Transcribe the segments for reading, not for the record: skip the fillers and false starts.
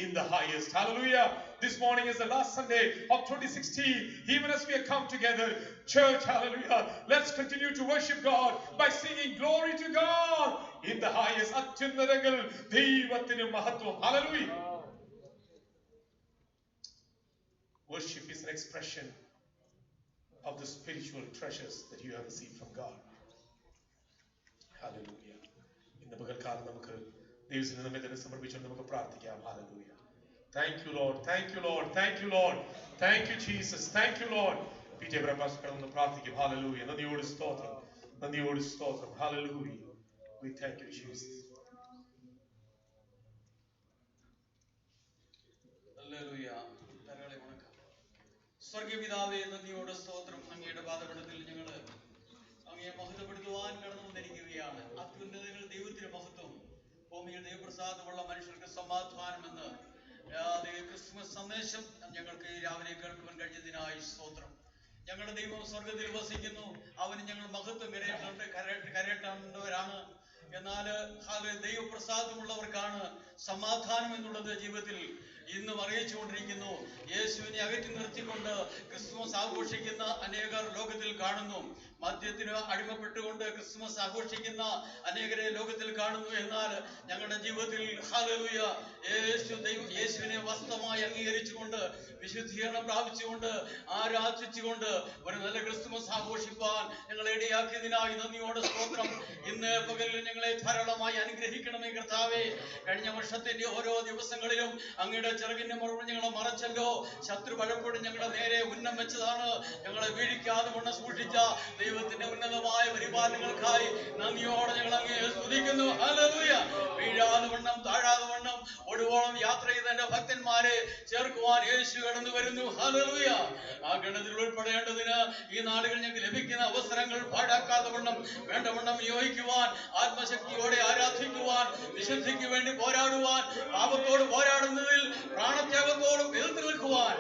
in the highest. Hallelujah. This morning is the last Sunday of 2016. Even as we have come together, church, hallelujah, let's continue to worship God by singing glory to God in the highest. അത്യുന്നതങ്ങൾ ദൈവത്തിന് മഹത്വം. Hallelujah. Worship is an expression of the spiritual treasures that you have received from God. Hallelujah. ഇന്ന് പകൽക്കാലം നമുക്ക് ദൈവത്തിന് നമ്മെ തന്നെ സമർപ്പിച്ചുകൊണ്ട് നമുക്ക് പ്രാർത്ഥിക്കാം. Hallelujah. Thank you, Lord. Thank you, Lord. Thank you, Lord. Thank you, Jesus. Thank you, Lord. പീറ്റേ പ്രഭാഷകരൊന്ന് പ്രാർത്ഥിക്കും. Hallelujah. നന്ദിയോട് സ്തോത്രം. നന്ദിയോട് സ്തോത്രം. Hallelujah. We thank you, Jesus. Hallelujah. സ്വർഗീയ പിതാവേ, നന്ദിയോട് സ്തോത്രം. അങ്ങയുടെ പാദപീഠത്തിൽ ഞങ്ങൾ അങ്ങയെ മഹത്വപ്പെടുത്തുവാൻ കടന്നു വന്നിരിക്കുകയാണ്. അത്യുന്നതങ്ങൾ ദൈവത്തിന് മഹത്വം, ഭൂമിയിൽ ദൈവപ്രസാദമുള്ള മനുഷ്യർക്ക് സമാധാനമെന്ന് ക്രിസ്മസ് സന്ദേശം ഞങ്ങൾക്ക് രാവിലെ കേൾക്കുവാൻ കഴിഞ്ഞതിനായി സ്തോത്രം. ഞങ്ങളുടെ ദൈവം സ്വർഗത്തിൽ വസിക്കുന്നു. അവന് ഞങ്ങൾ മഹത്വം കരയേണ്ടവരാണ്. എന്നാൽ ദൈവപ്രസാദമുള്ളവർക്കാണ് സമാധാനം എന്നുള്ളത് ജീവിതത്തിൽ ഇന്നും അറിയിച്ചുകൊണ്ടിരിക്കുന്നു. യേശുവിനെ അകറ്റി നിർത്തിക്കൊണ്ട് ക്രിസ്മസ് ആഘോഷിക്കുന്ന അനേകർ ലോകത്തിൽ കാണുന്നു. മദ്യത്തിന് അടിമപ്പെട്ടുകൊണ്ട് ക്രിസ്മസ് ആഘോഷിക്കുന്ന അനേകരെ ലോകത്തിൽ കാണുന്നു. എന്നാൽ ഞങ്ങളുടെ ജീവിതത്തിൽ ഹല്ലേലൂയ യേശുവിനെ വസ്തുമായി അംഗീകരിച്ചുകൊണ്ട് വിശുദ്ധീകരണം പ്രാപിച്ചുകൊണ്ട് ആരാധിച്ചുകൊണ്ട് ഒരു നല്ല ക്രിസ്മസ് ആഘോഷിപ്പാൻ ഞങ്ങളെ ഇടയാക്കിയതിനായി നന്ദിയോടെ സ്തോത്രം. ഇന്ന് പകലിൽ ഞങ്ങളെ ധാരാളമായി അനുഗ്രഹിക്കണമേ കർത്താവേ. കഴിഞ്ഞ വർഷത്തിന്റെ ഓരോ ദിവസങ്ങളിലും അങ്ങയുടെ ചിറകിന്റെ മറുപടി ഞങ്ങളെ മറച്ചല്ലോ. ശത്രു പലപ്പോഴും ഞങ്ങളുടെ നേരെ ഉന്നം വെച്ചതാണ്. ഞങ്ങളെ വീഴിക്കാതെ കൊണ്ട് സൂക്ഷിച്ച ദൈവത്തിന്റെ ഉന്നതമായ പരിപാലനങ്ങൾക്കായി നന്ദിയോടെ ഞങ്ങൾ അങ്ങേ സ്തുതിക്കുന്നു. ഹല്ലേലൂയ. വീഴാതെ വണ്ണം താഴാതെ വണ്ണം ഒടുവോളം യാത്ര ചെയ്ത എന്റെ ഭക്തന്മാരെ ചേർക്കുവാൻ യേശു കടന്നു വരുന്നു. ഹല്ലേലൂയ. ആ ഗണത്തിൽ ഉൾപ്പെടേണ്ടതിന് ഈ നാടുകളിൽ ഞങ്ങൾക്ക് ലഭിക്കുന്ന അവസരങ്ങൾ പാഴാക്കാതെ വണ്ണം വേണ്ടവണ്ണം യോജിക്കുവാൻ, ആത്മശക്തിയോടെ ആരാധിക്കുവാൻ, വിശുദ്ധിക്ക് വേണ്ടി പോരാടുവാൻ, പാപത്തോട് പോരാടുന്നതിൽ പ്രാണത്യാഗത്തോടും എതിർത്ത് നിൽക്കുവാൻ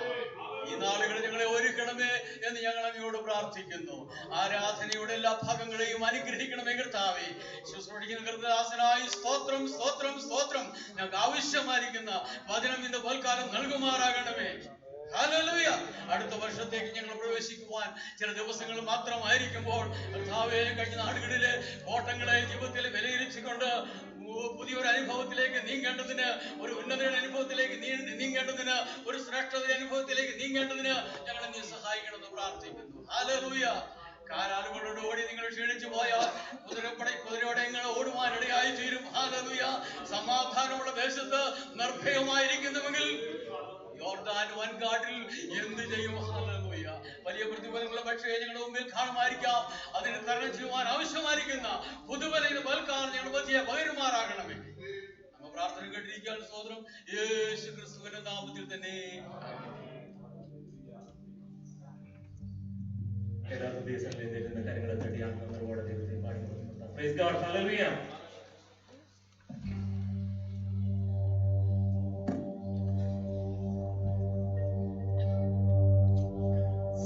ഈ നാളുകൾ ഞങ്ങളെ ഒരുക്കണമേ എന്ന് ഞങ്ങൾ അങ്ങയോട് പ്രാർത്ഥിക്കുന്നു. ആരാധനയുടെ എല്ലാ ഭാഗങ്ങളെയും അനുഗ്രഹിക്കണമേ കർത്താവേ. ശുശ്രൂഷിക്കുന്ന കർത്തദാസനായി സ്തോത്രം സ്തോത്രം സ്തോത്രം. ഞങ്ങൾക്ക് ആവശ്യമായിരിക്കുന്ന വചനം ഇന്ന് പൽക്കാലം നൽകുമാറാകണമേ. ഹല്ലേലൂയ. അടുത്ത വർഷത്തേക്ക് ഞങ്ങൾ പ്രവേശിക്കുവാൻ ചില ദിവസങ്ങൾ മാത്രമായിരിക്കുമ്പോൾ കർത്താവേ, കഴിഞ്ഞ നാടുകളിലെ ഓട്ടങ്ങളെ ജീവിതത്തിൽ വിലയിരുത്തിക്കൊണ്ട് പുതിയൊരു അനുഭവത്തിലേക്ക് നീങ്ങേണ്ടതിന്, ഒരു ഉന്നതയുടെ അനുഭവത്തിലേക്ക് നീങ്ങേണ്ടതിന്, ഒരു ശ്രേഷ്ഠതയുടെ അനുഭവത്തിലേക്ക് നീങ്ങേണ്ടതിന് ഞങ്ങളെ നീ സഹായിക്കണമെന്ന് പ്രാർത്ഥിക്കുന്നു. ഹല്ലേലൂയ. കാലാളുകളോട് ഓടി നിങ്ങൾ ക്ഷീണിച്ചു പോയാൽ കുതിരയോടെ നിങ്ങൾ ഓടുവാൻ ഇടയായി തീരും. ഹല്ലേലൂയ. സമാധാനമുള്ള ദേശത്ത് നിർഭയമായിരിക്കുന്നുവെങ്കിൽ യോർദാൻ വൻകാട്ടിൽ എന്ത് ചെയ്യും? ഹല്ലേലൂയ. വലിയ പ്രതിഫലങ്ങൾ പക്ഷേ ഞങ്ങളുടെ മുമ്പിൽ കാണുമായിരിക്കാം. അതിന് തരണം ചെയ്യുവാൻ ആവശ്യമായിരിക്കുന്ന പുതുബലയുടെ ബൽക്കാർ ഞങ്ങൾ മധ്യ പകരുമാറാകണമേ. നമ്മ പ്രാർത്ഥന കേട്ടിരിക്കാൻ സ്തോത്രം. യേശു ക്രിസ്തുവിന്റെ നാമത്തിൽ തന്നെ. Praise God. Hallelujah.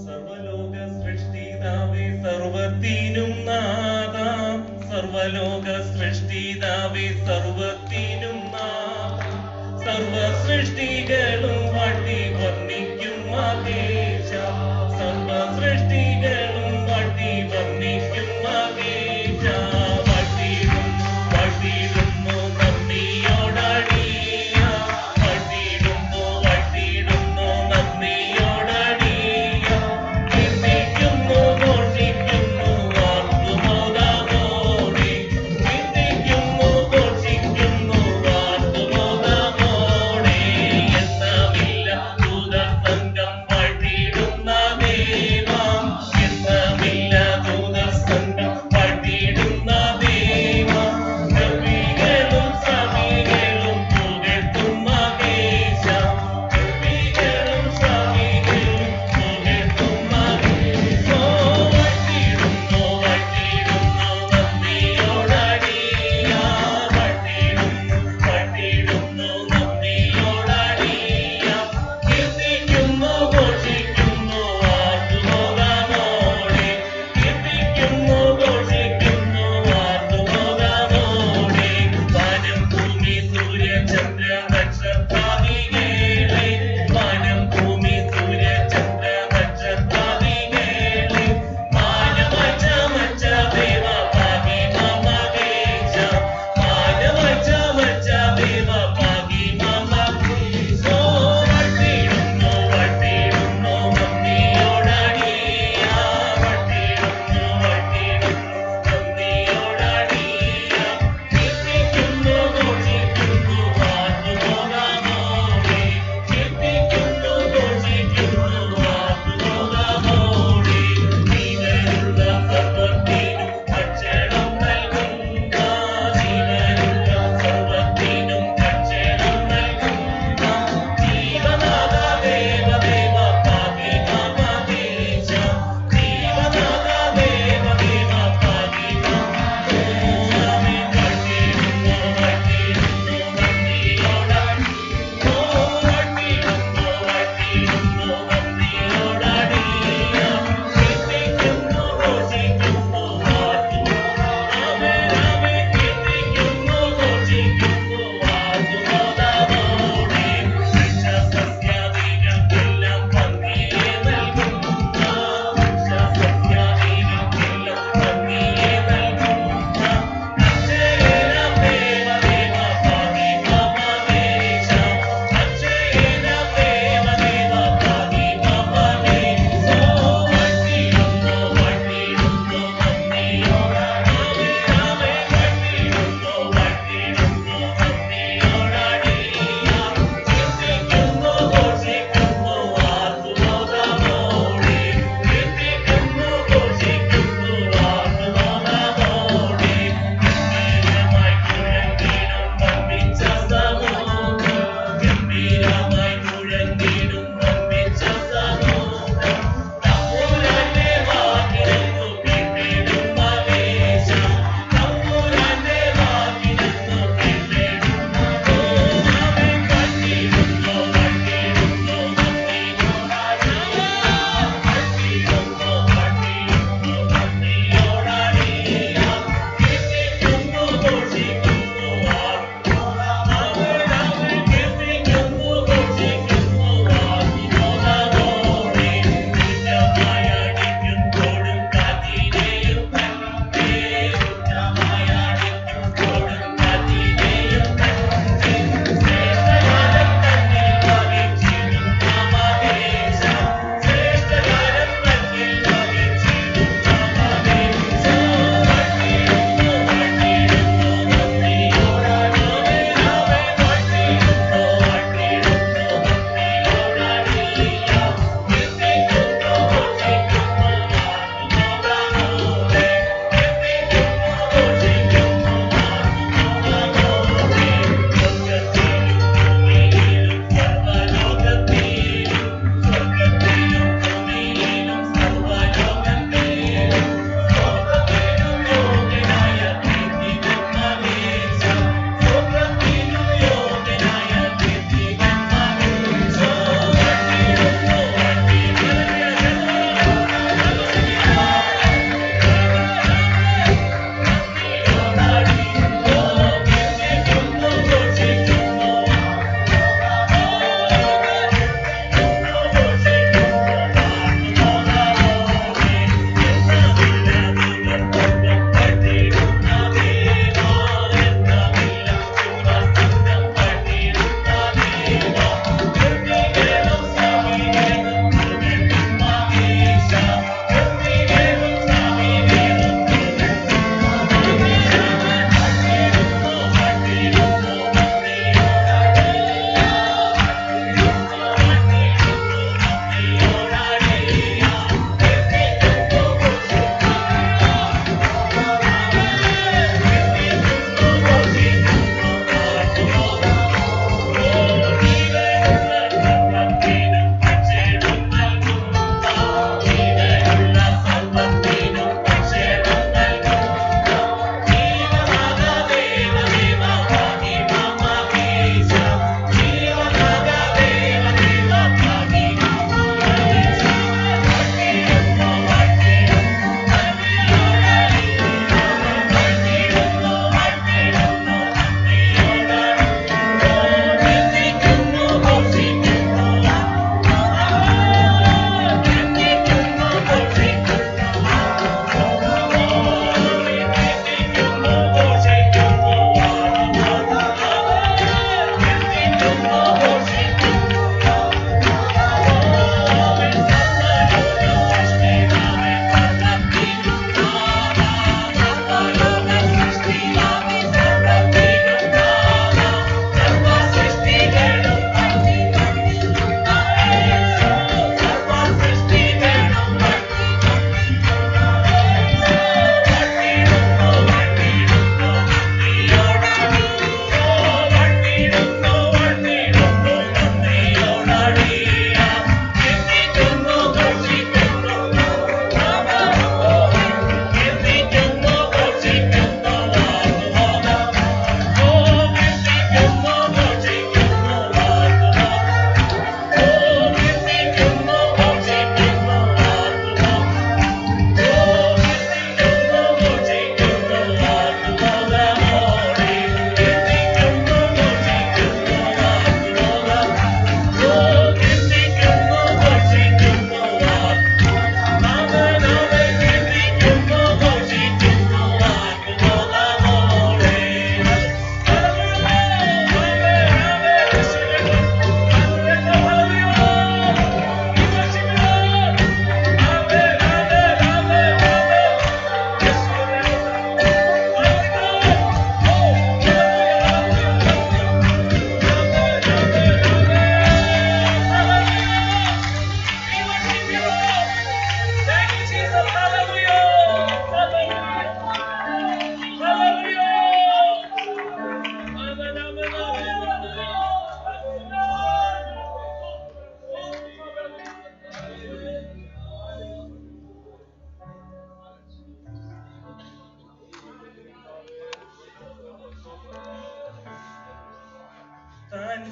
സർവലോക സൃഷ്ടിതാവേ സർവത്തിനും നാഥാ, സർവലോക സൃഷ്ടിതാവേ സർവത്തിനും നാഥാ, സർവ സൃഷ്ടികളും വാഴ്ത്തി വർണ്ണിക്കും മഹേശ, സർവ സൃഷ്ടികളും വാഴ്ത്തി വർണ്ണിക്കും മഹേശ. വാഴ്ത്തിയിടുന്നു നന്ദിയോടടിയ, വാഴ്ത്തിയിടുന്നു നന്ദിയോടടിയ, കീർത്തിക്കുന്നു ഘോഷിക്കുന്നു ആർത്തുമോദമോടെ, കീർത്തിക്കുന്നു ഘോഷിക്കുന്നു ആർത്തുമോദമോടെ. എന്ന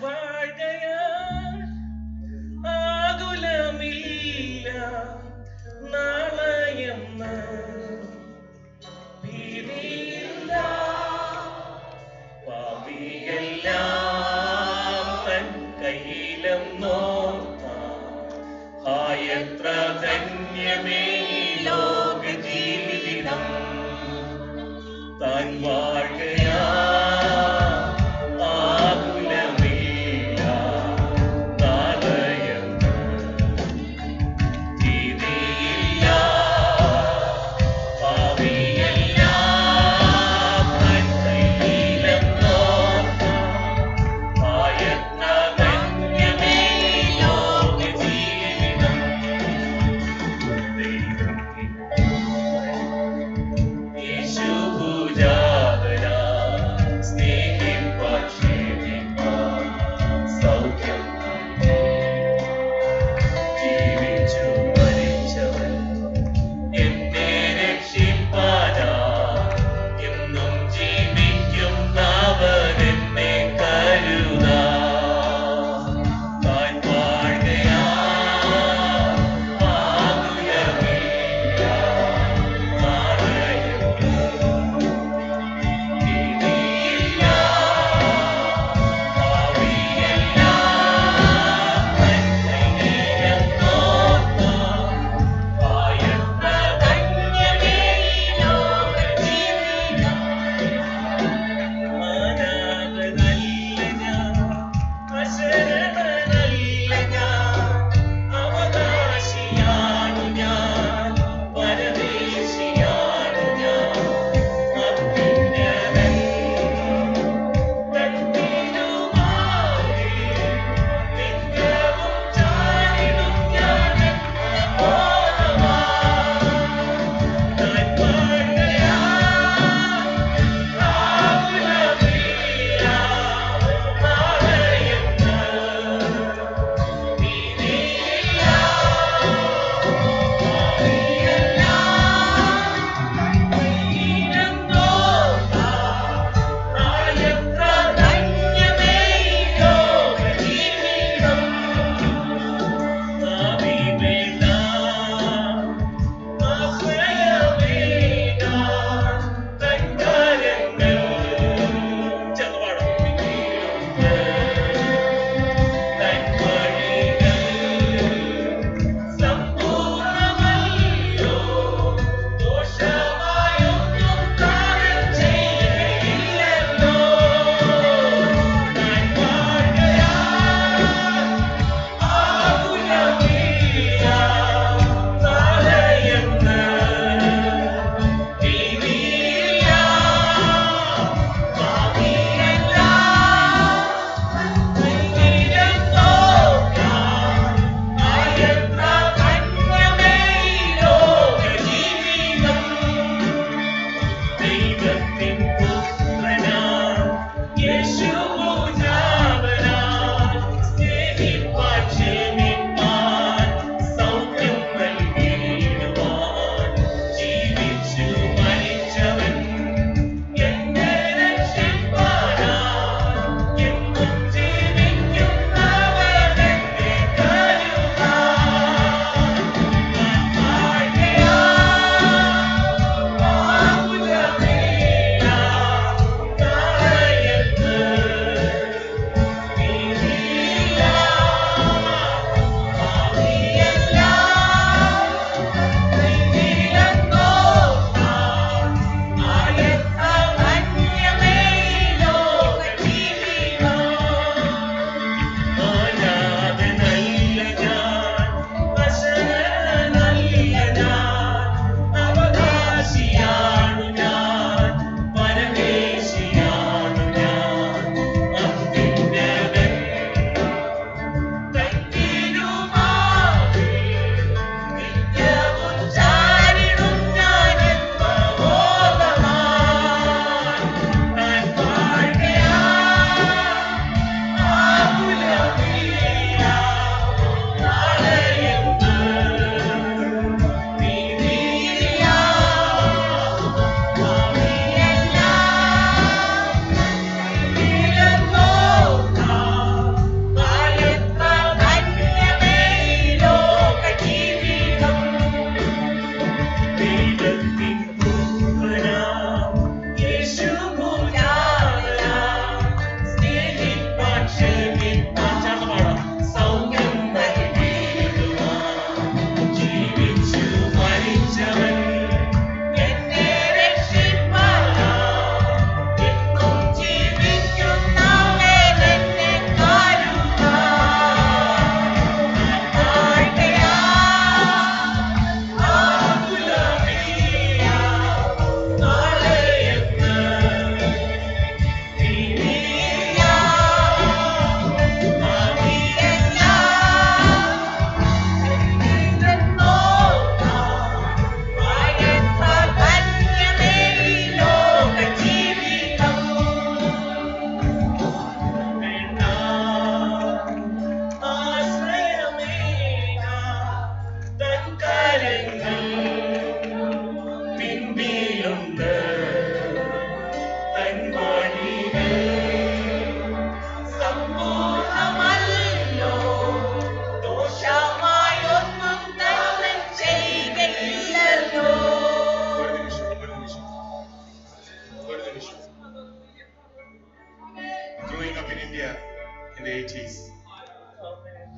വാഴയാൻ ആകുലമില്ല നാളെയെന്ന് ഭീതിയില്ല. പാപിയെല്ലാം തൻ കയ്യിലും എത്ര ധന്യമേ ലോക ജീവിതം താൻ വാഴയാ ആകുലമില്ല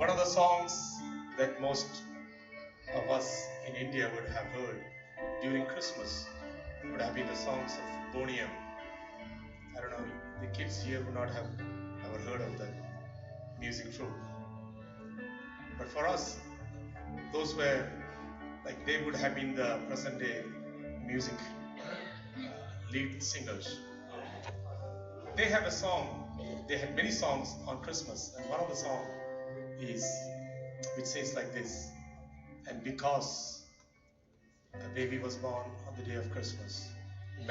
One of the songs that most of us in India would have heard during Christmas would have been the songs of Boney M. I don't know, the kids here would not have ever heard of that music troupe. But for us, those were like they would have been the present day music lead singers. They have a song, they had many songs on Christmas, and one of the songs is which says like this: and because a baby was born on the day of Christmas,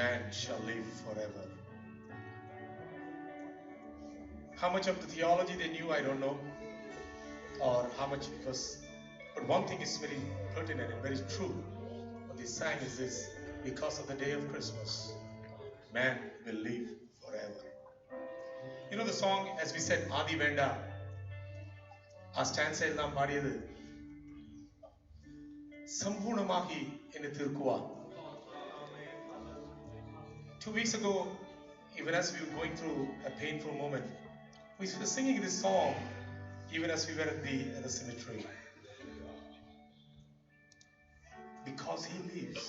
man shall live forever. How much of the theology they knew, I don't know, or how much it was, but one thing is very pertinent and very true. What they sang is this: because of the day of Christmas, man will live forever. You know the song, as we said, Adi Venda, ആ സ്റ്റാൻസയിൽ നാം പാടിയത് സമ്പൂർണമാക്കി എന്നെ തീർക്കുവാൻ. 2 weeks ago, even as we were going through a painful moment, we were singing this song even as we were at the cemetery. Because he lives.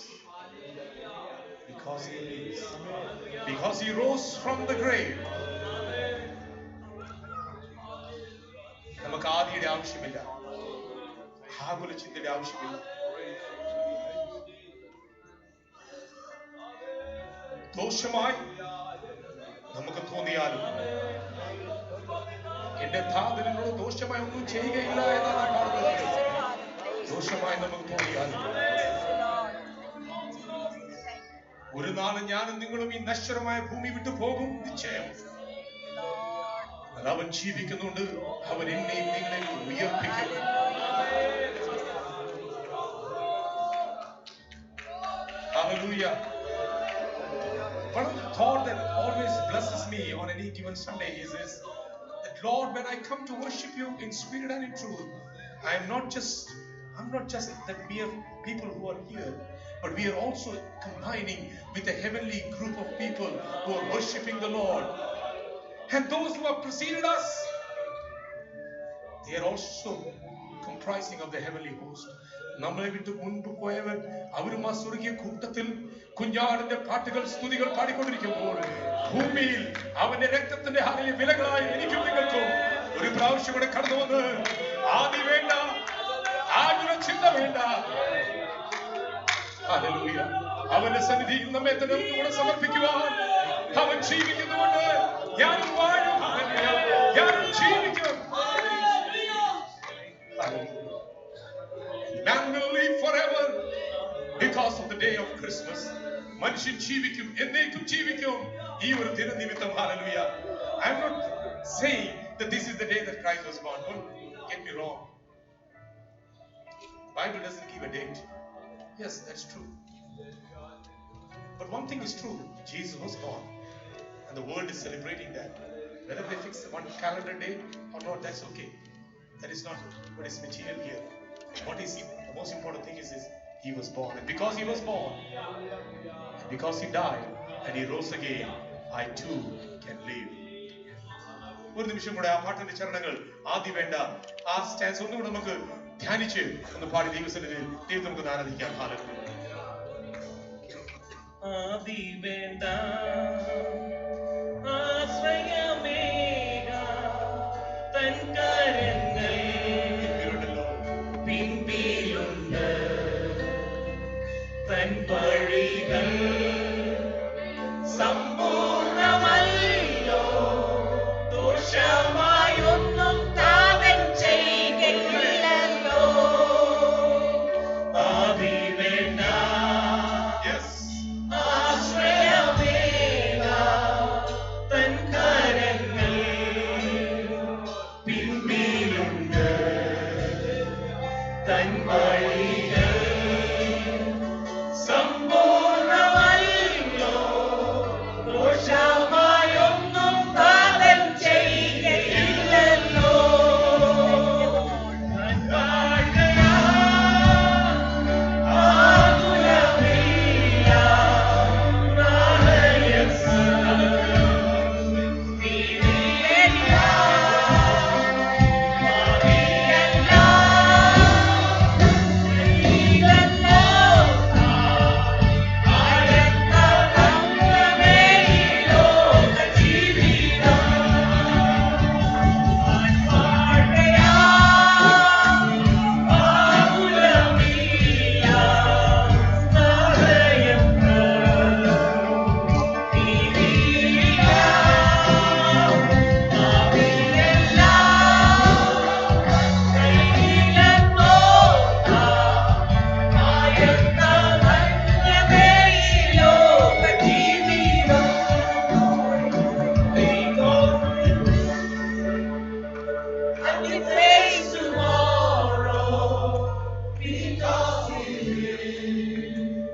Because he lives. Because he rose from the grave. നമുക്ക് ആദിയുടെ ആവശ്യമില്ല, ആകുല ചിന്തയുടെ ആവശ്യമില്ല. ദോഷമായി നമുക്ക് തോന്നിയാലും എന്റെ താതനോട് ദോഷമായി ഒന്നും ചെയ്യുകയില്ല എന്നാണ് പാടുന്നത്. ദോഷമായി നമുക്ക് തോന്നിയാലും ഒരു നാളും ഞാനും നിങ്ങളും ഈ നശ്വരമായ ഭൂമി വിട്ടു പോകും നിശ്ചയം. അവൻ ജീവിക്കുന്നുണ്ട്, അവൻ എന്നെയും നിങ്ങളെയും ഉയർപ്പിക്കും. Hallelujah. One of the thoughts that always blesses me on any given Sunday is this: that Lord, when I come to worship you in spirit and in truth, I'm not just that mere people who are here, but we are also combining with a heavenly group of people who are worshiping the Lord. And those who have preceded us, they are also comprising of the heavenly host. നമ്മളെ വിട്ട് മുൻപ് പോയവർ അവരും ആ സ്വർഗീയ കൂട്ടത്തിൽ കുഞ്ഞാടിന്റെ പാട്ടുകൾ സ്തുതികൾ പാടിക്കൊണ്ടിരിക്കുമ്പോൾ ഭൂമിയിൽ അവന്റെ രക്തത്തിന്റെ ഹാലിലെ വിലകളായി എനിക്കും നിങ്ങൾക്കും ഒരു പ്രാവശ്യം കൂടെ കടന്നു വന്ന് ആദി വേണ്ട, ആകുല ചിന്ത വേണ്ട, ഹല്ലേലൂയ, അവന്റെ സന്നിധിയിൽ നമ്മെ തന്നെ കൂടെ സമർപ്പിക്കുവാൻ അവൻ ജീവിക്കുന്നുണ്ട്. ഞാനും വാഴും, ഞാനും ജീവിക്കും. Man will live forever because of the day of Christmas. മനുഷ്യൻ ജീവിക്കും, എന്നേക്കും ജീവിക്കും ഈ ഒരു ദിനനിമിത്തം. Hallelujah. I am not saying that this is the day that Christ was born. Don't get me wrong. Bible doesn't give a date. Yes, that's true. But one thing is true: Jesus was born, and the world is celebrating that. Whether they fix one calendar day or not, that's okay. That is not what is material here. What is the most important thing is this: he was born, and because he was born, and because he died and he rose again, I too can live. ഒരു നിമിഷം കൂടെ ആ പാട്ടിന്റെ ചരണങ്ങൾ ആദ്യം വേണ്ട ആ stance ഒന്നുകൂടെ നമുക്ക് ധ്യാനിച്ച് ഒന്ന് പാടി ദൈവസന്നിധിയിൽ ദൈവത്തെ നമുക്ക് ആരാധിക്കാം. ഹല്ലേലൂയ. ആദി വേണ്ട ആശ്രയമേക തൻ കരങ്ങൾ പിൻപിലുണ്ട്, തൻ വഴികൾ സമ്പൂർണമല്ലോ, ദോഷമായൊന്നും താതൻ ചെയ്യില്ലല്ലോ. ആദി വേണ്ട ആശ്രയമേക can face tomorrow because we live.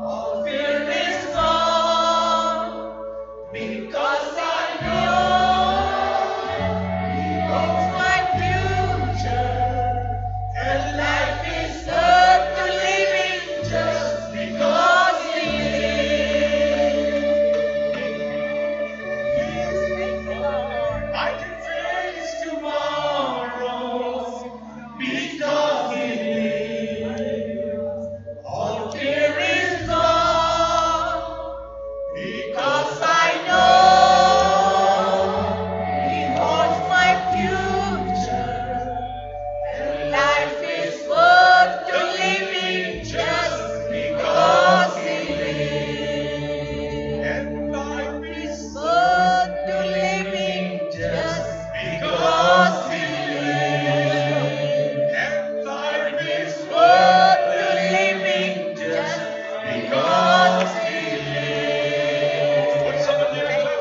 All fear is gone because I know He holds my future, and life is worth the living just because we live. I can face tomorrow because we live. All fear is gone because I know He holds my future, and life is worth the living just because we live. And life is worth the living just because we live. And life is worth the living just because we live. Put some of your hands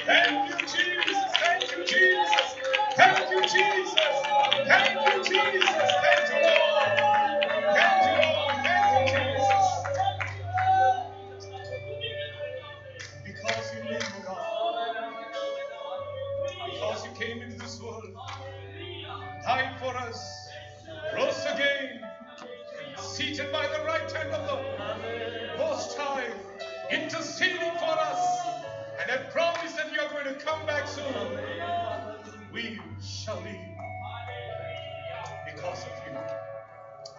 Thank you, Jesus. Thank you, Jesus. Thank you, Jesus. Thank you, Jesus. Thank you, Lord. Thank you, Lord. Thank you, Jesus. Because you live, oh God. Because you came into this world, died for us, rose again, seated by the right hand of the Most High, interceding for us, and have promised that you are going to come back soon. We shall live because of you.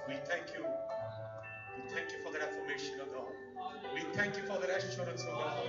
We thank you. We thank you for that affirmation, oh God. We thank you for that assurance, oh God.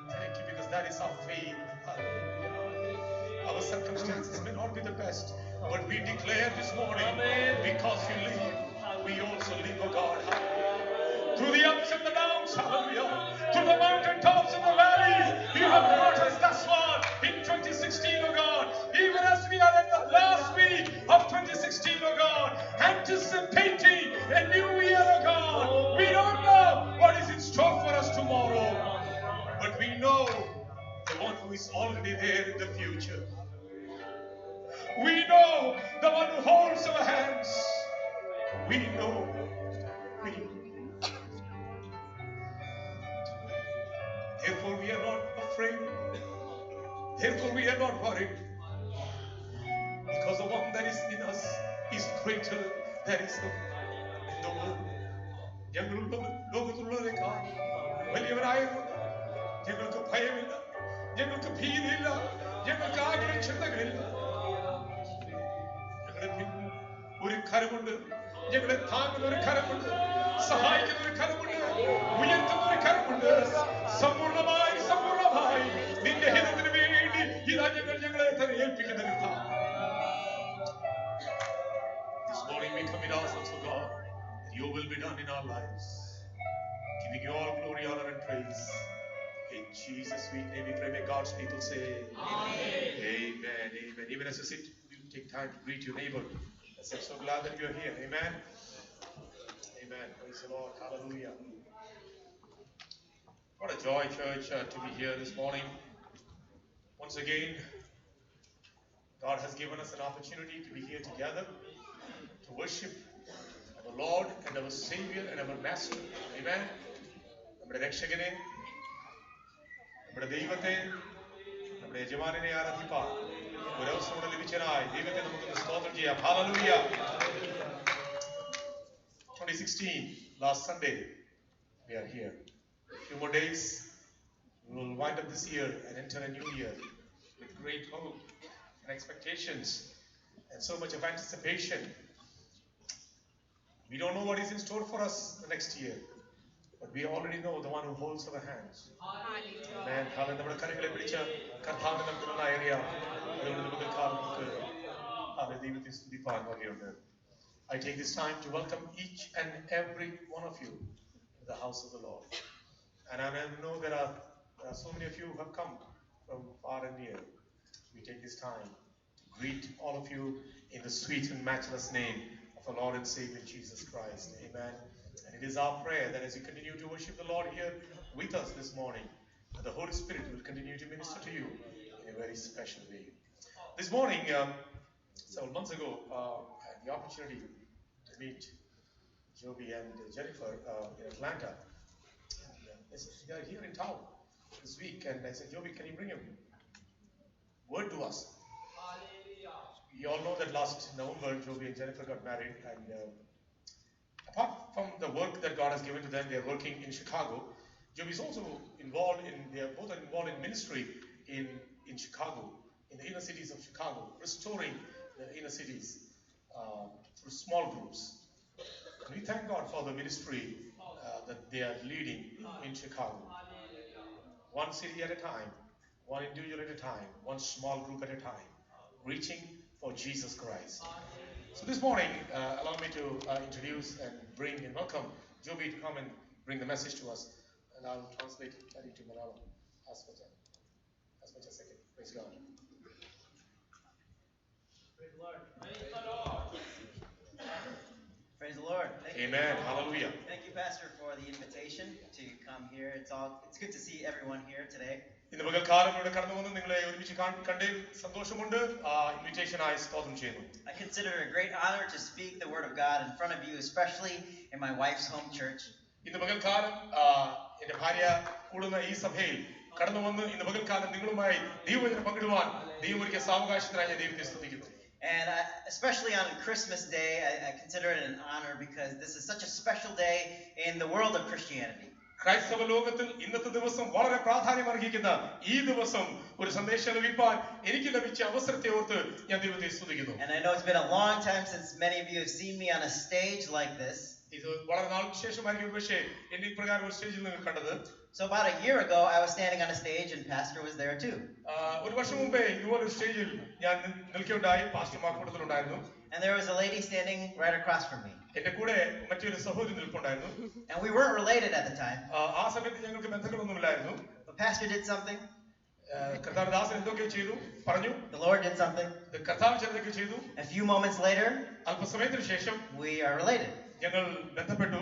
Thank you because that is our faith. Hallelujah. Our circumstances may not be the best, but we declare this morning, because you live, we also live, oh God. Hallelujah. Through the ups and the downs, hallelujah. Through the mountain tops and the valleys, you have brought us thus far in 2016, oh God. Even as we are at the last week of 2016, oh God, anticipating a new year, oh God. We don't know what is in store for us tomorrow, but we know the one who is already there in the future. We know the one who holds our hands. We know. Therefore, we are not afraid. Therefore, we are not worried. Because the one that is in us is greater than is in the world. ഞങ്ങളുള്ള ലോകത്തുള്ളവരെക്കാൾ വലിയവനായതുകൊണ്ട് ഞങ്ങൾക്ക് ഭയമില്ല, ഞങ്ങൾക്ക് ഭീതിയില്ല, ഞങ്ങൾക്ക് ആഗ്രഹ ചിന്തകളില്ല. ഞങ്ങളുടെ പിന്നിൽ ഒരു കരമുണ്ട്, ഞങ്ങളെ താങ്ങുന്ന ഒരു കരമുണ്ട്, സഹായിക്കുന്ന ഒരു കരമുണ്ട്, ഉയർത്തുന്ന ഒരു കരമുണ്ട്. സമ്പൂർണമായി സമ്പൂർണമായി നിന്റെ ഹിതത്തിന് വേണ്ടി ഇതാ ഞങ്ങളെ തന്നെ ഏൽപ്പിക്കുന്ന കർത്താവ്. This morning we commit ourselves to God, that your will be done in our lives. Giving you all glory, honor, and praise. In Jesus' sweet name we pray. May God's people say, Amen. Amen. Amen. Even as you sit, you take time to greet your neighbor. I'm so glad that you're here. Amen. Amen. Praise the Lord. Hallelujah. What a joy, church, to be here this morning. Once again, God has given us an opportunity to be here together to worship our Lord and our Savior and our Master. Amen. നമ്മുടെ രക്ഷകനെ, നമ്മുടെ ദൈവത്തെ, നമ്മുടെ യജമാനനെ ആരാധിപ്പാൻ ഒരവസരം കൂടെ ലഭിച്ചതിനായി ദൈവത്തെ നമുക്കൊന്ന് സ്തോത്രം ചെയ്യാം. Hallelujah. 2016, last Sunday, we are here. A few more days, we will wind up this year and enter a new year with great hope and expectations and so much of anticipation. We don't know what is in store for us the next year, but we already know the one who holds our hands. Amen. Hallelujah. നമ്മുടെ കരങ്ങളെ പിടിച്ച കർത്താവിനെ നമുക്ക് നന്നായി അറിയാം. അതുകൊണ്ട് നമുക്ക് കാലം നമുക്ക് ദൈവത്തെ സ്തുതിപ്പാൻ വകയുണ്ട്. I take this time to welcome each and every one of you to the house of the Lord. And I know there are so many of you who have come from far and near. We take this time to greet all of you in the sweet and matchless name of our Lord and Savior Jesus Christ. Amen. And it is our prayer that as you continue to worship the Lord here with us this morning, that the Holy Spirit will continue to minister to you in a very special way. This morning, several months ago, I had the opportunity to meet Joby and Jennifer in Atlanta. And they are here in town this week, and I said, Joby, can you bring a word to us? You all know that last November, Joby and Jennifer got married, and apart from the work that God has given to them, they are working in Chicago. Joby is also involved they are both involved in ministry in Chicago, in the inner cities of Chicago, restoring the inner cities through small groups. And we thank God for the ministry that they are leading in Chicago. One city at a time, one individual at a time, one small group at a time, reaching for Jesus Christ. So this morning, allow me to introduce and bring and welcome Joby to come and bring the message to us. And I'll translate that into Malayalam as much as I can. Praise God. Praise the Lord. Praise the Lord. Praise the Lord. Amen. Hallelujah. Thank you, Pastor, for the invitation to come here. It's good to see everyone here today. ഇന്ന് പകൽക്കാലം ഇവിടെ കടന്നു വന്ന് നിങ്ങളെ ഒരുമിച്ച് കണ്ടതിൽ സന്തോഷമുണ്ട്. ഇൻവിറ്റേഷനായി സ്തോത്രം ചെയ്യുന്നു. I consider it a great honor to speak the word of God in front of you, especially in my wife's home church. ഇന്ന് പകൽക്കാലം എന്റെ ഭാര്യ കൂടുന്ന ഈ സഭയിൽ കടന്നു വന്ന് ഇന്ന് പകൽക്കാലം നിങ്ങളുമായി ദൈവവചനം പങ്കിടുവാൻ ദൈവം ഒരുക്കിയ സാവകാശത്തിനായി ഞാൻ ദൈവത്തെ സ്തുതിക്കുന്നു. And especially on Christmas Day, I consider it an honor because this is such a special day in the world of Christianity. ക്രൈസ്തവ ലോകത്തിൽ ഇന്നത്തെ ദിവസം വളരെ പ്രാധാന്യം അർഹിക്കുന്ന ഈ ദിവസം ഒരു സന്ദേശം ലഭിക്കാൻ എനിക്ക് ലഭിച്ച അവസരത്തെ ഓർത്ത് ഞാൻ ദൈവത്തെ സ്തുതിക്കുന്നു. And I know it's been a long time since many of you have seen me on a stage like this. ഇത് വളരെ നാൾക്ക് ശേഷമായിരിക്കും പക്ഷേ എന്നെ ഇപ്രകാരം ഒരു സ്റ്റേജിൽ നിങ്ങൾ കണ്ടത്. So about a year ago, I was standing on a stage and Pastor was there too. ഒരു വർഷം മുമ്പേ ഇതുപോലെ ഒരു സ്റ്റേജിൽ ഞാൻ നിൽക്കുകയുണ്ടായി. പാസ്റ്റർമാർ കൂട്ടത്തിലുണ്ടായിരുന്നു. And there was a lady standing right across from me. എന്റെ കൂടെ മറ്റൊരു സഹോദരി നിൽപ്പുണ്ടായിരുന്നു. And we weren't related at the time. ആ സമയത്ത് ഞങ്ങൾക്ക് ബന്ധങ്ങളൊന്നുമില്ലായിരുന്നു. But Pastor did something. കർത്താവ് ദാസൻ എന്തൊക്കെ ചെയ്തു പറഞ്ഞു. The Lord did something. കർത്താവ് ചിലതൊക്കെ ചെയ്തു. A few moments later, അല്പസമയത്തിന് ശേഷം we are related. ഞങ്ങൾ ബന്ധപ്പെട്ടു.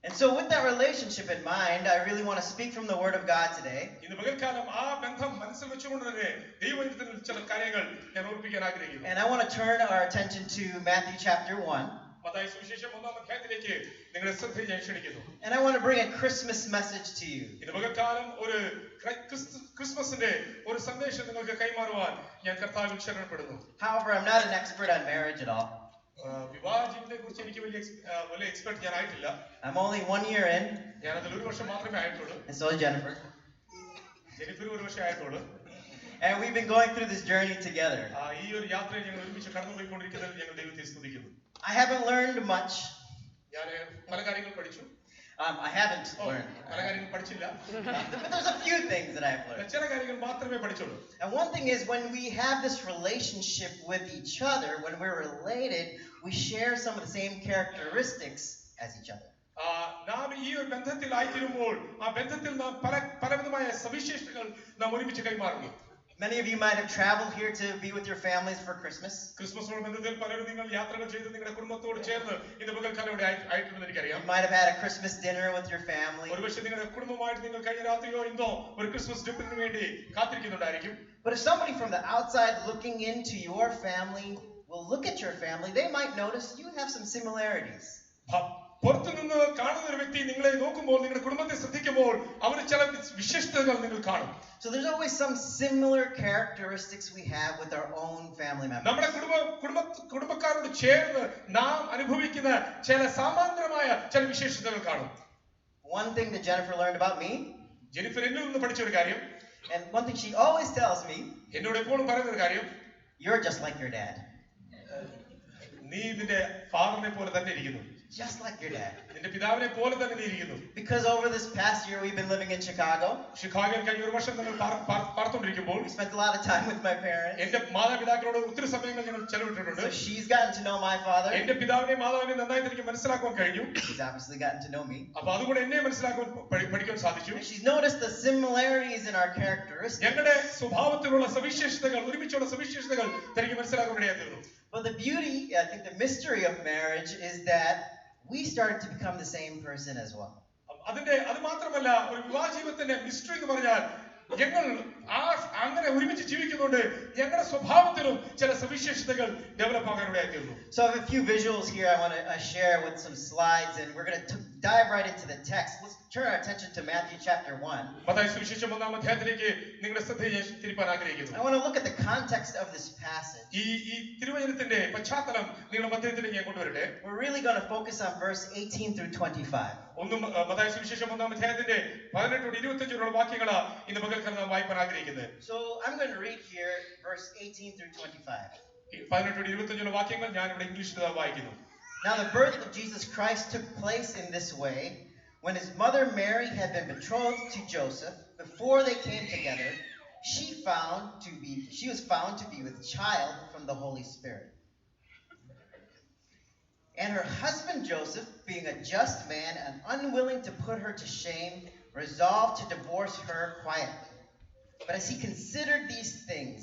And so with that relationship in mind, I really want to speak from the Word of God today. ഇന്ന് പകൽക്കാലം ആ ബന്ധം മനസ്സിൽ വെച്ചുകൊണ്ട് തന്നെ ദൈവവചനത്തിൽ ചില കാര്യങ്ങൾ ഞാൻ ഓർപ്പിക്കാൻ ആഗ്രഹിക്കുന്നു. And I want to turn our attention to Matthew chapter 1. Mathai സുവിശേഷം 1-ാം അധ്യായത്തിലേക്ക് നിങ്ങളെ ശ്രദ്ധ ഞാൻ ക്ഷണിക്കുന്നു. And I want to bring a Christmas message to you. ഇന്ന് പകൽക്കാലം ഒരു ക്രിസ്മസിന്റെ ഒരു സന്ദേശം നിങ്ങൾക്ക് കൈമാറുവാൻ ഞാൻ കർത്താവിൽ ശരണപ്പെടുന്നു. However, I'm not an expert on marriage at all. വിവാഹ ജീവിതത്തെക്കുറിച്ച് എനിക്ക് വലിയ എക്സ്പെർട്ട് ഞാൻ ആയിട്ടില്ല. I'm only 1 year in. ഞാൻ അതിൽ ഒരു വർഷം മാത്രമേ ആയിട്ടുള്ളൂ. And so is Jennifer. Jennifer ഒരു വർഷം ആയിട്ടുള്ളൂ. And we've been going through this journey together. ഈ ഒരു യാത്രയിൽ ഞങ്ങൾ ഒരുമിച്ച് കടന്നുപോയിക്കൊണ്ടിരിക്കുന്നതിൽ ഞങ്ങൾ ദൈവത്തെ സ്തുതിക്കുന്നു. I haven't learned much. ഞാൻ പല കാര്യങ്ങൾ പഠിച്ചു. I haven't learned. പല കാര്യങ്ങൾ പഠിച്ചില്ല. But there's a few things that I've learned. ചില കാര്യങ്ങൾ മാത്രമേ പഠിച്ചുള്ളൂ. And one thing is when we have this relationship with each other, when we're related, we share some of the same characteristics as each other. നാം ഈ ഒരു ബന്ധത്തിൽ ആയിത്തീരുമ്പോൾ ആ ബന്ധത്തിൽ നാം പലവിധമായ സവിശേഷതകൾ നാം ഒരുമിച്ച് കൈമാറുന്നു. Many of you might have traveled here to be with your families for Christmas. ക്രിസ്മസിനോട് ബന്ധത്തിൽ പലരും നിങ്ങൾ യാത്രകൾ ചെയ്ത് നിങ്ങളുടെ കുടുംബത്തോട് ചേർന്ന് ഇന്ന് പകൽക്കാലം ഇവിടെ ആയിട്ടുണ്ടെന്ന് എനിക്കറിയാം. You might have had a Christmas dinner with your family. ഒരുപക്ഷെ നിങ്ങളുടെ കുടുംബമായിട്ട് നിങ്ങൾ കഴിഞ്ഞ രാത്രിയോ ഇന്നോ ഒരു ക്രിസ്മസ് ഡിന്നറിന് വേണ്ടി കാത്തിരിക്കുന്നുണ്ടായിരിക്കും. But if somebody from the outside looking into your family will look at your family, they might notice you have some similarities. പുറത്തുനിന്ന് കാണുന്ന ഒരു വ്യക്തി നിങ്ങളെ നോക്കുമ്പോൾ നിങ്ങളുടെ കുടുംബത്തെ ശ്രദ്ധിക്കുമ്പോൾ അവന് ചില വിശേഷതകൾ നിങ്ങൾ കാണും. So there's always some similar characteristics we have with our own family members. നമ്മുടെ കുടുംബക്കാരോട് ചേർന്ന് നാം അനുഭവിക്കുന്ന ചില സമാന്തരമായ ചില വിശേഷതകൾ കാണും. One thing that Jennifer learned about me, Jennifer എന്നിൽ നിന്ന് പഠിച്ച ഒരു കാര്യം, and one thing she always tells me, എന്നോട് എപ്പോഴും പറയുന്ന ഒരു കാര്യം, you're just like your dad. നീ നിന്റെ ഫാദറിനെ പോലെ തന്നെ ഇരിക്കുന്നു. just like your dad. നിന്റെ പിതാവിനെ പോലെ തന്നെ നീ ഇരിക്കുന്നു. Because over this past year we've been living in Chicago. ഷിക്കാഗോയിൽ കഴിഞ്ഞ ഒരു വർഷം നമ്മൾ പാർത്തുകൊണ്ടിരിക്കുമ്പോൾ We spent a lot of time with my parents. എന്റെ മാതാപിതാക്കളോട് ഒത്തിരി സമയങ്ങൾ ഞങ്ങൾ ചെലവിട്ടിട്ടുണ്ട്. So she's gotten to know my father. എന്റെ പിതാവിനെയും മാതാവിനെയും നന്നായിട്ട് എനിക്ക് മനസ്സിലാക്കാൻ കഴിഞ്ഞു. She's obviously gotten to know me. അപ്പൊ അതുകൊണ്ട് എന്നെ മനസ്സിലാക്കാൻ പഠിക്കാൻ സാധിച്ചു. And she's noticed the similarities in our characteristics. ഞങ്ങളുടെ സ്വഭാവത്തിലുള്ള സവിശേഷതകൾ, ഒരുമിച്ചുള്ള സവിശേഷതകൾ തനിക്ക് മനസ്സിലാക്കാൻ ഇടയായിരുന്നു. But the beauty, I think the mystery of marriage is that we started to become the same person as well. അത് മാത്രമല്ല, ഒരു വിവാഹ ജീവിതത്തിന്റെ മിസ്റ്ററി എന്ന് പറഞ്ഞാൽ ഞങ്ങൾ അങ്ങനെ ഒരുമിച്ച് ജീവിക്കുന്നുണ്ട്. ഞങ്ങളുടെ സ്വഭാവത്തിലും ചില സവിശേഷതകൾ develop ആകാനിടയായിരുന്നു. So I have a few visuals here I want to share with some slides, and we're going to dive right into the text. Let's turn our attention to Matthew chapter 1. Mathai സുവിശേഷം 1-ാം അധ്യായത്തിലേക്ക് നിങ്ങളുടെ ശ്രദ്ധയെ തിരിപ്പാൻ ആഗ്രഹിക്കുന്നു. I want to look at the context of this passage. ഈ തിരുവചനത്തിന്റെ പശ്ചാത്തലം നിങ്ങളുടെ മധ്യത്തിലേക്ക് ഞാൻ കൊണ്ടുവരട്ടെ. We're really going to focus on verse 18 through 25. Mathai സുവിശേഷം 1-ാം അധ്യായത്തിന്റെ 18-25 വരെയുള്ള വാക്യങ്ങളാണ് ഇന്ന് പകൽക്കാലം നാം വായിക്കാൻ ആഗ്രഹിക്കുന്നത്. So I'm going to read here verse 18 through 25. 18-25 വാക്യങ്ങൾ ഞാൻ ഇവിടെ ഇംഗ്ലീഷിൽ വായിക്കുന്നു. Now the birth of Jesus Christ took place in this way. When his mother Mary had been betrothed to Joseph, before they came together, she was found to be with child from the Holy Spirit. And her husband Joseph, being a just man and unwilling to put her to shame, resolved to divorce her quietly. But as he considered these things,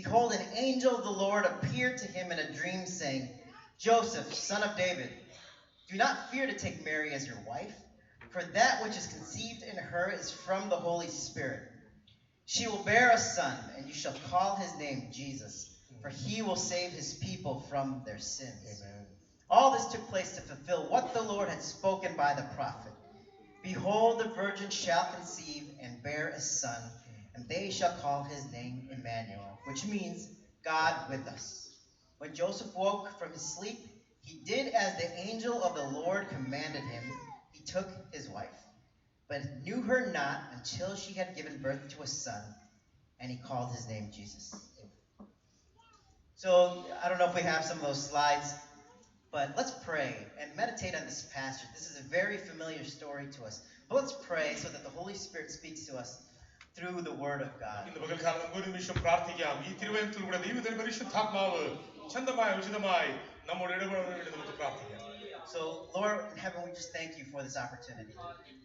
behold, an angel of the Lord appeared to him in a dream, saying, Joseph, son of David, do not fear to take Mary as your wife, for that which is conceived in her is from the Holy Spirit. She will bear a son, and you shall call his name Jesus, for he will save his people from their sins. Amen. All this took place to fulfill what the Lord had spoken by the prophet. Behold, the virgin shall conceive and bear a son, and they shall call his name Emmanuel, which means God with us. When Joseph woke from his sleep, he did as the angel of the Lord commanded him. He took his wife, but knew her not until she had given birth to a son, and he called his name Jesus. So, I don't know if we have some of those slides, but let's pray and meditate on this passage. This is a very familiar story to us. But let's pray so that the Holy Spirit speaks to us through the Word of God. ഇന്ന് പകൽക്കാലം നമുക്ക് ഒരു നിമിഷം പ്രാർത്ഥിക്കാം. ഈ തിരുവചനത്തിലൂടെ ദൈവത്തിന്റെ പരിശുദ്ധാത്മാവ് ചന്തമായി ഉചിതമായി നമ്മോട് ഇടപെടാൻ വേണ്ടി നമുക്ക് പ്രാർത്ഥിക്കാം. So, Lord in heaven, we just thank you for this opportunity.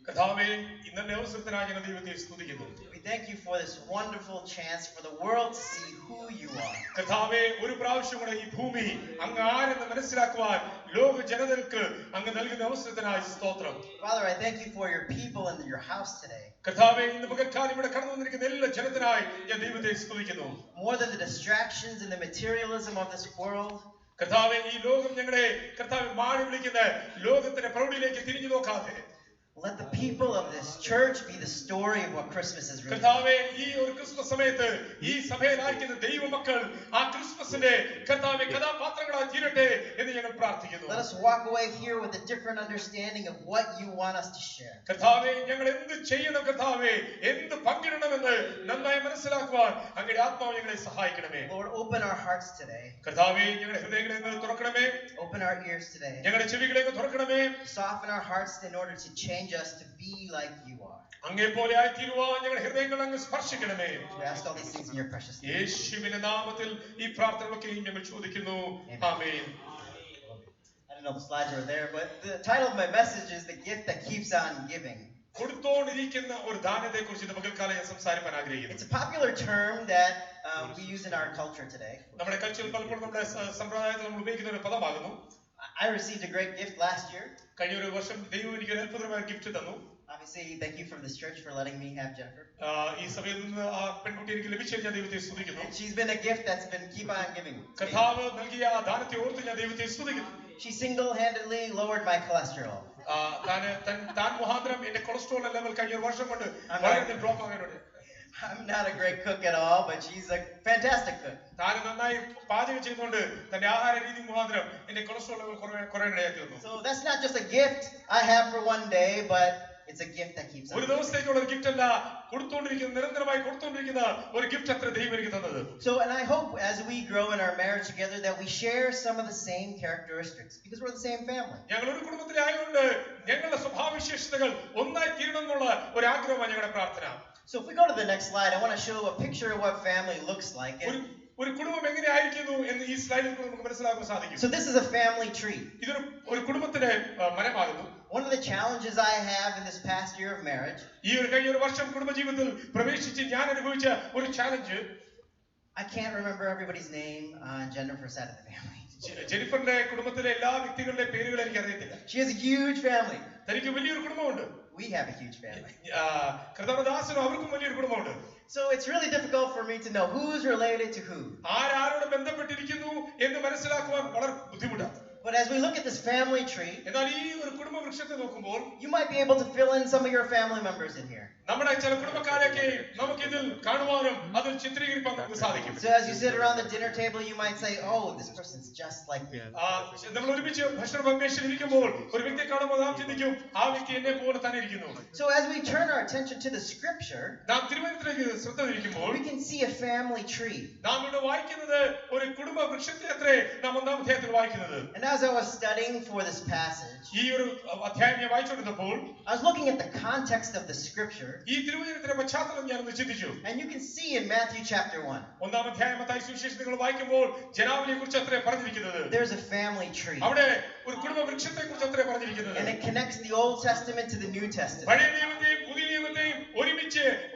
കർത്താവേ, ഇന്നത്തെ അവസരത്തിനായി ഞങ്ങൾ ദൈവത്തെ സ്തുതിക്കുന്നു. We thank you for this wonderful chance for the world to see who you are. കർത്താവേ, ഒരു പ്രാവശ്യം കൂടെ ഈ ഭൂമി അങ്ങ് ആരെന്ന് മനസ്സിലാക്കുവാൻ ലോക ജനതകൾക്ക് അങ്ങ് നൽകുന്ന അവസരത്തിനായി സ്തോത്രം. Father, I thank you for your people in your house today. കർത്താവേ, ഇന്ന് പകൽക്കാലം ഇവിടെ കടന്നു വന്നിരിക്കുന്ന എല്ലാ ജനത്തിനായി ഞാൻ ദൈവത്തെ സ്തുതിക്കുന്നു. More than the distractions and the materialism of this world, കർത്താവേ, ഈ ലോകം ഞങ്ങളെ കർത്താവേ മാടി വിളിക്കുന്ന ലോകത്തിന്റെ പ്രൗഢിയിലേക്ക് തിരിഞ്ഞു നോക്കാതെ let the people of this church be the story of what Christmas is really. കർത്താവേ, ഈ ഒരു ക്രിസ്മസ് സമയത്ത് ഈ സഭയിലായിരിക്കുന്ന ദൈവമക്കൾ ആ ക്രിസ്മസിന്റെ കർത്താവേ കഥാപാത്രങ്ങളായി തീരട്ടെ എന്ന് ഞങ്ങൾ പ്രാർത്ഥിക്കുന്നു. Let us walk away here with a different understanding of what you want us to share. കർത്താവേ, ഞങ്ങൾ എന്ത് ചെയ്യണം, കർത്താവേ എന്ത് പങ്കിടണമെന്ന് നന്നായി മനസ്സിലാക്കുവാൻ അങ്ങയുടെ ആത്മാവ് ഞങ്ങളെ സഹായിക്കണമേ. Lord, open our hearts today. കർത്താവേ, ഞങ്ങളുടെ ഹൃദയങ്ങളെ തുറക്കണമേ. Open our ears today. ഞങ്ങളുടെ ചെവികളെ തുറക്കണമേ. Soften our hearts in order to change us to be like you are. അങ്ങേ പോലെ ആയിത്തീരുവാൻ ഞങ്ങളുടെ ഹൃദയങ്ങൾ അങ്ങ് സ്പർശിക്കണമേ. We ask all these things in your precious name. യേശുവിന്റെ നാമത്തിൽ ഈ പ്രാർത്ഥനകളൊക്കെയും ഞങ്ങൾ ചോദിക്കുന്നു. ആമേൻ. I don't know if the slides are there, but the title of my message is The Gift That Keeps on Giving. കൊടുത്തോണ്ടിരിക്കുന്ന ഒരു ദാനത്തെ കുറിച്ച് ഇന്ന് പകൽക്കാലം ഞാൻ സംസാരിക്കാൻ ആഗ്രഹിക്കുന്നു. It's a popular term that we use in our culture today. നമ്മുടെ കൾച്ചറിൽ പലപ്പോഴും നമ്മുടെ സമ്പ്രദായത്തിൽ നമ്മൾ ഉപയോഗിക്കുന്ന ഒരു പദമാകുന്നു. I received a great gift last year. കഴിഞ്ഞ ഒരു വർഷം ദൈവം എനിക്ക് ഒരു അത്ഭുതമായ ഗിഫ്റ്റ് തന്നു. Obviously, thank you from this church for letting me have Jennifer. ഈ സഭയിൽ നിന്ന് ആ പെൺകുട്ടി എനിക്ക് ലഭിച്ചതിൽ ഞാൻ ദൈവത്തെ സ്തുതിക്കുന്നു. And she's been a gift that's been keep on giving. കർത്താവ് നൽകിയ ആ ദാനത്തെ ഓർത്ത് ഞാൻ ദൈവത്തെ സ്തുതിക്കുന്നു. She single-handedly lowered my cholesterol. താൻ മുഖാന്തരം എന്റെ കൊളസ്ട്രോൾ ലെവൽ കഴിഞ്ഞ ഒരു വർഷം കൊണ്ട് വളരെ drop ആകാനുണ്ട്. I'm not a great cook at all, but she's a fantastic cook. താൻ നന്നായി പാചകം ചെയ്തുകൊണ്ട് തന്റെ ആഹാര രീതി മുഖാന്തരം എന്റെ കൊളസ്ട്രോൾ ലെവൽ കുറയാനിടയായി തീർന്നു. So that's not just a gift I have for one day, but It's a gift that keeps on ഒരു giving. ദിവസത്തേക്കുള്ള ഒരു ഗിഫ്റ്റ് അല്ല, കൊടുത്തുകൊണ്ടിരിക്കുന്ന, നിരന്തരമായി കൊടുത്തുകൊണ്ടിരിക്കുന്ന ഒരു ഗിഫ്റ്റ് അത്ര ദൈവം എനിക്ക് തന്നത്. So, and I hope as we grow in our marriage together that we share some of the same characteristics because we're the same family. ഞങ്ങൾ ഒരു കുടുംബത്തിലെ ആയതുകൊണ്ട് ഞങ്ങളുടെ സ്വഭാവവിശേഷതകൾ ഒന്നായി തീരണമെന്നുള്ള ഒരു ആഗ്രഹമാണ് ഞങ്ങളുടെ പ്രാർത്ഥന. So if we go to the next slide, I want to show a picture of what family looks like. ഒരു കുടുംബം എങ്ങനെയായിരിക്കുന്നു എന്ന് ഈ സ്ലൈഡിൽ നമുക്ക് മനസ്സിലാക്കാൻ സാധിക്കും. So this is a family tree. ഇതൊരു ഒരു കുടുംബത്തിന്റെ മരമാകുന്നു. One of the challenges I have in this past year of marriage, ഈ ഒരു കഴിഞ്ഞ ഒരു വർഷം കുടുംബജീവിതത്തിൽ പ്രവേശിച്ച് ഞാൻ അനുഭവിച്ച ഒരു challenge, I can't remember everybody's name on Jennifer's side of the family. ജെനിഫറിന്റെ കുടുംബത്തിലെ എല്ലാ വ്യക്തികളുടെ പേരുകൾ എനിക്ക് അറിയത്തില്ല. She has a huge family. തനിക്ക് വലിയൊരു കുടുംബമുണ്ട്. We have a huge family. കർത്താവദാസനും അവർക്കും വലിയൊരു കുടുംബമുണ്ട്. So it's really difficult for me to know who's related to who. ആരോട് ബന്ധപ്പെട്ടിരിക്കുന്നു എന്ന് മനസ്സിലാക്കുവാൻ വളരെ ബുദ്ധിമുട്ടാണ്. But as we look at this family tree, എന്നാൽ ഈ ഒരു കുടുംബ വൃക്ഷത്തെ നോക്കുമ്പോൾ you might be able to fill in some of your family members in here. നമ്മുടെ ചില കുടുംബക്കാരെയൊക്കെ നമുക്ക് ഇതിൽ കാണുവാനും അതിൽ ചിത്രീകരിക്കാൻ നമുക്ക് സാധിക്കും. So as you sit around the dinner table, you might say, "Oh, this person's just like me." നമ്മൾ ഒരുമിച്ച് ഭക്ഷണമേശയിൽ ഇരിക്കുമ്പോൾ ഒരു വ്യക്തിയെ കാണുമ്പോൾ നാം ചിന്തിക്കും, ആ വ്യക്തി എന്നെ പോലെ തന്നെ ഇരിക്കുന്നു. So as we turn our attention to the scripture, നാം തിരുവചനത്തിലേക്ക് ശ്രദ്ധ തിരിക്കുമ്പോൾ we can see a family tree. നാം ഇവിടെ വായിക്കുന്നത് ഒരു കുടുംബ വൃക്ഷത്തെ അത്രേ നാം ഒന്നാം അധ്യായത്തിൽ വായിക്കുന്നത്. And as I was studying for this passage, ഈ ഒരു അധ്യായം ഞാൻ വായിച്ചുകൊണ്ടിരുന്നപ്പോൾ I was looking at the context of the scripture. ഈ തിരുവചനത്തിന്റെ പശ്ചാത്തലം ഞാൻ ഒന്ന് ചിന്തിച്ചു. And you can see in Matthew chapter 1. ഒന്നാം അധ്യായം മത്തായി സുവിശേഷം നിങ്ങൾ വായിക്കുമ്പോൾ ജനാവലിയെ കുറിച്ച് അത്രേ പറഞ്ഞിരിക്കുന്നത്. There's a family tree. അവിടെ ഒരു കുടുംബ വൃക്ഷത്തെ കുറിച്ച് അത്രേ പറഞ്ഞിരിക്കുന്നത്. And it connects the Old Testament to the New Testament. പഴയ നിയമത്തെയും പുതിയ നിയമത്തെയും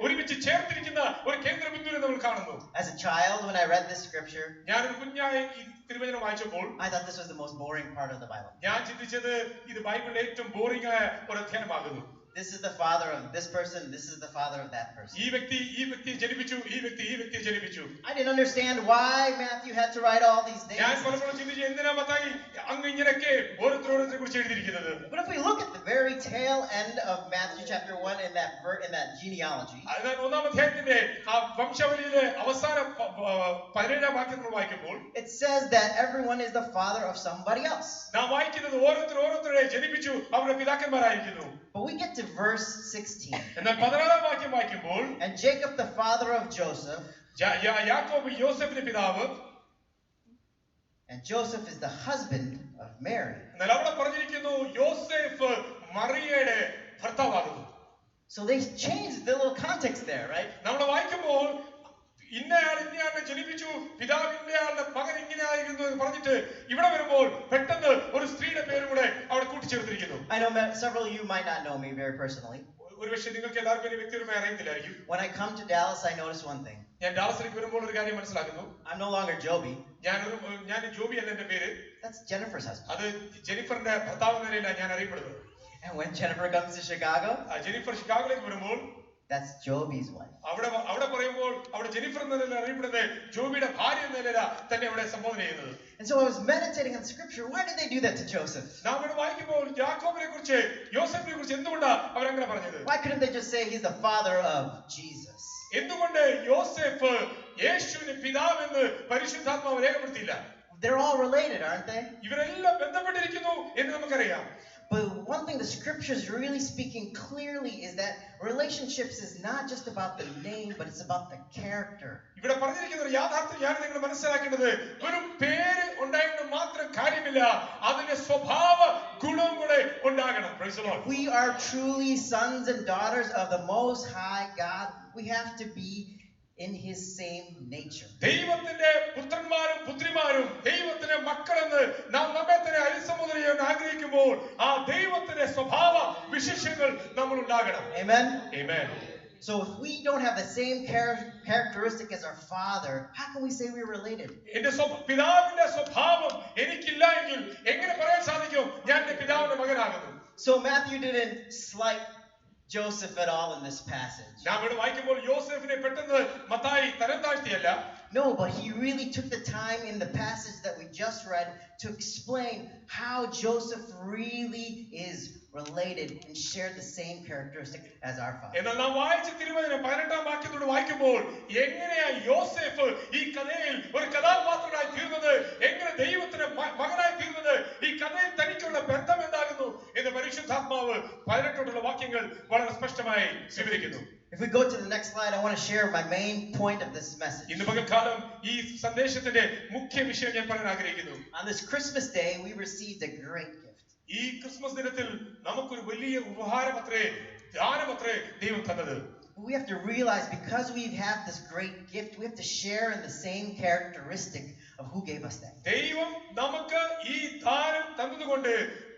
ഒരുമിച്ച് ചേർത്തിരിക്കുന്ന ഒരു കേന്ദ്രബിന്ദുവിനെ നമ്മൾ കാണുന്നു. As a child, when I read this scripture, ഞാനൊരു കുഞ്ഞായി ഈ തിരുവചനം വായിച്ചപ്പോൾ I thought this was the most boring part of the Bible. ഞാൻ ചിന്തിച്ചത് ഇത് ബൈബിളിലെ ഏറ്റവും ബോറിംഗ് ആയ ഒരു അധ്യായമാകുന്നു. This is the father of this person, this is the father of that person. ഈ വ്യക്തി ജനിപ്പിച്ചു, ഈ വ്യക്തി ജനിപ്പിച്ചു. I didn't understand why Matthew had to write all these ഞാൻ names. പലപ്പോഴും ചിന്തിച്ചു, എന്തിനാ മത്തായി അങ്ങ് ഇങ്ങനെയൊക്കെ ഓരോരുത്തരെ കുറിച്ച് എഴുതിയിരിക്കുന്നത്. But if we look at the very tail end of Matthew chapter 1 in that genealogy, അതിനാൽ ഒന്നാം അധ്യായത്തിന്റെ ആ വംശാവലിയിലെ അവസാന 17-ാം വാക്യം നമ്മൾ വായിക്കുമ്പോൾ it says that everyone is the father of somebody else. നാം വായിക്കുന്നത് ഓരോരുത്തരെ ജനിപ്പിച്ചു അവരുടെ പിതാക്കന്മാരായിരിക്കുന്നു. But we get to verse 16. എന്നാൽ 16-ാം വാക്യം വായിക്കുമ്പോൾ And Jacob the father of Joseph, യാക്കോബ് യോസേഫിന്റെ പിതാവ്, and Joseph is the husband of Mary. എന്നാൽ അവിടെ പറഞ്ഞിരിക്കുന്നു യോസേഫ് മറിയയുടെ ഭർത്താവാകുന്നു. So they changed the little context there, right? നമ്മൾ വായിക്കുമ്പോൾ ഇന്നയാളിനെ ജനിപ്പിച്ചു, പിതാവിന്റെ ആളുടെ മകൻ ഇങ്ങനെയായിരുന്നു എന്ന് പറഞ്ഞിട്ട് ഇവിടെ വരുമ്പോൾ പെട്ടെന്ന് ഒരു സ്ത്രീയുടെ പേരും കൂടെ അവിടെ കൂട്ടിച്ചേർത്തിരിക്കുന്നു. I know several of you might not know me very personally. ഒരുപക്ഷെ നിങ്ങൾക്ക് എല്ലാവർക്കും എന്നെ വ്യക്തിപരമായി അറിയത്തില്ലായിരിക്കും. When I come to Dallas, I notice one thing. ഞാൻ ഡാലസിലേക്ക് വരുമ്പോൾ ഒരു കാര്യം മനസ്സിലാക്കുന്നു. I'm no longer Joby. ഞാൻ ജോബി അല്ല എന്റെ പേര്. That's Jennifer's husband. അത് ജെനിഫറിന്റെ ഭർത്താവ് എന്ന നിലയിലാണ് ഞാൻ അറിയപ്പെടുന്നത്. And when Jennifer comes to Chicago, Jennifer ഷിക്കാഗോയിലേക്ക് വരുമ്പോൾ that's Joby's wife. അവിടെ പറയുമ്പോൾ അവിടെ ജെനിഫർ എന്ന നിലയിൽ അറിയപ്പെടുന്നത് ജോബിയുടെ ഭാര്യ എന്ന നിലയിലാണ് തന്നെ അവിടെ സംബോധന ചെയ്യുന്നത്. And so I was meditating on scripture. Why did they do that to Joseph? നാം ഇവിടെ വായിക്കുമ്പോൾ യാക്കോബിനെ കുറിച്ച് യോസേഫിനെ കുറിച്ച് എന്തുകൊണ്ടാണ് അവരങ്ങനെ പറഞ്ഞത്? Why couldn't they just say he's the father of Jesus? എന്തുകൊണ്ട് യോസേഫ് യേശുവിന്റെ പിതാവെന്ന് പരിശുദ്ധാത്മാവ് രേഖപ്പെടുത്തിയില്ല? They're all related, aren't they? ഇവരെല്ലാം ബന്ധപ്പെട്ടിരിക്കുന്നു എന്ന് നമുക്കറിയാം. But one thing the scriptures really speaking clearly is that relationships is not just about the name, but it's about the character. ഇവിടെ പറഞ്ഞിരിക്കുന്ന ഒരു യാഥാർത്ഥ്യം ഞാൻ നിങ്ങൾ മനസ്സിലാക്കേണ്ടത് ഒരു പേര് ഉണ്ടായിട്ട് മാത്രം കാര്യമില്ല, അതിന്റെ സ്വഭാവ ഗുണം കൂടെ ഉണ്ടാകണം. Praise the Lord. We are truly sons and daughters of the Most High God. We have to be in his same nature. ദൈവത്തിന്റെ പുത്രന്മാരും പുത്രിമാരും ദൈവത്തിന്റെ മക്കളെന്ന് നാം നമ്മെ തന്നെ അഭിസംബോധന ചെയ്യാൻ ആഗ്രഹിക്കുമ്പോൾ ആ ദൈവത്തിന്റെ സ്വഭാവ വിശേഷങ്ങൾ നമ്മൾ ഉണ്ടാകണം. Amen. Amen. So if we don't have the same characteristic as our father, how can we say we're related? എന്റെ പിതാവിന്റെ സ്വഭാവം എനിക്കില്ല എങ്കിൽ എങ്ങനെ പറയാൻ സാധിക്കും ഞാൻ എന്റെ പിതാവിന്റെ മകനാകുന്നു? So Matthew didn't slight Joseph at all in this passage. നാം ഇവിടെ വായിക്കുമ്പോൾ യോസേഫിനെ പെട്ടെന്ന് മത്തായി തരം താഴ്ത്തിയല്ല. No, but he really took the time in the passage that we just read to explain how Joseph really is related and shared the same characteristic as our father. എന്നാൽ നാം വായിച്ച തിരുവചനം 18-ാം വാക്യത്തോട് വായിക്കുമ്പോൾ എങ്ങനെയാ യോസേഫ് ഈ കഥയിൽ ഒരു കഥാപാത്രമായി തീർന്നത്, എങ്ങനെ ദൈവത്തിന്റെ മകനായി തീർന്നത്, ഈ കഥയിൽ തനിക്കുള്ള ബന്ധം എന്താകുന്നു എന്ന് പരിശുദ്ധാത്മാവ് 18 വാക്യങ്ങൾ വളരെ സ്പഷ്ടമായി വിവരിക്കുന്നു. If we go to the next slide, I want to share my main point of this message. ഇന്ന് പകൽക്കാലം ഈ സന്ദേശത്തിന്റെ മുഖ്യ വിഷയം ഞാൻ പറയാൻ ആഗ്രഹിക്കുന്നു. On this Christmas day, we received a great gift. ഈ ക്രിസ്മസ് ദിനത്തിൽ നമുക്കൊരു വലിയ ഉപഹാരമത്രേ, ദാനമത്രേ ദൈവം തന്നത്. We have to realize because we have this great gift, we have to share in the same characteristic of who gave us that. ദൈവം നമുക്ക് ഈ ദാനം തന്നതുകൊണ്ട്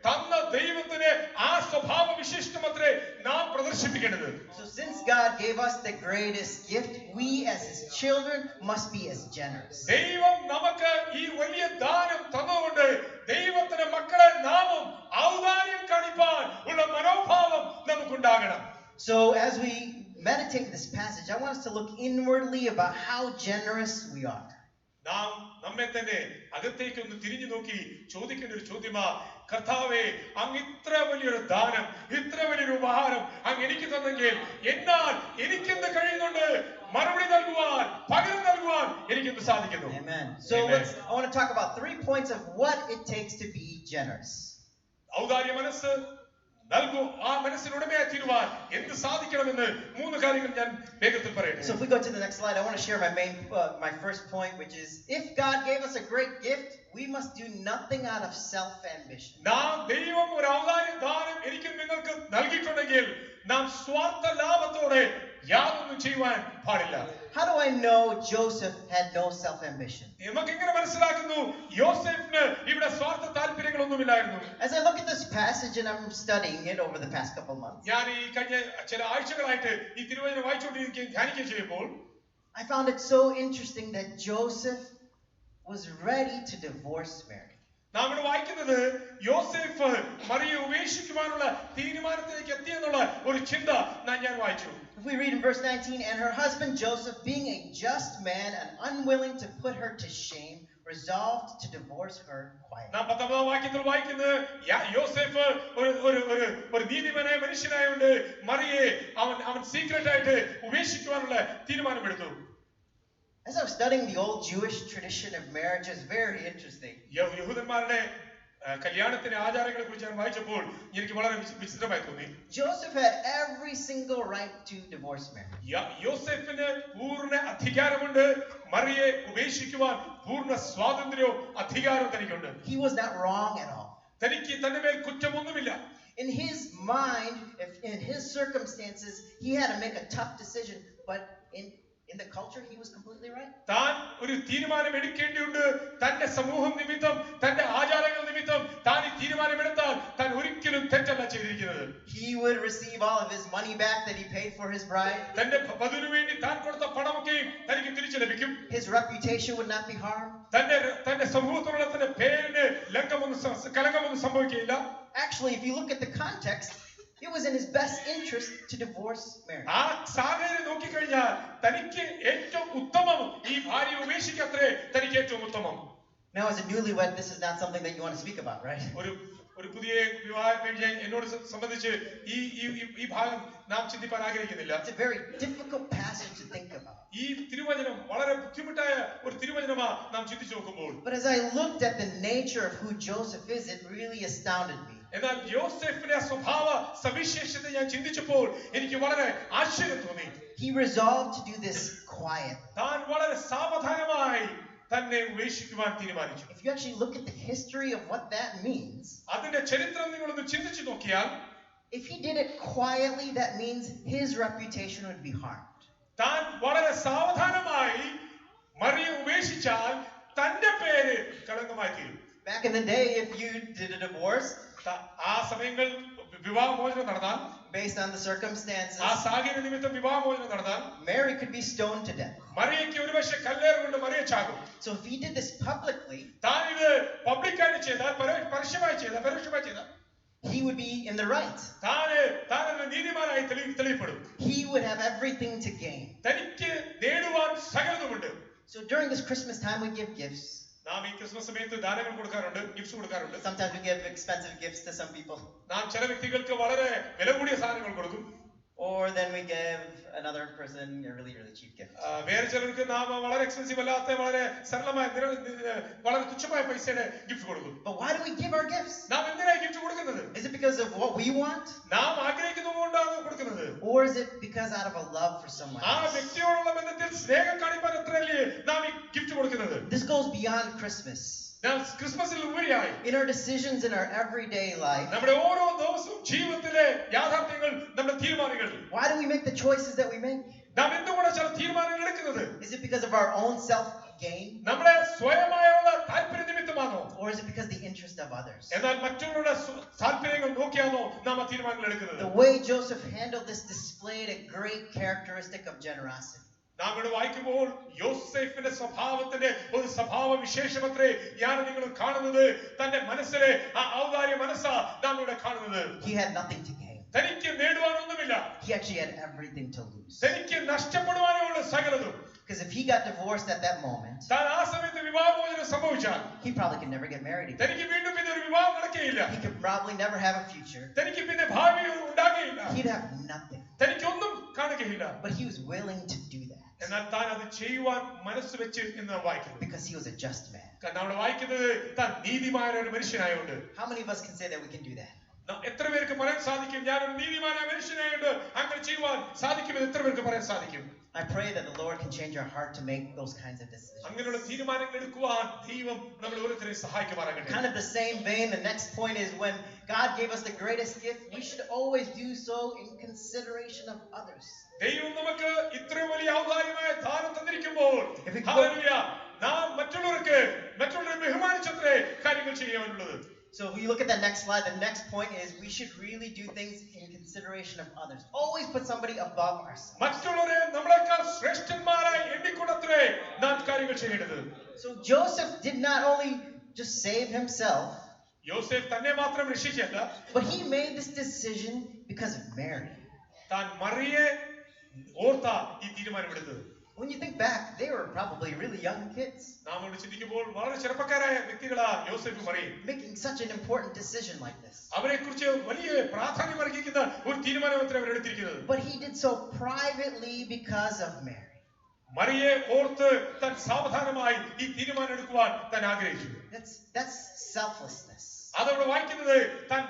തന്ന ദൈവത്തിന്റെ ആ സ്വഭാവ വിശിഷ്ടമത്രേ നാം പ്രദർശിപ്പിക്കേണ്ടത്. So since God gave us the greatest gift, we as his children must be as generous. ദൈവം നമുക്ക് ഈ വലിയ ദാനം തന്നതുകൊണ്ട് ദൈവത്തിന്റെ മക്കളെ നാമും ഔദാര്യം കാണിപ്പാൻ ഉള്ള മനോഭാവം നമുക്കുണ്ടാകണം. So as we meditate this passage, I want us to look inwardly about how generous we are. നാം നമ്മെ തന്നെ അകത്തേക്ക് ഒന്ന് തിരിഞ്ഞു നോക്കി ചോദിക്കേണ്ട ഒരു ചോദ്യമാ, കർത്താവേ, അങ്ങ് ഇത്ര വലിയൊരു ദാനം, ഇത്ര വലിയൊരു ഉപഹാരം അങ്ങ് എനിക്ക് തന്നെങ്കിൽ എന്നാൽ എനിക്കെന്ത് കഴിയുന്നുണ്ട് മറുപടി നൽകുവാൻ, പകരം നൽകുവാൻ എനിക്കെന്ത് സാധിക്കുന്നു? Amen. So I want to talk about 3 points of what it takes to be generous. ഔദാര്യ മനസ്സ് നൽകൂ, ആ മനസ്സിനുടമയായി തീരുവാൻ എന്ത് സാധിക്കണമെന്ന് 3 കാര്യങ്ങൾ ഞാൻ വേഗത്തിൽ പറയട്ടെ. So if we go to the next slide, I want to share my first point, which is if God gave us a great gift, we must do nothing out of self-ambition. നാം ദൈവം ഒരു ഔദാര്യ ദാനം എനിക്കും നിങ്ങൾക്ക് നൽകിയിട്ടുണ്ടെങ്കിൽ നാം സ്വാർത്ഥ ലാഭത്തോടെ യാതൊന്നും ചെയ്യുവാൻ പാടില്ല. How do I know Joseph had no self-ambition? നമുക്ക് എങ്ങനെ മനസ്സിലാക്കുന്നു യോസേഫിന് ഇവിടെ സ്വാർത്ഥ താല്പര്യങ്ങളൊന്നുമില്ലായിരുന്നു? As I look at this passage and I'm studying it over the past couple months, ഞാൻ ഈ കഴിഞ്ഞ ചില ആഴ്ചകളായിട്ട് ഈ തിരുവചനം വായിച്ചുകൊണ്ടിരിക്കുകയും ധ്യാനിക്കുകയും ചെയ്യുമ്പോൾ I found it so interesting that Joseph was ready to divorce Mary. നാം ഇവിടെ വായിക്കുന്നത് യോസേഫ് മറിയെ ഉപേക്ഷിക്കുവാനുള്ള തീരുമാനത്തിലേക്ക് എത്തിയെന്നുള്ള ഒരു ചിന്ത ഞാൻ വായിച്ചു. If we read in verse 19, and her husband Joseph, being a just man and unwilling to put her to shame, resolved to divorce her quietly. നാം 19 വാക്യത്തിൽ വായിക്കുന്നത് യോസേഫ് ഒരു നീതിമാനായ മനുഷ്യനായതുകൊണ്ട് മറിയെ അവൻ സീക്രട്ട് ആയിട്ട് ഉപേക്ഷിക്കുവാനുള്ള തീരുമാനമെടുത്തു. As I was studying the old Jewish tradition of marriage, it's very interesting. യഹൂദന്മാരുടെ കല്യാണത്തിന്റെ ആചാരങ്ങളെ കുറിച്ച് ഞാൻ വായിച്ചപ്പോൾ എനിക്ക് വളരെ വിചിത്രമായി തോന്നി. Joseph had every single right to divorce Mary. യോസേഫിന് പൂർണ്ണ അധികാരമുണ്ട് മറിയെ ഉപേക്ഷിക്കുവാൻ, പൂർണ്ണ സ്വാതന്ത്ര്യവും അധികാരവും തനിക്കുണ്ട്. He was not wrong at all. തനിക്ക് തന്റെ മേൽ കുറ്റമൊന്നുമില്ല. In his mind, in his circumstances, he had to make a tough decision, but in the culture, he was completely right. താൻ ഒരു തീരുമാനം എടുക്കേണ്ടിയുണ്ട്. തന്റെ സമൂഹം നിമിത്തം, തന്റെ ആചാരങ്ങൾ നിമിത്തം താൻ ഈ തീരുമാനമെടുത്താൽ താൻ ഒരിക്കലും തെറ്റല്ല ചെയ്തിരിക്കുന്നത്. He would receive all of his money back that he paid for his bride. തന്റെ വധുവിന് വേണ്ടി താൻ കൊടുത്ത പണമൊക്കെയും തനിക്ക് തിരിച്ചു ലഭിക്കും. His reputation would not be harmed. തന്റെ സമൂഹത്തിലുള്ള തന്റെ പേരിന് കളങ്കമൊന്നും സംഭവിക്കുകയില്ല. Actually, if you look at the context, it was in his best interest to divorce Mary. ആ സാഹചര്യം നോക്കിക്കഴിഞ്ഞാൽ തനിക്ക് ഏറ്റവും ഉത്തമം ഈ ഭാര്യ ഉപേക്ഷിക്കത്രേ തനിക്ക് ഏറ്റവും ഉത്തമം. Now, as a newlywed, this is not something that you want to speak about, right? ഒരു പുതിയ വിവാഹം കഴിഞ്ഞ എന്നോട് സംബന്ധിച്ച് ഈ ഭാഗം നാം ചിന്തിപ്പാൻ ആഗ്രഹിക്കുന്നില്ല. It's a very difficult passage to think about. ഈ തിരുവചനം വളരെ ബുദ്ധിമുട്ടായ ഒരു തിരുവചനമാ നാം ചിന്തിച്ചു നോക്കുമ്പോൾ. But as I looked at the nature of who Joseph is, it really astounded me. എന്നാൽ യോസേഫിന്റെ സ്വഭാവ സവിശേഷത ഞാൻ ചിന്തിച്ചപ്പോൾ എനിക്ക് വളരെ ആശ്ചര്യം തോന്നി. He resolved to do this quiet. താൻ വളരെ സാവധാനമായി തന്നെ ഉപേക്ഷിക്കുവാൻ തീരുമാനിച്ചു. If you actually look at the history of what that means, അതിന്റെ ചരിത്രം നിങ്ങളൊന്ന് ചിന്തിച്ചു നോക്കിയാൽ, if he did it quietly, that means his reputation would be harmed. താൻ വളരെ സാവധാനമായി മറിയെ ഉപേക്ഷിച്ചാൽ തന്റെ പേര് കളങ്കമായി തീരും. Back in the day, if you did a divorce, ആ സമയങ്ങൾ വിവാഹമോചനം നടന്നാൽ, based on the circumstances, ആ സാഹചര്യ നിമിത്തം വിവാഹമോചനം നടന്നാൽ Mary could be stoned to death. മറിയയ്ക്ക് ഒരുപക്ഷെ കല്ലേറ് കൊണ്ട് മറിയെ ചാകും. So if he did this publicly, താൻ ഇത് പബ്ലിക്കായിട്ട് ചെയ്താൽ, പരസ്യമായി ചെയ്താൽ he would be in the right. താൻ നീതിമാനായി തെളിയപ്പെടും. He would have everything to gain. തനിക്ക് നേടുവാൻ സകലതുമുണ്ട്. So during this Christmas time, we give gifts. നാം ഈ ക്രിസ്മസ് സമയത്ത് ദാനങ്ങൾ കൊടുക്കാറുണ്ട്, ഗിഫ്റ്റ്സ് കൊടുക്കാറുണ്ട്. Sometimes we give expensive gifts to some people. നാം ചില വ്യക്തികൾക്ക് വളരെ വില കൂടിയ സാധനങ്ങൾ കൊടുക്കും. Or then we we give another person a really, really cheap gift? വേറെ ചിലർക്ക് നാം വളരെ എക്സ്പെൻസീവ് അല്ലാത്ത വളരെ സരളമായ വളരെ തുച്ഛമായ പൈസയുടെ ഗിഫ്റ്റ് കൊടുക്കും. But why do we give our gifts? നാം എന്തിനായി ഗിഫ്റ്റ് കൊടുക്കുന്നത്? Is it because of what we want? നാം ആഗ്രഹിക്കുന്നതുകൊണ്ടാണ് കൊടുക്കുന്നത്? Or is it because out of a love for someone ആ else? വ്യക്തിയോടുള്ള ബന്ധത്തിൽ സ്നേഹം കാണിക്കാൻ അത്രയല്ലേ നാം ഈ ഗിഫ്റ്റ് കൊടുക്കുന്നത്? This goes beyond Christmas. ക്രിസ്മസിൽ ഉപരിയായി In our decisions in our everyday life, നമ്മുടെ ഓരോ ദിവസവും ജീവിതത്തിലെ യാഥാർത്ഥ്യങ്ങൾ, നമ്മുടെ തീരുമാനങ്ങൾ, why do we make the choices that we make? നാം എന്തുകൊണ്ടാണ് ചില തീരുമാനങ്ങൾ എടുക്കുന്നത്? Is it because of our own self-gain? നമ്മുടെ സ്വയമായുള്ള താല്പര്യ നിമിത്തമാണോ? Or is it because of the interest of others? എന്നാൽ മറ്റുള്ളവരുടെ താല്പര്യങ്ങൾ നോക്കിയാണോ നാം ആ തീരുമാനങ്ങൾ എടുക്കുന്നത്? The way Joseph handled this displayed a great characteristic of generosity. നാം ഇവിടെ വായിക്കുമ്പോൾ യോസേഫിന്റെ സ്വഭാവത്തിന്റെ ഒരു സ്വഭാവ വിശേഷമത്രേ ഞാൻ നിങ്ങൾ കാണുന്നത്. തന്റെ മനസ്സിലെ ആ ഔദാര്യ മനസ്സാ നാം ഇവിടെ കാണുന്നത്. He had nothing to gain. തനിക്ക് നേടുവാനൊന്നുമില്ല. He actually had everything to lose. തനിക്ക് നഷ്ടപ്പെടുവാനുള്ള സകലതും. Because if he got divorced at that moment, താൻ ആ സമയത്ത് വിവാഹമോചനം സംഭവിച്ചാൽ he probably could never get married again. തനിക്ക് വീണ്ടും പിന്നെ ഒരു വിവാഹം നടക്കുകയില്ല. He could probably never have a future. തനിക്ക് പിന്നെ ഭാവി ഉണ്ടാകുകയില്ല. He'd have nothing. തനിക്കൊന്നും കാണുകയില്ല. But he was willing to do that എന്നാൽ താൻ അത് ചെയ്യുവാൻ മനസ്സ് വെച്ച് എന്ന് വായിക്കുന്നു. because he was a just man. കാരണം അവിടെ വായിക്കുന്നത് താൻ നീതിമാനായ ഒരു മനുഷ്യനായോണ്ട്. How many of us can say that we can do that? എത്ര പേർക്ക് പറയാൻ സാധിക്കും ഞാൻ ഒരു നീതിമാനായ മനുഷ്യനായോണ്ട് അങ്ങനെ ചെയ്യുവാൻ സാധിക്കുമെന്ന് എത്ര പേർക്ക് പറയാൻ സാധിക്കും? I pray that the Lord can change our heart to make those kinds of decisions. അങ്ങനെയുള്ള തീരുമാനങ്ങൾ എടുക്കുവാൻ ദൈവം നമ്മളെ ഓരോരുത്തരെയും സഹായിക്കുമാറാകട്ടെ. Kind of the same vein, the next point is when God gave us the greatest gift, we should always do so in consideration of others. ദൈവം നമുക്ക് ഇത്രയും വലിയ ഔദാര്യമായ ദാനം തന്നിരിക്കുമ്പോൾ ഹല്ലേലൂയ നാം മറ്റുള്ളവരെ ബഹുമാനിച്ചത്രേ കാര്യങ്ങൾ ചെയ്യാനുള്ളത്. So if we look at the next slide, the next point is we should really do things in consideration of others. Always put somebody above ourselves. മറ്റുള്ളവരെ നമ്മളെക്കാൾ ശ്രേഷ്ഠന്മാരായി എണ്ണിക്കൊണ്ടത്രേ നാം കാര്യങ്ങൾ ചെയ്യേണ്ടത്. So Joseph did not only just save himself, യോസേഫ് തന്നെ മാത്രം രക്ഷിച്ചല്ല, but he made this decision because of Mary. താൻ മറിയെ ഓർത്ത ഈ തീരുമാനമെടുത്തത്. When you think back, they were probably really young kids. നാം അവിടെ ചിന്തിക്കുമ്പോൾ വളരെ ചെറുപ്പക്കാരായ വ്യക്തികളാ യോസേഫും മറിയയും. Making such an important decision like this. അവരെക്കുറിച്ച് വലിയ പ്രാധാന്യം അർഹിക്കുന്ന ഒരു തീരുമാനമത്രേ അവർ എടുത്തിരിക്കുന്നത്. But he did so privately because of Mary. മറിയെ ഓർത്ത് താൻ സാവധാനമായി ഈ തീരുമാനം എടുക്കുവാൻ താൻ ആഗ്രഹിച്ചു. That's selflessness. അതവിടെ വായിക്കുന്നത് താൻ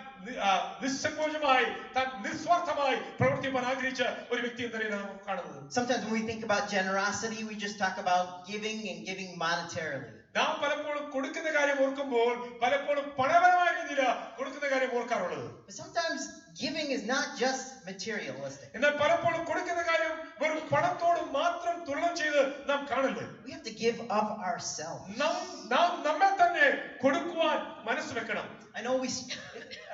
നിസ്സങ്കോചമായി താൻ നിസ്വാർത്ഥമായി പ്രവർത്തിക്കാൻ ആഗ്രഹിച്ച ഒരു വ്യക്തി എന്നതിനെ നാം കാണുന്നത്. Sometimes when we think about generosity, we just talk about giving and giving monetarily. നാം പലപ്പോഴും കൊടുക്കുന്ന കാര്യം ഓർക്കുമ്പോൾ പലപ്പോഴും പണപരമായ രീതിയിലാണ് കൊടുക്കുന്ന കാര്യം ഓർക്കാറുള്ളത്. But sometimes giving is not just materialistic. എന്നാൽ പലപ്പോഴും കൊടുക്കുന്ന കാര്യം വെറും പണത്തോട് മാത്രം തുലനം ചെയ്ത് നാം കാണില്ല. We have to give of ourselves. നാം നമ്മെ തന്നെ കൊടുക്കുവാൻ മനസ്സ് വെക്കണം. I know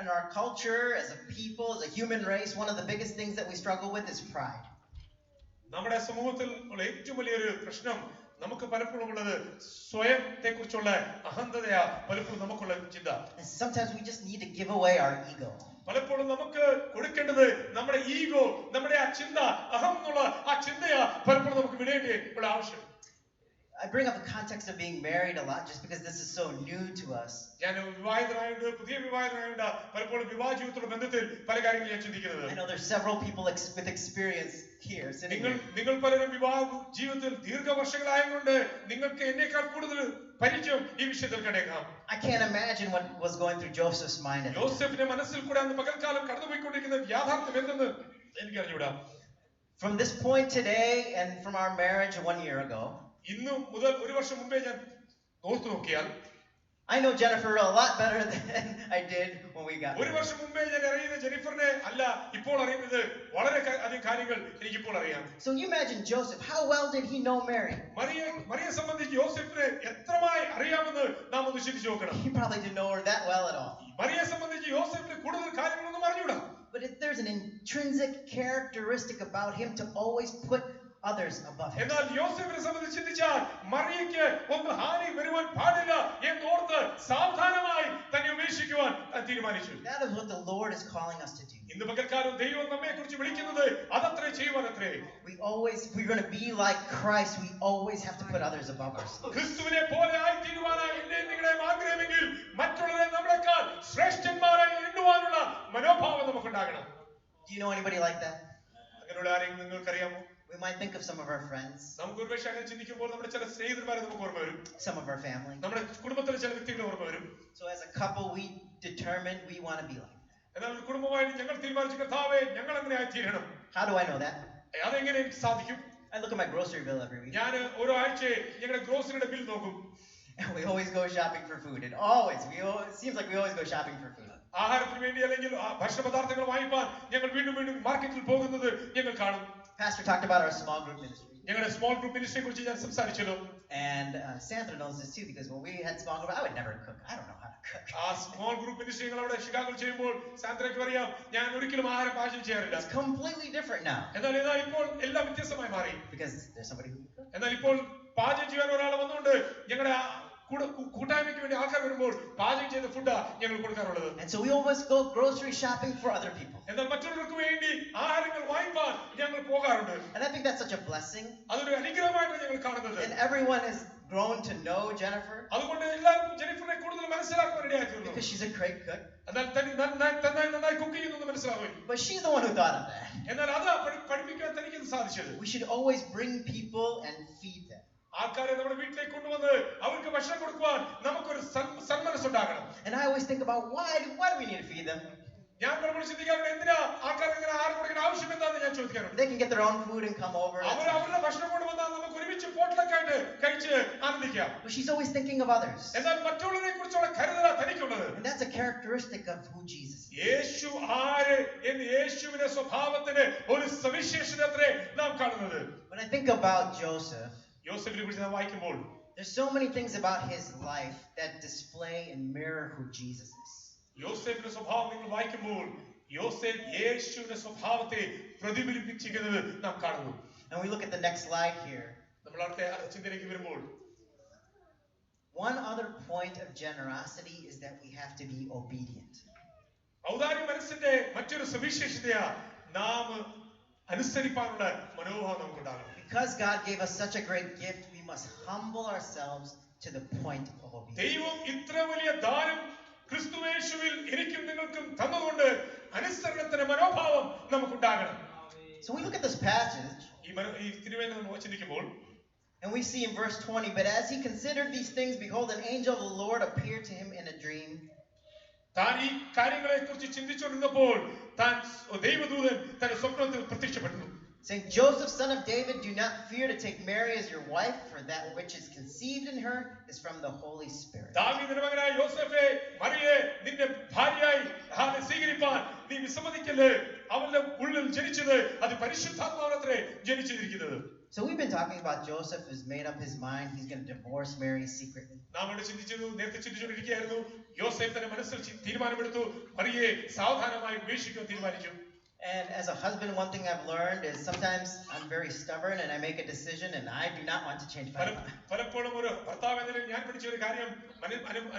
in our culture, as a people, as a human race, one of the biggest things that we struggle with is pride. നമ്മുടെ സമൂഹത്തിൽ ഉള്ള ഏറ്റവും വലിയൊരു പ്രശ്നം നമുക്ക് പലപ്പോഴും ഉള്ളത് സ്വയത്തെ കുറിച്ചുള്ള അഹന്തതയാ പലപ്പോഴും നമുക്കുള്ള ചിന്ത. Sometimes we just need to give away our ego. പലപ്പോഴും നമുക്ക് കൊടുക്കേണ്ടത് നമ്മുടെ ഈഗോ, നമ്മുടെ ആ ചിന്ത, അഹം എന്നുള്ള ആ ചിന്തയാ പലപ്പോഴും നമുക്ക് വിടേണ്ടി ഉള്ള ആവശ്യം. I bring up the context of being married a lot just because this is so new to us. ഞാൻ വിവാഹിതനായുണ്ട്, പുതിയ വിവാഹിതനായുണ്ട്, പലപ്പോഴും വിവാഹ ജീവിതത്തിലുള്ള ബന്ധത്തിൽ പല കാര്യങ്ങളും ഞാൻ ചിന്തിക്കുന്നത്. I know there's several people with experience here sitting here. നിങ്ങൾ പലരും വിവാഹ ജീവിതത്തിൽ ദീർഘവർഷങ്ങളായതുകൊണ്ട് നിങ്ങൾക്ക് എന്നേക്കാൾ കൂടുതൽ പരിചയം ഈ വിഷയത്തിൽ കണ്ടേക്കാം. I can't imagine what was going through Joseph's mind at the time. യോസേഫിന്റെ മനസ്സിൽ കൂടെ അന്ന് പകൽക്കാലം കടന്നുപോയിക്കൊണ്ടിരിക്കുന്ന യാഥാർത്ഥ്യം എന്തെന്ന് എനിക്ക് അറിഞ്ഞുകൂടാ. From this point today and from our marriage 1 year ago, ഇന്നു മുതൽ ഒരു വർഷം മുമ്പേ ഞാൻ ഓർത്തു നോക്കിയാൽ I know Jennifer a lot better than I did when we got ഒരു married. വർഷം മുമ്പേ ഞാൻ അറിയുന്ന ജെനിഫറിനെ അല്ല ഇപ്പോൾ അറിയുന്നത്. വളരെ അധികം കാര്യങ്ങൾ എനിക്ക് ഇപ്പോൾ അറിയാം. So you imagine Joseph, how well did he know Mary? മറിയെ സംബന്ധിച്ച് യോസേഫിനെ എത്രമായി അറിയാമെന്ന് നാം ഒന്ന് ചിന്തിച്ചു നോക്കണം. He probably didn't know her that well at all. മറിയെ സംബന്ധിച്ച് യോസേഫിന് കൂടുതൽ കാര്യങ്ങളൊന്നും അറിഞ്ഞൂടാ. But if there's an intrinsic characteristic about him to always put others above him. എന്നാൽ യോസേഫിനെ സംബന്ധിച്ച് ചിന്തിച്ചാൽ മറിയയ്ക്ക് ഒന്ന് ഹാനി വരുവാൻ പാടില്ല എന്നോർത്ത് സാവധാനമായി തന്നെ ഉപേക്ഷിക്കുവാൻ തീരുമാനിച്ചു. That is what the Lord is calling us to do. ഇന്ന് പകൽക്കാലം ദൈവം നമ്മെ കുറിച്ച് വിളിക്കുന്നത് അതത്രേ ചെയ്യുവാനത്രേ. If we're going to be like Christ, we always have to put others above ourselves. ക്രിസ്തുവിനെ പോലെ ആയി തീരുവാനായി എന്നെ നിങ്ങളെ ആഗ്രഹമെങ്കിൽ മറ്റുള്ളവരെ നമ്മളെക്കാൾ ശ്രേഷ്ഠന്മാരായി എണ്ണുവാനുള്ള മനോഭാവം നമുക്കുണ്ടാകണം. Do you know anybody like that? അങ്ങനെയുള്ള ആരെങ്കിലും നിങ്ങൾക്കറിയാമോ? We might think of some of our friends, നമുക്ക് ഒരുപക്ഷെ അങ്ങനെ ചിന്തിക്കുമ്പോൾ നമ്മുടെ ചില സ്നേഹിതന്മാരെ നമുക്ക് ഓർമ്മ വരും, some of our family. നമ്മുടെ കുടുംബത്തിലെ ചില വ്യക്തികളെ ഓർമ്മ വരും. So as a couple, we determined we want to be like that. എന്നാൽ ഒരു കുടുംബമായിട്ട് ഞങ്ങൾ തീരുമാനിച്ചു, കർത്താവേ ഞങ്ങൾ അങ്ങനെ ആയിത്തീരണം. How do I know that? അതെങ്ങനെ എനിക്ക് സാധിക്കും? I look at my grocery bill every week. ഞാൻ ഓരോ ആഴ്ച ഞങ്ങളുടെ ഗ്രോസറിയുടെ ബിൽ നോക്കും. And we always go shopping for food. It seems like we always go shopping for food. ആഹാരത്തിന് വേണ്ടി അല്ലെങ്കിൽ ഭക്ഷണ പദാർത്ഥങ്ങൾ വാങ്ങിപ്പാൻ ഞങ്ങൾ വീണ്ടും വീണ്ടും മാർക്കറ്റിൽ പോകുന്നത് ഞങ്ങൾ കാണും. Pastor talked about our small group ministry. ഞങ്ങളുടെ സ്മോൾ ഗ്രൂപ്പ് മിനിസ്ട്രിയെ കുറിച്ച് ഞാൻ സംസാരിച്ചല്ലോ. And Sandra knows this too, because when we had small group, I would never cook. I don't know how to cook. ആ സ്മോൾ ഗ്രൂപ്പ് മിനിസ്ട്രി ഞങ്ങൾ അവിടെ ഷിക്കാഗോയിൽ ചെയ്യുമ്പോൾ സാന്ദ്രയ്ക്ക് അറിയാം, ഞാൻ ഒരിക്കലും ആഹാരം പാചകം ചെയ്യാറില്ല. It's completely different now, എന്നാൽ ഇപ്പോൾ എല്ലാം വ്യത്യസ്തമായി മാറി. because there's somebody who can cook. എന്നാൽ ഇപ്പോൾ പാചകം ചെയ്യാൻ ഒരാൾ വന്നുകൊണ്ട് ഞങ്ങളുടെ കൂട്ടായ്മയ്ക്ക് വേണ്ടി ആൾക്കാർ വരുമ്പോൾ പാചകം ചെയ്ത ഫുഡാ ഞങ്ങൾ കൊടുക്കാറുള്ളത്. And so we always go grocery shopping for other people. എന്നാൽ മറ്റുള്ളവർക്ക് വേണ്ടി ആഹാരങ്ങൾ വാങ്ങിപ്പാൻ ഞങ്ങൾ പോകാറുണ്ട്. And I think that's such a blessing. അതൊരു അനുഗ്രഹമായിട്ടാണ് ഞങ്ങൾ കാണുന്നത്. And everyone has grown to know Jennifer, അതുകൊണ്ട് എല്ലാവർക്കും ജെന്നിഫറിനെ കൂടുതൽ മനസ്സിലാക്കാൻ ഇടയാക്കുന്നു. because she's a great cook. എന്നാൽ നന്നായി കുക്ക് ചെയ്യുന്നത് മനസ്സിലാവും. But she's the one who thought of that. എന്നാൽ അത് പഠിപ്പിക്കാൻ തനിക്ക് സാധിച്ചത്. We should always bring people and feed them. ആൾക്കാരെ നമ്മുടെ വീട്ടിലേക്ക് കൊണ്ടുവന്ന് അവർക്ക് ഭക്ഷണം കൊടുക്കുവാൻ നമുക്കൊരു സന്മനസ്സുണ്ടാകണം. And I always think about why do we need to feed them? ഞാൻ പലപ്പോഴും ചിന്തിക്കാറുണ്ട്, എന്തിനാ ആൾക്കാർ ഇങ്ങനെ ആഹാരം കൊടുക്കേണ്ട ആവശ്യം എന്താണെന്ന് ഞാൻ ചോദിക്കാറുണ്ട്. They can get their own food and come over. അവരുടെ ഭക്ഷണം കൊണ്ടുവന്നാൽ നമുക്ക് ഒരുമിച്ച് പോട്ട്ലക്കായിട്ട് കഴിച്ച് ആനന്ദിക്കാം. But she's always thinking of others. എന്നാൽ മറ്റുള്ളവരെ കുറിച്ചുള്ള കരുതലാ തനിക്കുള്ളത്. And that's a characteristic of who Jesus is. യേശു ആര് എന്ന് യേശുവിന്റെ സ്വഭാവത്തിന് ഒരു സവിശേഷത അത്രേ നാം കാണുന്നത്. When I think about Joseph, യോസേഫിനെ കുറിച്ച് നാം വായിക്കുമ്പോൾ there's so many things about his life that display and mirror who Jesus is. യോസേഫിന്റെ സ്വഭാവം നിങ്ങൾ വായിക്കുമ്പോൾ യോസേഫ് യേശുവിന്റെ സ്വഭാവത്തെ പ്രതിഫലിപ്പിച്ചിരിക്കുന്നത് നാം കാണുന്നു. And we look at the next slide here. നമ്മൾ അടുത്ത ചിന്തയിലേക്ക് വരുമ്പോൾ One other point of generosity is that we have to be obedient. ഔദാര്യ മനസ്സിന്റെ മറ്റൊരു സവിശേഷതയാ നാം അനുസരിപ്പാനുള്ള മനോഭാവം നമുക്കുണ്ടാകണം. Because God gave us such a great gift, we must humble ourselves to the point of obedience. ദൈവം ഇത്ര വലിയ ദാനം ക്രിസ്തുയേശുവിൽ എനിക്കും നിങ്ങൾക്കും തന്നതുകൊണ്ട് അനുസരണത്തിന്റെ മനോഭാവം നമുക്കുണ്ടാകണം. So we look at this passage, ഈ തിരുവേദന നമ്മൾ ചിന്തിക്കുമ്പോൾ and we see in verse 20, but as he considered these things, behold, an angel of the Lord appeared to him in a dream. താൻ ഈ കാര്യങ്ങളെ കുറിച്ച് ചിന്തിച്ചുകൊണ്ടിരുന്നപ്പോൾ താൻ ദൈവദൂതൻ തന്റെ സ്വപ്നത്തിൽ പ്രത്യക്ഷപ്പെട്ടു. Saying, Joseph, son of David, do not fear to take Mary as your wife, for that which is conceived in her is from the Holy Spirit. ദാവീദിന്റെ മകനായ യോസേഫേ, മറിയയെ നിന്റെ ഭാര്യയായി സ്വീകരിപ്പാൻ നീ വിസമ്മതിക്കല്ലേ. അവന്റെ ഉള്ളിൽ ജനിച്ചത് അത് പരിശുദ്ധാത്മാവത്രേ ജനിച്ചിരിക്കുന്നത്. So we've been talking about Joseph has made up his mind he's going to divorce Mary secretly. നാം ഇവിടെ നേരത്തെ ചിന്തിച്ചുകൊണ്ടിരിക്കുകയായിരുന്നു. യോസേഫ് തന്റെ മനസ്സിൽ തീരുമാനമെടുത്തു, മറിയയെ സാവധാനമായി ഉപേക്ഷിക്കാൻ തീരുമാനിച്ചു. And as a husband, one thing I've learned is sometimes I'm very stubborn and I make a decision and I do not want to change my mind. പലപ്പോഴും ഒരു ഭർത്താവ് എന്ന നിലയിൽ ഞാൻ പഠിച്ച ഒരു കാര്യം,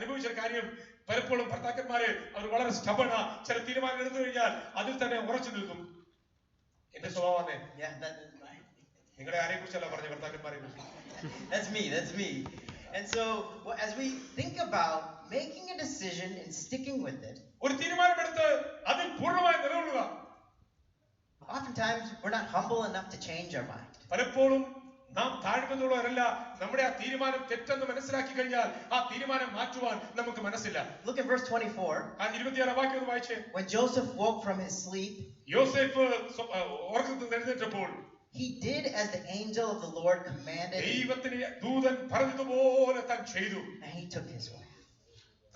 അനുഭവിച്ച ഒരു കാര്യം, പലപ്പോഴും ഭർത്താക്കന്മാര് അവർ വളരെ സ്റ്റബണാ. ചില തീരുമാനം എടുത്തു കഴിഞ്ഞാൽ അതിൽ തന്നെ ഉറച്ചു നിൽക്കും. എന്റെ സ്വഭാവം നിങ്ങളെ ആരെ കുറിച്ചല്ല പറഞ്ഞ ഭർത്താക്കന്മാരെ കുറിച്ച്. That's me. And so as we think about making a decision and sticking with it, ഒരു തീരുമാനമെടുത്ത് അതിൽ പൂർണ്ണമായി നിലകൊള്ളുക. oftentimes we're not humble enough to change our mind. പലപ്പോഴും നാം താഴ്മയുള്ളവരല്ല. നമ്മുടെ ആ തീരുമാനം തെറ്റെന്ന് മനസ്സിലാക്കി കഴിഞ്ഞാൽ ആ തീരുമാനം മാറ്റുവാൻ നമുക്ക് മനസ്സില്ല. Look at verse 24. ആ 26 വാക്യം വായിച്ചേ. When Joseph woke from his sleep, യോസേഫ് ഉറക്കത്തിൽ എഴുന്നേറ്റപ്പോൾ he did as the angel of the Lord commanded, ദൈവത്തിന്റെ ദൂതൻ പറഞ്ഞതുപോലെ താൻ ചെയ്തു. and he took his wife.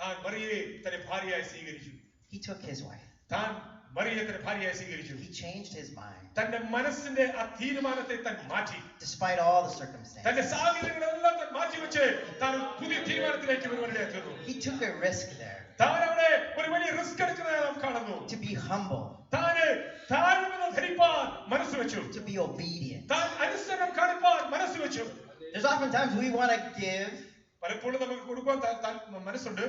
താൻ മറിയയെ തന്റെ ഭാര്യയായി സ്വീകരിച്ചു. He took his wife. താൻ മറിയയെ തന്റെ ഭാര്യയായി സ്വീകരിച്ചു. He changed his mind തന്റെ മനസ്സിന്റെ ആ തീരുമാനത്തെ താൻ മാറ്റി. despite all the circumstances. തന്റെ സാഹചര്യങ്ങളെല്ലാം താൻ മാറ്റിവെച്ച് താൻ ഒരു പുതിയ തീരുമാനത്തിലേക്ക് വരുവാനിടയാക്കുന്നു. He took a risk there താൻ അവിടെ ഒരു വലിയ റിസ്ക് എടുക്കുന്നതായി നാം കാണുന്നു. to be humble, താന് താഴ്മ ധരിപ്പാൻ മനസ്സ് വെച്ചു. to be obedient. താൻ അനുസരണം കാണിപ്പാൻ മനസ്സ് വെച്ചു. There's oftentimes we want to give. പലപ്പോഴും നമുക്ക് കൊടുക്കുവാൻ മനസ്സുണ്ട്.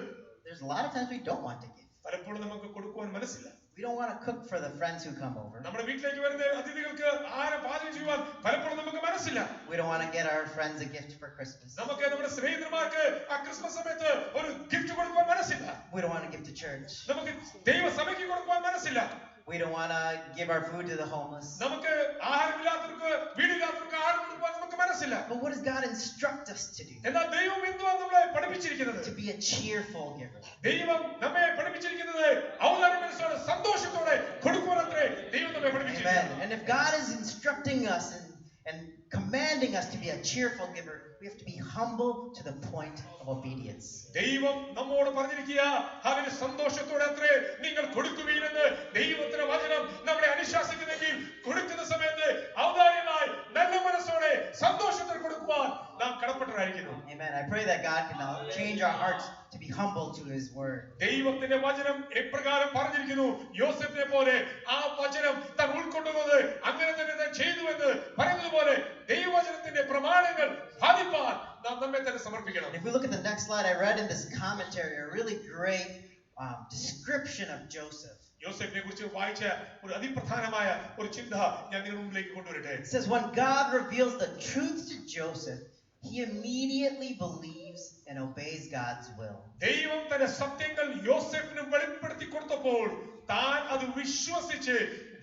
There's a lot of times we don't want to give. പലപ്പോഴും നമുക്ക് കൊടുക്കുവാൻ മനസ്സില്ല. We don't want to cook for the friends who come over. നമ്മുടെ വീട്ടിലേക്ക് വരുന്ന അതിഥികൾക്ക് ആഹാരം പാചകം ചെയ്യുവാൻ പലപ്പോഴും നമുക്ക് മനസ്സില്ല. We don't want to get our friends a gift for Christmas. നമുക്ക് നമ്മുടെ സ്നേഹിതന്മാർക്ക് ആ ക്രിസ്മസ് സമയത്ത് ഒരു ഗിഫ്റ്റ് കൊടുക്കുവാൻ മനസ്സില്ല. We don't want to give to church. നമുക്ക് ദൈവസഭയ്ക്ക് കൊടുക്കുവാൻ മനസ്സില്ല. We don't want to give our food to the homeless. നമുക്ക് ആഹാരമില്ലാത്തവർക്ക് വീടില്ലാത്തവർക്ക് ആഹാരം കൊടുക്കാൻ നമുക്ക് മനസ്സില്ല. But what does God instruct us to do? എന്നാൽ ദൈവം എന്തുവാണ് നമ്മളെ പഠിപ്പിച്ചിരിക്കുന്നത്? To be a cheerful giver. ദൈവം നമ്മെ പഠിപ്പിച്ചിരിക്കുന്നത് ഔദാര്യ മനസ്സോടെ സന്തോഷത്തോടെ കൊടുക്കുവാനത്രേ ദൈവം നമ്മെ പഠിപ്പിച്ചിരിക്കുന്നത്. Amen. And if God is instructing us and commanding us to be a cheerful giver, we have to be humble to the point of obedience. ദൈവം നമ്മോട് പറഞ്ഞിരിക്കുക അവന് സന്തോഷത്തോടെ അത്രേ നിങ്ങൾ കൊടുക്കുകയില്ലെന്ന് ദൈവത്തിന്റെ വചനം നമ്മളെ അനുശാസിക്കുന്നെങ്കിൽ കൊടുക്കുന്ന സമയത്ത് ഔദാര്യമായി നല്ല മനസ്സോടെ സന്തോഷത്തോടെ കൊടുക്കുവാൻ നാം കടപ്പെട്ടവരായിരിക്കുന്നു. Amen. I pray that God can now change our hearts to be humble to His word. ദൈവത്തിന്റെ വചനം എപ്രകാരം പറഞ്ഞിരിക്കുന്നു യോസേഫിനെ പോലെ ആ വചനം താൻ ഉൾക്കൊണ്ടുന്നത് അങ്ങനെ തന്നെ താൻ ചെയ്തുവെന്ന് പറയുന്നതുപോലെ ദൈവവചനത്തിന്റെ പ്രമാണങ്ങൾ പാലിപ്പാൻ നാം നമ്മെ തന്നെ സമർപ്പിക്കണം. If we look at the next slide, I read in this commentary a really great description of Joseph. യോസേഫിനെ കുറിച്ച് വായിച്ച ഒരു അതിപ്രധാനമായ ഒരു ചിന്ത ഞാൻ നിങ്ങളുടെ മുമ്പിലേക്ക് കൊണ്ടുവരട്ടെ. It says when God reveals the truth to Joseph, he immediately believes and obeys God's will. ദൈവം തന്റെ സത്യങ്ങൾ യോസേഫിന് വെളിപ്പെടുത്തി കൊടുത്തപ്പോൾ താൻ അത് വിശ്വസിച്ച്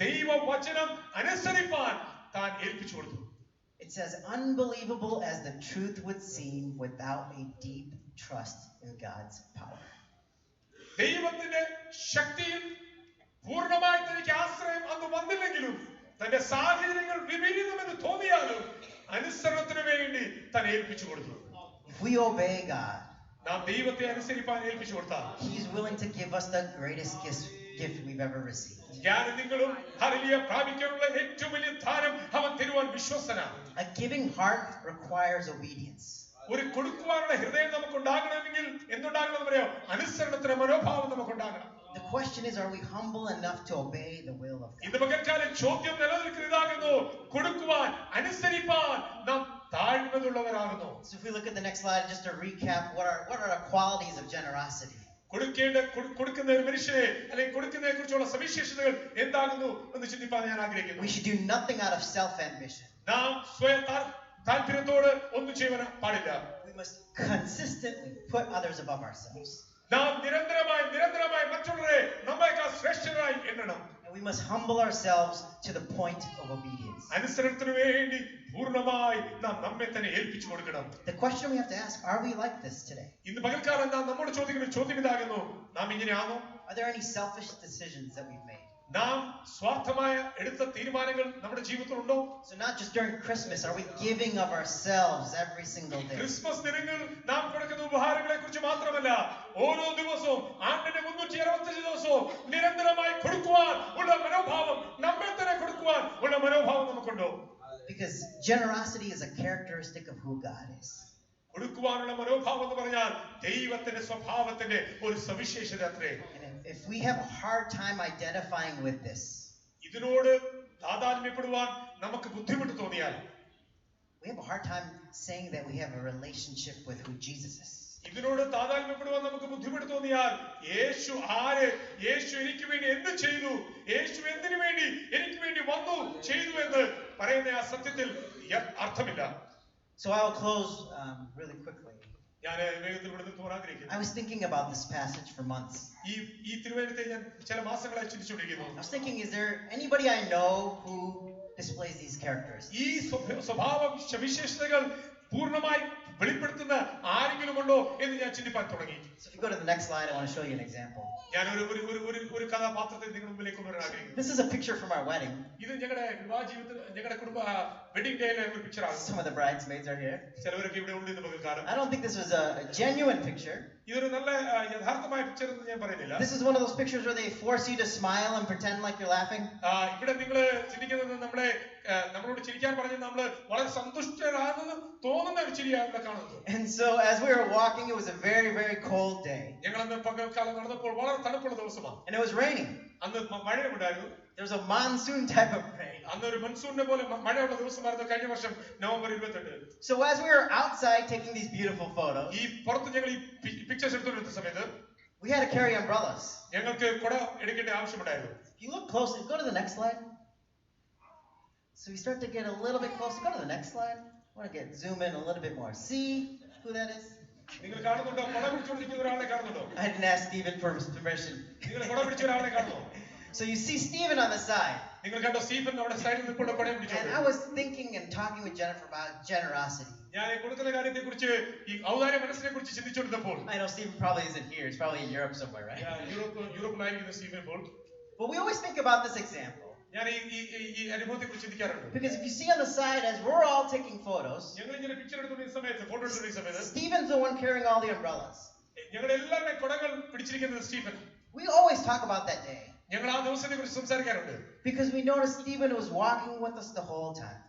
ദൈവവചനം അനുസരിപ്പാൻ താൻ ഏൽപ്പിച്ചു കൊടുത്തു. It says, unbelievable as the truth would seem without a deep trust in God's power. ദൈവത്തിന്റെ ശക്തിയിൽ പൂർണ്ണമായി തനിക്ക് ആശ്രയം അന്ന് വന്നില്ലെങ്കിലും തന്റെ സാഹചര്യങ്ങൾ വിപരീതമെന്ന് തോന്നിയാലും അനുസരണത്തിന് വേണ്ടി താൻ ഏൽപ്പിച്ചു കൊടുത്തു. If we obey God, നാം ദൈവത്തെ അനുസരിപ്പാൻ ഏൽപ്പിച്ചു കൊടുത്താൽ He's willing to give us the greatest gift we've ever received. ഞാൻ നിങ്ങളും ഹല്ലേലൂയ പ്രാപിക്കാനുള്ള ഏറ്റവും വലിയ ദാനം അവൻ തരുവാൻ വിശ്വസ്തനാണ്. A giving heart requires obedience. ഒരു കൊടുക്കുവാനുള്ള ഹൃദയം നമുക്ക് ഉണ്ടാകണമെങ്കിൽ എന്തുണ്ടാകണം അറിയോ? അനുസരണത്തിന്റെ മനോഭാവം നമുക്ക് ഉണ്ടാകണം. The question is, are we humble enough to obey the will of God? ഇന്ന് പകൽക്കാലം ചോദ്യം നിലനിൽക്കുന്നതാകുന്നു കൊടുക്കുവാൻ അനുസരിപ്പാൻ നാം താഴ്മയുള്ളവരാകുന്നു. So if we look at the next slide, just to recap, what are the qualities of generosity? കൊടുക്കുന്ന ഒരു മനുഷ്യനെ അല്ലെങ്കിൽ കൊടുക്കുന്നതിനെ കുറിച്ചുള്ള സവിശേഷതകൾ എന്താകുന്നു എന്ന് ചിന്തിപ്പാൻ ഞാൻ ആഗ്രഹിക്കുന്നു. We should do nothing out of self-ambition. നാം സ്വയം താല്പര്യത്തോട് ഒന്നും ചെയ്യാൻ പാടില്ല. We must consistently put others above ourselves. നാം നിരന്തരമായി മറ്റുള്ളവരെ നമ്മേക്കാൾ ശ്രേഷ്ഠരായി എണ്ണണം. And we must humble ourselves to the point of obedience. അനുസരണത്തിന് വേണ്ടി പൂർണ്ണമായി നാം നമ്മെ തന്നെ ഏൽപ്പിച്ചു കൊടുക്കണം. The question we have to ask, are we like this today? ഇന്ന് പകൽക്കാലം നാം നമ്മോട് ചോദിക്കുന്ന ചോദ്യം ഇതാകുന്നു, നാം ഇങ്ങനെയാണോ? Are there any selfish decisions that we've made? നാം സ്വാർത്ഥമായ എടുത്ത തീരുമാനങ്ങൾ നമ്മുടെ ജീവിതത്തിൽ ഉണ്ടോ? So not just during Christmas, are we giving of ourselves every single day? Christmas ദിനങ്ങൾ നാം കൊടുക്കുന്ന ഉപഹാരങ്ങളെ കുറിച്ച് മാത്രമല്ല, ഓരോ ദിവസവും ആണ്ടിന്റെ 365 ദിവസവും നിരന്തരമായി കൊടുക്കുവാൻ ഉള്ള മനോഭാവം, നമ്മെ തന്നെ കൊടുക്കുവാൻ ഉള്ള മനോഭാവം നമുക്കുണ്ടോ? Because generosity is a characteristic of who God is. കൊടുക്കുവാനുള്ള മനോഭാവം എന്ന് പറഞ്ഞാൽ ദൈവത്തിന്റെ സ്വഭാവത്തിന്റെ ഒരു സവിശേഷത അത്രേ. If we have a hard time identifying with this, ഇതിനോട് താതാത്മ്യപ്പെടുവാൻ നമുക്ക് ബുദ്ധിമുട്ട് തോന്നിയാൽ, we have a hard time saying that we have a relationship with who Jesus is. ഇതിനോട് താതാത്മ്യപ്പെടുവാൻ നമുക്ക് ബുദ്ധിമുട്ട് തോന്നിയാൽ, യേശു ആര്, യേശു എനിക്ക് വേണ്ടി എന്ത് ചെയ്തു, യേശു എന്തിനു വേണ്ടി എനിക്ക് വേണ്ടി വന്നു ചെയ്തു എന്ന് പറയുന്ന ആ സത്യത്തിൽ അർത്ഥമില്ല. So I will close really quickly. ഞാൻ വേഗത്തിൽ ഇവിടെ നിർത്തുവാൻ ആഗ്രഹിക്കുന്നു. I was thinking about this passage for months. ഈ തിരുവചനത്തെ ഞാൻ ചില മാസങ്ങളായി ചിന്തിച്ചുകൊണ്ടിരിക്കുന്നു. I was thinking, is there anybody I know who displays these characteristics? ഈ സ്വഭാവ സവിശേഷതകൾ പൂർണ്ണമായി വെളിപ്പെടുത്തുന്ന ആരെങ്കിലും ഉണ്ടോ എന്ന് ഞാൻ ചിന്തിപ്പാൻ തുടങ്ങി. So if you go to the next slide, I want to show you an example. ഞാൻ ഒരു കഥാപാത്രത്തെ നിങ്ങളുടെ മുമ്പിലേക്ക് കൊണ്ടുവരാൻ ആഗ്രഹിക്കുന്നു. This is a picture from our wedding. ഇത് ഞങ്ങളുടെ വിവാഹ ജീവിതത്തിൽ ഞങ്ങളുടെ കുടുംബ വെഡിങ് ഡേയിലെ ഒരു പിക്ചർ ആണ്. Some of the bridesmaids are here. ചിലവരൊക്കെ ഇവിടെ ഉണ്ട് ഇന്ന് പകൽക്കാലം. I don't think this was a genuine picture. ഇതൊരു നല്ല യഥാർത്ഥമായ പിക്ചർ എന്ന് ഞാൻ പറയുന്നില്ല. This is one of those pictures where they force you to smile and pretend like you're laughing. ഇവിടെ നിങ്ങൾ ചിന്തിക്കുന്നത് നമ്മളോട് ചിരിക്കാൻ പറഞ്ഞ് നമ്മൾ വളരെ സന്തുഷ്ടരാണെന്ന് തോന്നുന്ന ഒരു ചിരിയാണ് ഇവിടെ കാണുന്നത്. And so as we were walking, it was a very, very cold day. ഞങ്ങൾ അന്ന് പകൽക്കാലം നടന്നപ്പോൾ വളരെ തണുപ്പുള്ള ദിവസമാണ്. And it was raining. അന്ന് മഴയുണ്ടായിരുന്നു. There was a monsoon type of rain. അന്ന് ഒരു മൺസൂണിനെ പോലെ മഴയുള്ള ദിവസമായിരുന്നു കഴിഞ്ഞ വർഷം November 28. So as we were outside taking these beautiful photos, ഈ പുറത്ത് ഞങ്ങൾ ഈ പിക്ചേഴ്സ് എടുത്തുകൊണ്ടിരുന്ന സമയത്ത് we had to carry umbrellas. ഞങ്ങൾക്ക് കുട എടുക്കേണ്ട ആവശ്യമുണ്ടായിരുന്നു. If you look closely, go to the next slide. So we start to get a little bit closer. Go to the next slide. I want to zoom in a little bit more. See who that is? നിങ്ങൾ കാണുന്നുണ്ടോ? കുട പിടിച്ചുകൊണ്ടിരിക്കുന്ന ഒരാളെ കാണുന്നുണ്ടോ? I didn't ask Stephen for permission. നിങ്ങൾ കുട പിടിച്ച ഒരാളെ കാണുന്നോ? So you see Stephen on the side. നിങ്ങൾ കണ്ടോ സ്റ്റീഫൻ അവിടെ സൈഡിൽ നിൽപ്പുണ്ട് കൊടയും And I പിടിച്ചോണ്ട്. was thinking and talking with Jennifer about generosity. ഞാൻ ഈ കൊടുക്കുന്ന കാര്യത്തെക്കുറിച്ച് ഈ ഔദാര്യ മനസ്സിനെ കുറിച്ച് ചിന്തിച്ചുകൊണ്ടിരുന്നപ്പോൾ I know Stephen probably isn't here. He's probably in Europe somewhere, right? യൂറോപ്പിലായിരിക്കുന്ന സ്റ്റീഫൻ ഇപ്പോൾ. But we always think about this example. ഞാൻ ഈ അനുഭവത്തെ കുറിച്ച് ചിന്തിക്കാറുണ്ട്. Because if you see on the side, as we're all taking photos, ഞങ്ങൾ ഇങ്ങനെ picture എടുക്കുന്ന സമയത്ത് ഫോട്ടോ എടുക്കുന്ന സമയത്ത് Stephen's the one carrying all the umbrellas. ഞങ്ങളുടെ എല്ലാവരുടെ കുടകൾ പിടിച്ചിരിക്കുന്നത് Stephen. We always talk about that day. ഞങ്ങൾ ആ ദിവസത്തെ കുറിച്ച് സംസാരിക്കാറുണ്ട്. Because we noticed Stephen was walking with us the whole time.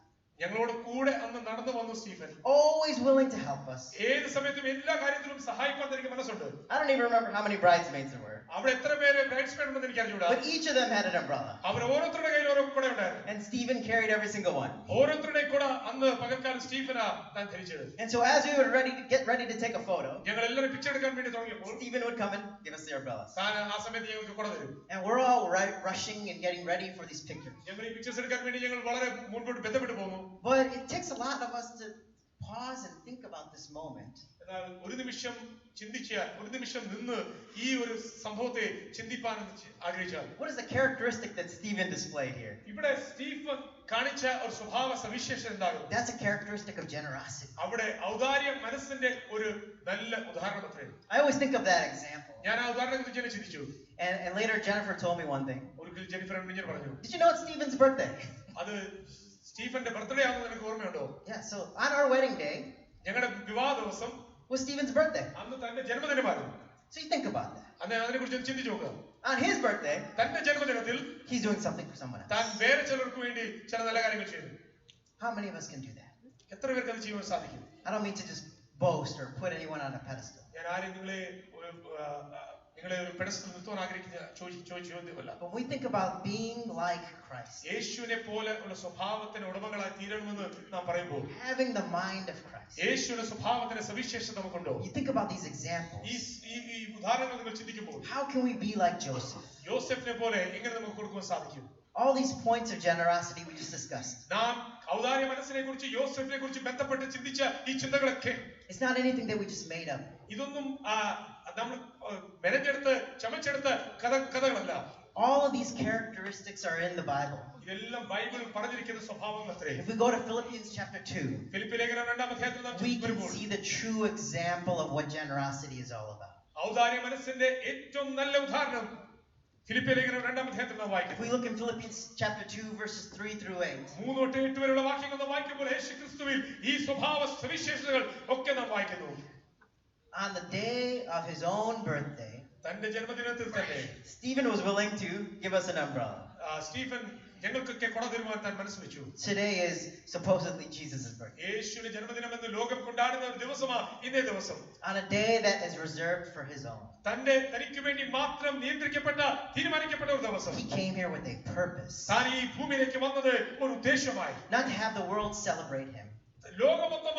ഞങ്ങളോട് കൂടെ അന്ന് നടന്നു വന്നു Stephen. Always willing to help us. ഏത് സമയത്തും എല്ലാ കാര്യത്തിലും സഹായിക്കാൻ എനിക്ക് മനസ്സുണ്ട്. I don't even remember how many bridesmaids there were. അവിടെ എത്ര പേര് ബ്രൈഡ്സ്മെയ്ഡ് ഉണ്ടെന്ന് എനിക്ക് അറിഞ്ഞൂടാ. But each of them had an umbrella. അവർ ഓരോരുത്തരുടെ കയ്യിൽ ഓരോ കുട ഉണ്ടായിരുന്നു. And Stephen carried every single one. ഓരോരുത്തരുടെ കുട അന്ന് പകൽക്കാലം സ്റ്റീഫനാ താൻ ധരിച്ചത്. And so as we were get ready to take a photo, ഞങ്ങൾ എല്ലാവരും പിക്ചർ എടുക്കാൻ വേണ്ടി തുടങ്ങിയപ്പോൾ Stephen would come and give us the umbrellas. താൻ ആ സമയത്ത് ഞങ്ങൾക്ക് കുട തരും. And we're all rushing and getting ready for these pictures. ഞങ്ങൾ ഈ പിക്ചേഴ്സ് എടുക്കാൻ വേണ്ടി ഞങ്ങൾ വളരെ മുൻപോട്ട് ബന്ധപ്പെട്ട് പോകുന്നു. But it takes a lot of us to pause and think about this moment. എന്നാൽ ഒരു നിമിഷം ചിന്തിച്ചാൽ, ഒരു നിമിഷം നിന്ന് ഈ ഒരു സംഭവത്തെ ചിന്തിപ്പാൻ ആഗ്രഹിച്ചാൽ, What is the characteristic that Stephen displayed here? ഇവിടെ സ്റ്റീഫൻ കാണിച്ച ഒരു സ്വഭാവ സവിശേഷത എന്താകും? That's a characteristic of generosity. അവിടെ ഔദാര്യ മനസ്സിന്റെ ഒരു നല്ല ഉദാഹരണം അത്രേ. I always think of that example. ഞാൻ ആ ഉദാഹരണത്തെ കുറിച്ച് തന്നെ ചിന്തിച്ചു. And later Jennifer told me one thing. ഒരിക്കൽ ജെനിഫർ ഞാൻ പറഞ്ഞു, Did you know it's Stephen's birthday? അത് സ്റ്റീഫന്റെ ബർത്ത്ഡേ ആണെന്ന് നിനക്ക് ഓർമ്മയുണ്ടോ? Yeah, so on our wedding day ഞങ്ങളുടെ വിവാഹ ദിവസം was Stephen's birthday. അന്ന് തന്റെ ജന്മദിനമായിരുന്നു. So you think about that. അന്ന് അതിനെ കുറിച്ച് ചിന്തിച്ചു നോക്കുക. On his birthday, തന്റെ ജന്മദിനത്തിൽ he's doing something for someone else. താൻ വേറെ ചിലർക്ക് വേണ്ടി ചില നല്ല കാര്യങ്ങൾ ചെയ്തു. How many of us can do that? എത്ര പേർക്ക് അത് ചെയ്യാൻ സാധിക്കും? I don't mean to just boast or put anyone on a pedestal. ഞാൻ ആരും നിങ്ങളെ ഒരു പെഡസ്റ്റൽ നിർത്താൻ ആഗ്രഹിക്കുന്ന ചോദ്യമല്ല. But we think about being like Christ, യേശുവിനെ പോലെ ഉള്ള സ്വഭാവത്തിന് ഉടമകളായി തീരണമെന്ന് നാം പറയുമ്പോൾ, having the mind of Christ. യേശുവിന്റെ സ്വഭാവത്തിന്റെ സവിശേഷത നമുക്കുണ്ടോ? You think about these examples. ഈ ഉദാഹരണങ്ങൾ നിങ്ങൾ ചിന്തിക്കുമ്പോൾ, How can we be like Joseph? യോസെഫിനെ പോലെ എങ്ങനെ നമുക്ക് കൊടുക്കുവാൻ സാധിക്കും? All these points of generosity we just discussed. നാം ഔദാര്യ മനസ്സിനെ കുറിച്ച്, യോസെഫിനെ കുറിച്ച് ബന്ധപ്പെട്ട് ചിന്തിച്ച ഈ ചിന്തകളൊക്കെ It's not anything that we just made up. ഇതൊന്നും നമ്മൾ മെനഞ്ഞെടുത്ത് ചമച്ചെടുത്ത കഥകളല്ല. All of these characteristics are in the Bible. ഇതെല്ലാം ബൈബിളിൽ പറഞ്ഞിരിക്കുന്ന സ്വഭാവങ്ങൾ അത്രേ. If we go to Philippians chapter 2, Philippi ലേഖനം 2-ാം അധ്യായത്തിൽ നാം we can വരുമ്പോൾ see the true example of what generosity is all about. ഔദാര്യ മനസ്സിന്റെ ഏറ്റവും നല്ല ഉദാഹരണം ഫിലിപ്പി ലേഖനം 2-ാം അധ്യായത്തിൽ നാം If വായിക്കുന്നു. we look in Philippians chapter 2 verses 3 through 8, 3-8 വരെയുള്ള വാക്യങ്ങൾ നാം വായിക്കുമ്പോൾ യേശുക്രിസ്തുവിൽ ഈ സ്വഭാവ സവിശേഷതകൾ ഒക്കെ നാം വായിക്കുന്നു. on the day of his own birthday, തന്റെ ജന്മദിനത്തിൽ തന്നെ Stephen was willing to give us an umbrella. Stephen ഞങ്ങൾക്കൊക്കെ കൊട തരുവാൻ താൻ മനസ്സ് വെച്ചു. Today is supposedly Jesus' birthday. യേശുവിന്റെ ജന്മദിനം എന്ന് ലോകം കൊണ്ടാടുന്ന ഒരു ദിവസമാ ഇന്നേ ദിവസം. On a day that is reserved for his own. തനിക്ക് വേണ്ടി മാത്രം നിയന്ത്രിക്കപ്പെട്ട, തീരുമാനിക്കപ്പെട്ട ഒരു ദിവസം. He came here with a purpose. താൻ ഈ ഭൂമിയിലേക്ക് വന്നത് ഒരു ഉദ്ദേശമായി. Not to have the world celebrate him. ലോകമൊത്തം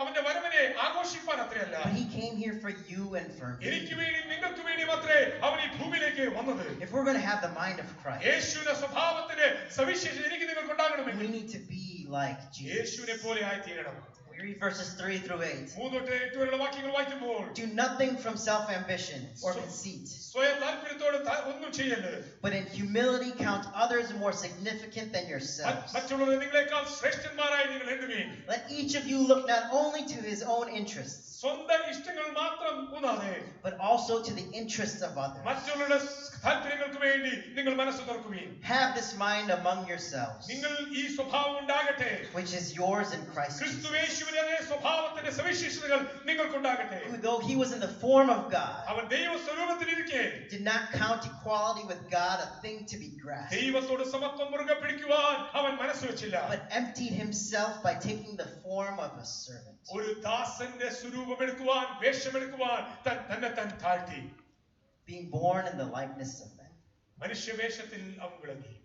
അവന്റെ വരവിനെ ആഘോഷിപ്പാൻ അത്രയല്ല. But he came here for you and for me. എനിക്ക് വേണ്ടി, നിങ്ങൾക്ക് വേണ്ടി മാത്രമേ അവൻ ഈ ഭൂമിയിലേക്ക് വന്നത്. If we're going to have the mind of Christ, യേശുവിന്റെ സ്വഭാവത്തിന്റെ സവിശേഷത എനിക്ക് നിങ്ങൾക്ക് ഉണ്ടാകണമെങ്കിൽ we need to be like Jesus. യേശുവിനെ പോലെ ആയി തീരണം. We read verses 3 through 8. 3-8 വരെയുള്ള വാക്യങ്ങൾ വായിക്കുമ്പോൾ, Do nothing from self-ambition or conceit, സ്വയം താല്പര്യത്തോട് ഒന്നും ചെയ്യരുത്. but in humility count others more significant than yourselves. മറ്റുള്ളവരെ നിങ്ങളെക്കാൾ ശ്രേഷ്ഠന്മാരായി നിങ്ങൾ എണ്ണുവീൻ. Let each of you look not only to his own interests, സ്വന്തം ഇഷ്ടങ്ങൾ മാത്രം ഊന്നാതെ but also to the interests of others. മറ്റുള്ളവരുടെ താല്പര്യങ്ങൾക്ക് വേണ്ടി നിങ്ങൾ മനസ്സ് തുറക്കുവീൻ. Have this mind among yourselves, നിങ്ങൾ ഈ സ്വഭാവം ഉണ്ടാകട്ടെ, which is yours in Christ ക്രിസ്തു Jesus, യേശുവിന്റെ അതേ സ്വഭാവത്തിന്റെ സവിശേഷതകൾ നിങ്ങൾക്കുണ്ടാകട്ടെ. who though he was in the form of God, അവൻ ദൈവ സ്വരൂപത്തിലിരിക്കെ did not count equality with God a thing to be grasped, ദൈവത്തോട് സമത്വം മുറുകെ പിടിക്കുവാൻ അവൻ മനസ്സ് വെച്ചില്ല. but emptied himself by taking the form of a servant, ഒരു ദാസന്റെ സ്വരൂപമെടുക്കുവാൻ, വേഷമെടുക്കുവാൻ തന്നെ താഴ്ത്തി. being born in the likeness of men. മനുഷ്യവേഷത്തിൽ അവൻ വിളങ്ങി.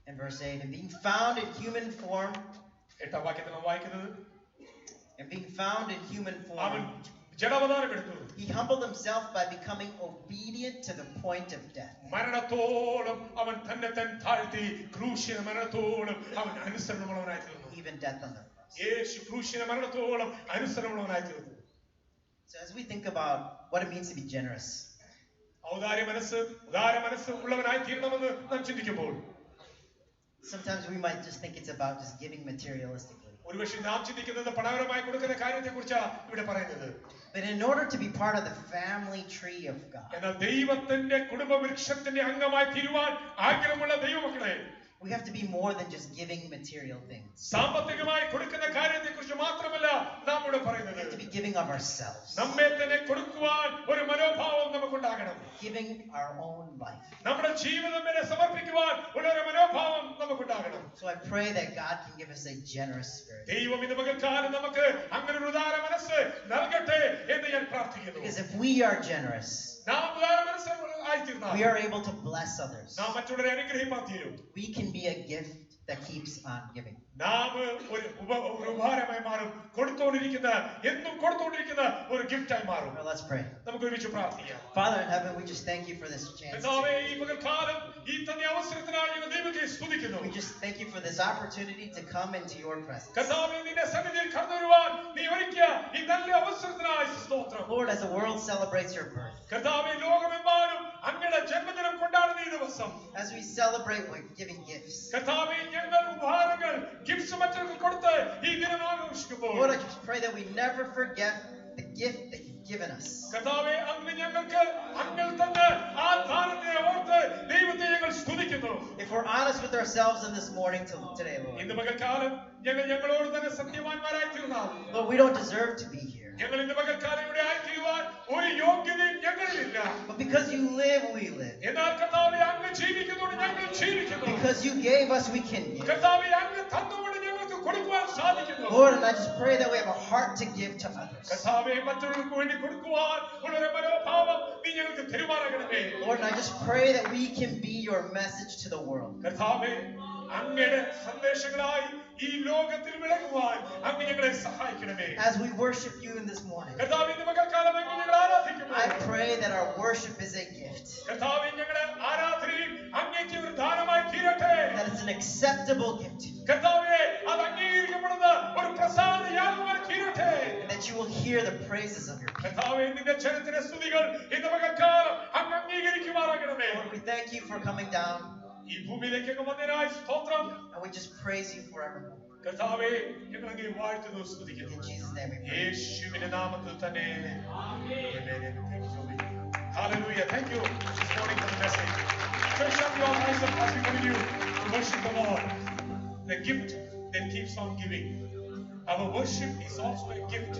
In verse 8, and being found in human form, 8-ാം വാക്യത്തിൽ നാം വായിക്കുന്നത്, and being found in human അവൻ form, ജഡാവതാരം എടുത്തു. he humbled himself by becoming obedient to the point of death. മരണത്തോളം അവൻ തന്നെ താഴ്ത്തി. ക്രൂശിത മരണത്തോളം അവൻ അനുസരണമുള്ളവനായി തീർന്നു. Even death on the cross. യേശു ക്രൂശിത മരണത്തോളം അനുസരണമുള്ളവനായി തീർന്നു. So as we think about what it means to be generous, ഔദാര്യ മനസ്സ് ഉദാര മനസ്സ് ഉള്ളവനായി തീരണമെന്ന് നാം ചിന്തിക്കുമ്പോൾ Sometimes we might just think it's about just giving materialistically. ഒരുപക്ഷെ നാം ചിന്തിക്കുന്നത് പണപരമായി കൊടുക്കുന്ന കാര്യത്തെ കുറിച്ചാണ് ഇവിടെ പറയുന്നത്. But in order to be part of the family tree of God, എന്നാൽ ദൈവത്തിന്റെ കുടുംബവൃക്ഷത്തിന്റെ അംഗമായി തീരുവാൻ ആഗ്രഹമുള്ള ദൈവമക്കളെ, we have to be more than just giving material things. സാമ്പത്തികമായി കൊടുക്കുന്ന കാര്യത്തെ കുറിച്ച് മാത്രമല്ല നാം ഇവിടെ We പറയുന്നത്. have to be giving of ourselves, നമ്മെ തന്നെ കൊടുക്കുവാൻ ഒരു മനോഭാവം നമുക്കുണ്ടാകണം. giving our own life. നമ്മുടെ ജീവിതം വരെ സമർപ്പിക്കുവാൻ ഉള്ള ഒരു മനോഭാവം നമുക്കുണ്ടാകണം. So I pray that God can give us a generous spirit. ദൈവം ഇന്ന് പകൽക്കാലം നമുക്ക് അങ്ങനെ ഒരു ഉദാര മനസ്സ് നൽകട്ടെ എന്ന് ഞാൻ പ്രാർത്ഥിക്കുന്നു. Because if we are generous, നാം ഉദാര മനസ്സ് ആയിത്തീർന്നാൽ we are able to bless others. നാം മറ്റുള്ളവരെ അനുഗ്രഹിപ്പാൻ തീരും. We can be a gift that keeps on giving. നാം ഒരു ഉപഹാരമായി മാറും. കൊടുത്തുകൊണ്ടിരിക്കുന്ന എന്നും കൊടുത്തുകൊണ്ടിരിക്കുന്ന ഒരു ഗിഫ്റ്റായി മാറും. Now let's pray. നമുക്ക് ഒരുമിച്ച് പ്രാർത്ഥിക്കാം. Father in heaven, we just thank you for this chance. കർത്താവേ, ഈ പകൽക്കാലം ഈ തന്നെ അവസരത്തിനായി ഞങ്ങൾ ദൈവത്തെ സ്തുതിക്കുന്നു. We just thank you for this opportunity to come into your presence. കർത്താവേ, നിന്റെ സന്നിധിയിൽ കടന്നു വരുവാൻ നീ ഒരുക്കിയ ഈ നല്ല അവസരത്തിനായി സ്തോത്രം. Lord, as the world celebrates your birth, കർത്താവേ, ലോകമെമ്പാടും അങ്ങയുടെ ജന്മദിനം കൊണ്ടാടുന്ന ഈ ദിവസം as we celebrate with giving gifts, കർത്താവേ, ഞങ്ങൾ ഉപഹാരങ്ങൾ ഗിഫ്റ്റ്സ് മറ്റവർക്ക് കൊടുത്ത് ഈ ദിനം ആഘോഷിക്കുമ്പോൾ Lord, I just pray that we never forget the gift that you've given us. കർത്താവേ, അങ്ങ് ഞങ്ങൾക്ക് അങ്ങ് തന്ന ആ ദാനത്തെ ഓർത്ത് ദൈവത്തെ ഞങ്ങൾ സ്തുതിക്കുന്നു. If we're honest with ourselves in this morning till today, Lord, ഇന്ന് പകൽക്കാലം ഞങ്ങൾ ഞങ്ങളോട് തന്നെ സത്യവാന്മാരായി തീർന്നാൽ Lord, we don't deserve to be here. ഞങ്ങൾ ഇന്ന് പകൽക്കാലം ഇവിടെ ആയിത്തീരുവാൻ ഒരു യോഗ്യതയും ഞങ്ങളിലില്ല. But because you live, we live. എന്നാൽ കർത്താവേ, അങ്ങ് ജീവിക്കുന്നതുകൊണ്ട് ഞങ്ങൾ ജീവിക്കുന്നു. Because you gave us, we can give. കർത്താവേ, അങ്ങ് തന്നുകൊണ്ട് ഞങ്ങൾക്ക് കൊടുക്കുവാൻ സാധിക്കുന്നു. Lord, and I just pray that we have a heart to give to others. കർത്താവേ, മറ്റുള്ളവർക്ക് വേണ്ടി കൊടുക്കുവാൻ ഉള്ളൊരു മനോഭാവം നീ ഞങ്ങൾക്ക് തെരുമാറാകണമേ. Lord, and I just pray that we can be your message to the world. കർത്താവേ, അങ്ങയുടെ സന്ദേശങ്ങളായി ഈ ലോകത്തിൽ വിളങ്ങുവാൻ അങ്ങ് ഞങ്ങളെ സഹായിക്കണമേ. As we worship you in this morning, കർത്താവേ, ഇന്ന് പകൽക്കാലം അങ്ങ് ഞങ്ങളെ ആരാധിക്കുമ്പോൾ I pray that our worship is a gift, കർത്താവേ, ഞങ്ങളുടെ ആരാധനയും അങ്ങേക്ക് ഒരു ദാനമായി തീരട്ടെ. that it's an acceptable gift to you, കർത്താവേ, അത് അംഗീകരിക്കപ്പെടുന്ന ഒരു പ്രസാദ യാഗമായി തീരട്ടെ. and that you will hear the praises of your people. കർത്താവേ, നിന്റെ ജനത്തിന്റെ സ്തുതികൾ ഇന്ന് പകൽക്കാലം അങ്ങ് അംഗീകരിക്കുമാറാകണമേ. Lord, we thank you for coming down, ഈ ഭൂമിയിലേക്ക് വന്നതിനായി സ്തോത്രം. and we just praise you forevermore. കർത്താവേ, ഞങ്ങൾ അങ്ങേ വാഴ്ത്തുന്നു, സ്തുതിക്കുന്നു. In Jesus' name we pray. യേശുവിന്റെ നാമത്തിൽ തന്നെ. Hallelujah. Thank you this morning for the message. Stretch up your eyes up as we continue to worship the Lord. The gift that keeps on giving. Our worship is also a gift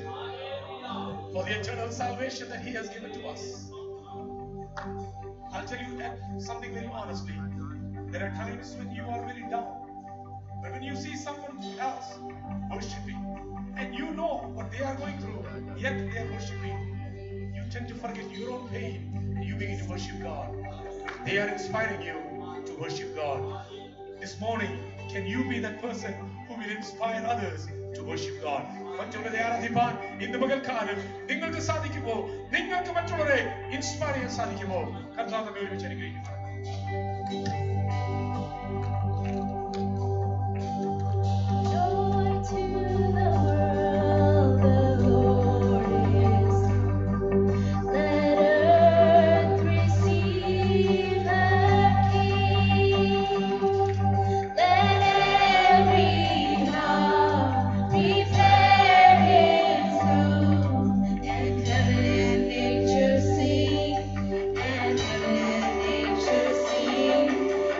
for the eternal salvation that He has given to us. I'll tell you that something very honestly. There are times when you are really down. But when you see someone else worshiping, and you know what they are going through, yet they are worshiping, you tend to forget your own pain, and you begin to worship God. They are inspiring you to worship God. This morning, can you be that person who will inspire others to worship God? മറ്റുള്ളവരെ ആരാധിപ്പാൻ ഇന്ന് പകൽക്കാലം നിങ്ങൾക്ക് സാധിക്കുമോ? നിങ്ങൾക്ക് മറ്റുള്ളവരെ inspire ചെയ്യാൻ സാധിക്കുമോ? കർത്താവ് നമ്മെ ഒരുമിച്ച് അനുഗ്രഹിക്കുന്നു. Nature sing.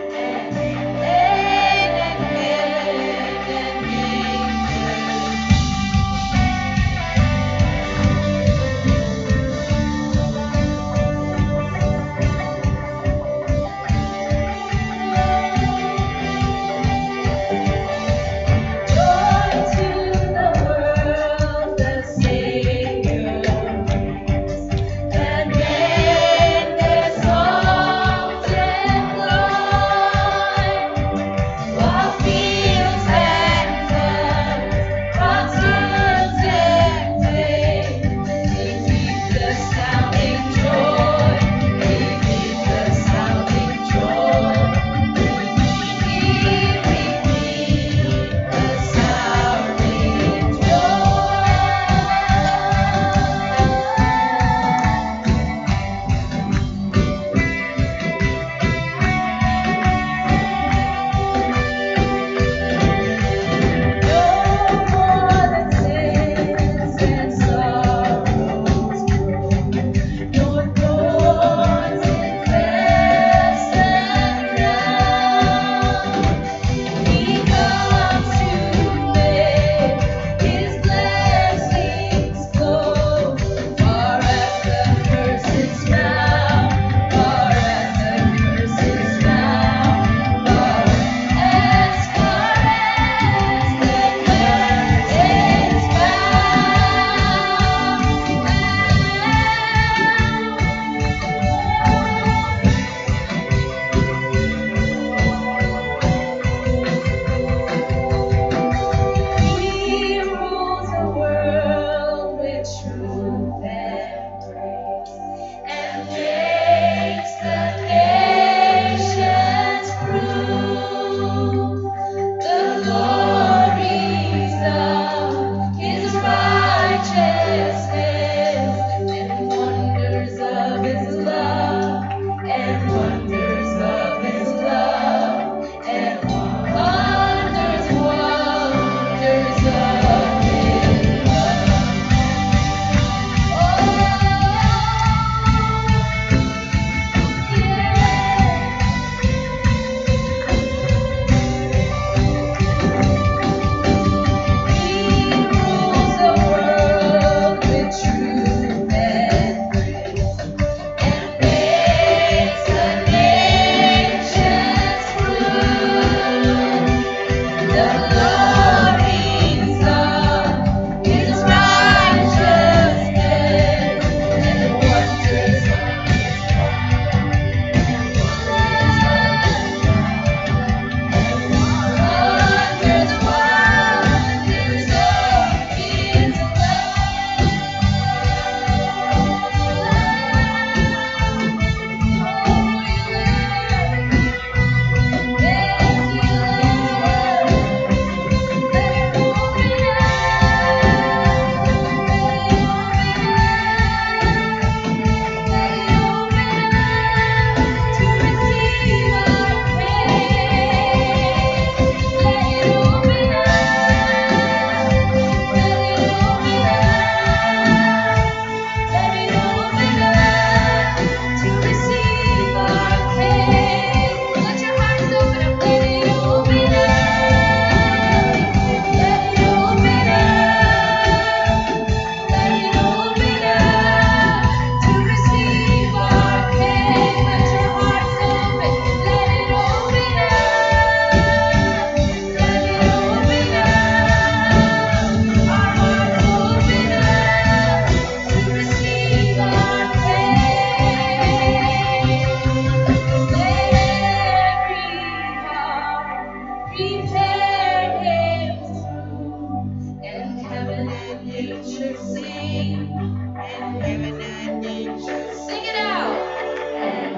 prepare him through, and heaven and nature sing, and heaven and nature sing it out. And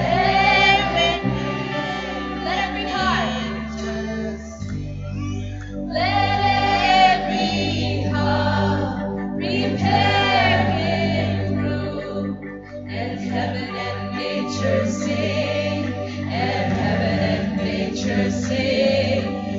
heaven, let every heart, let every heart prepare him through, and heaven and nature sing, and heaven and nature sing,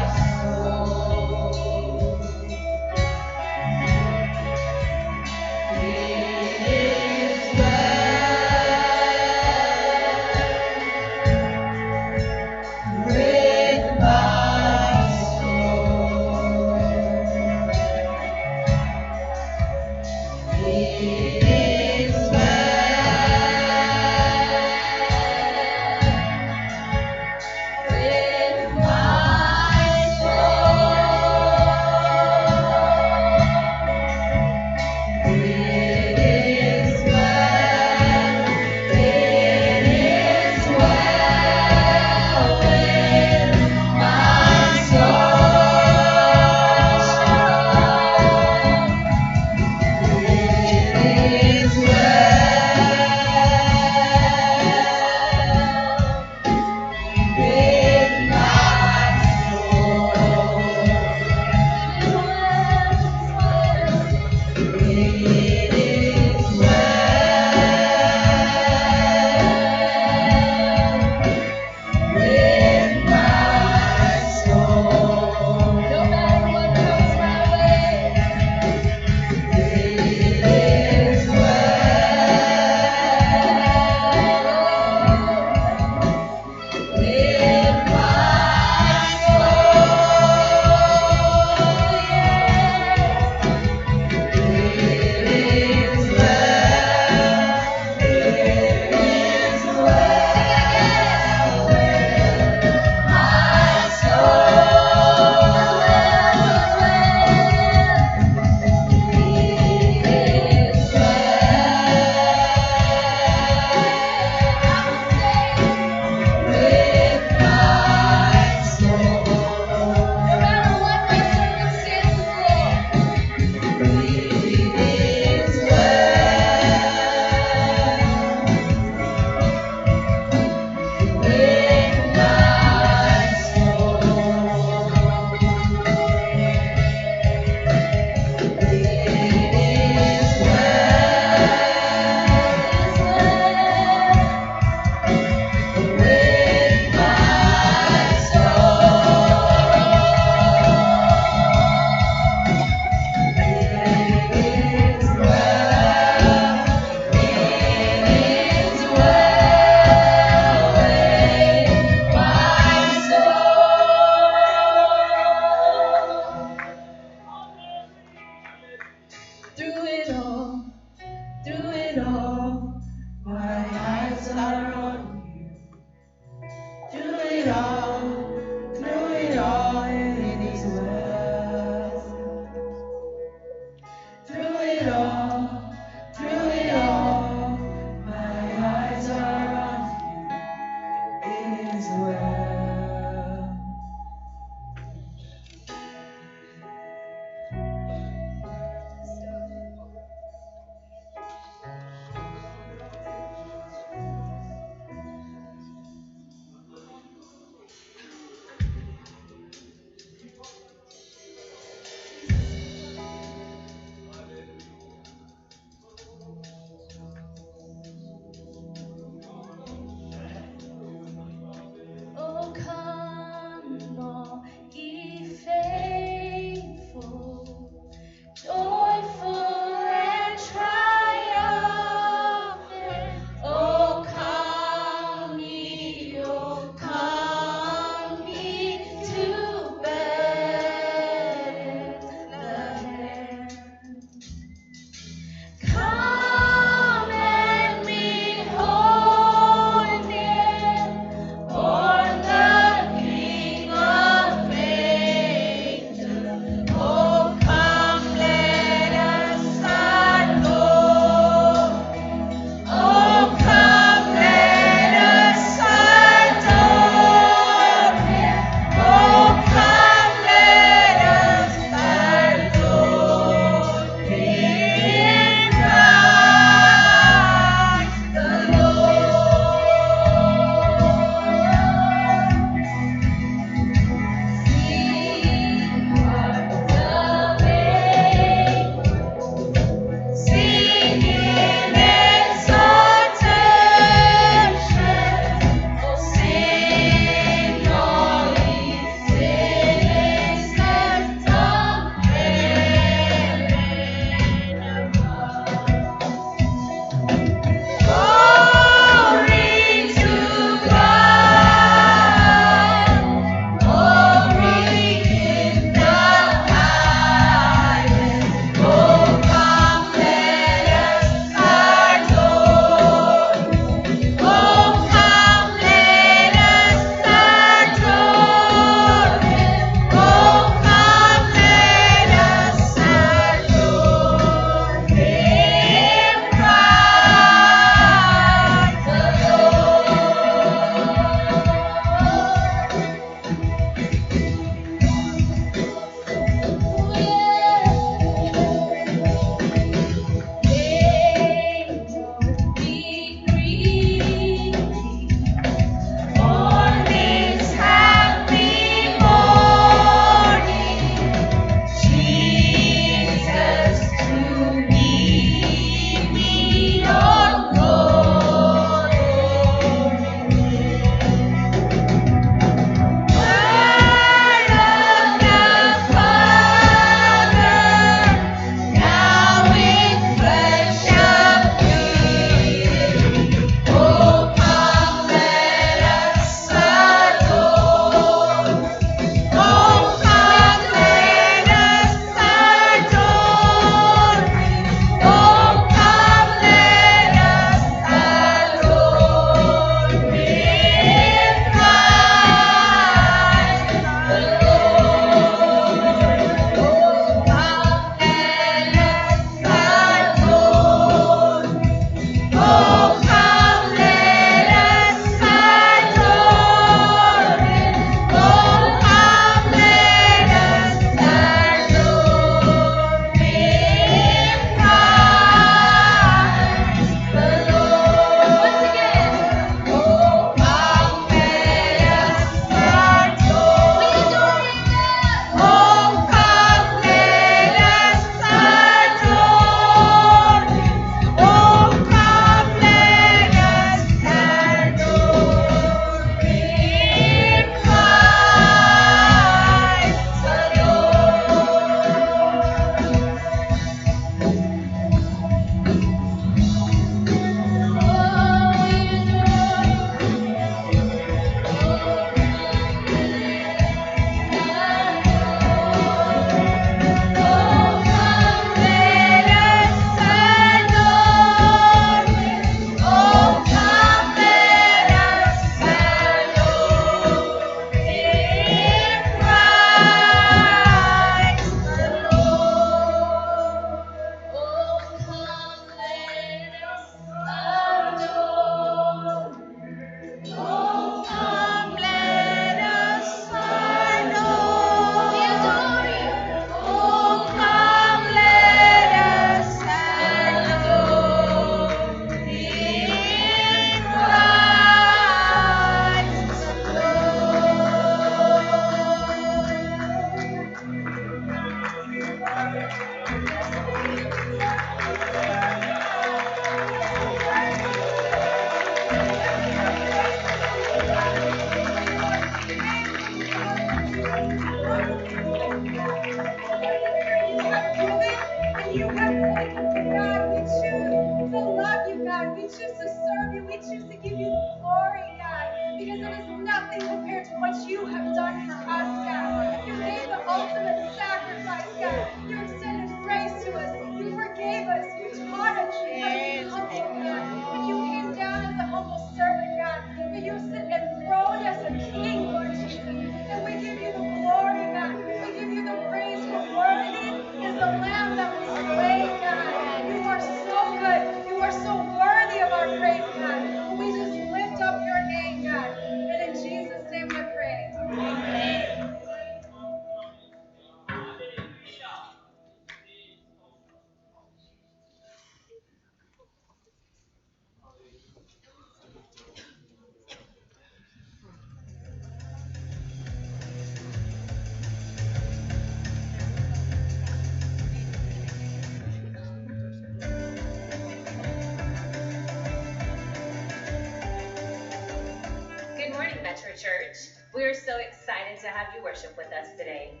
Church. We are so excited to have you worship with us today.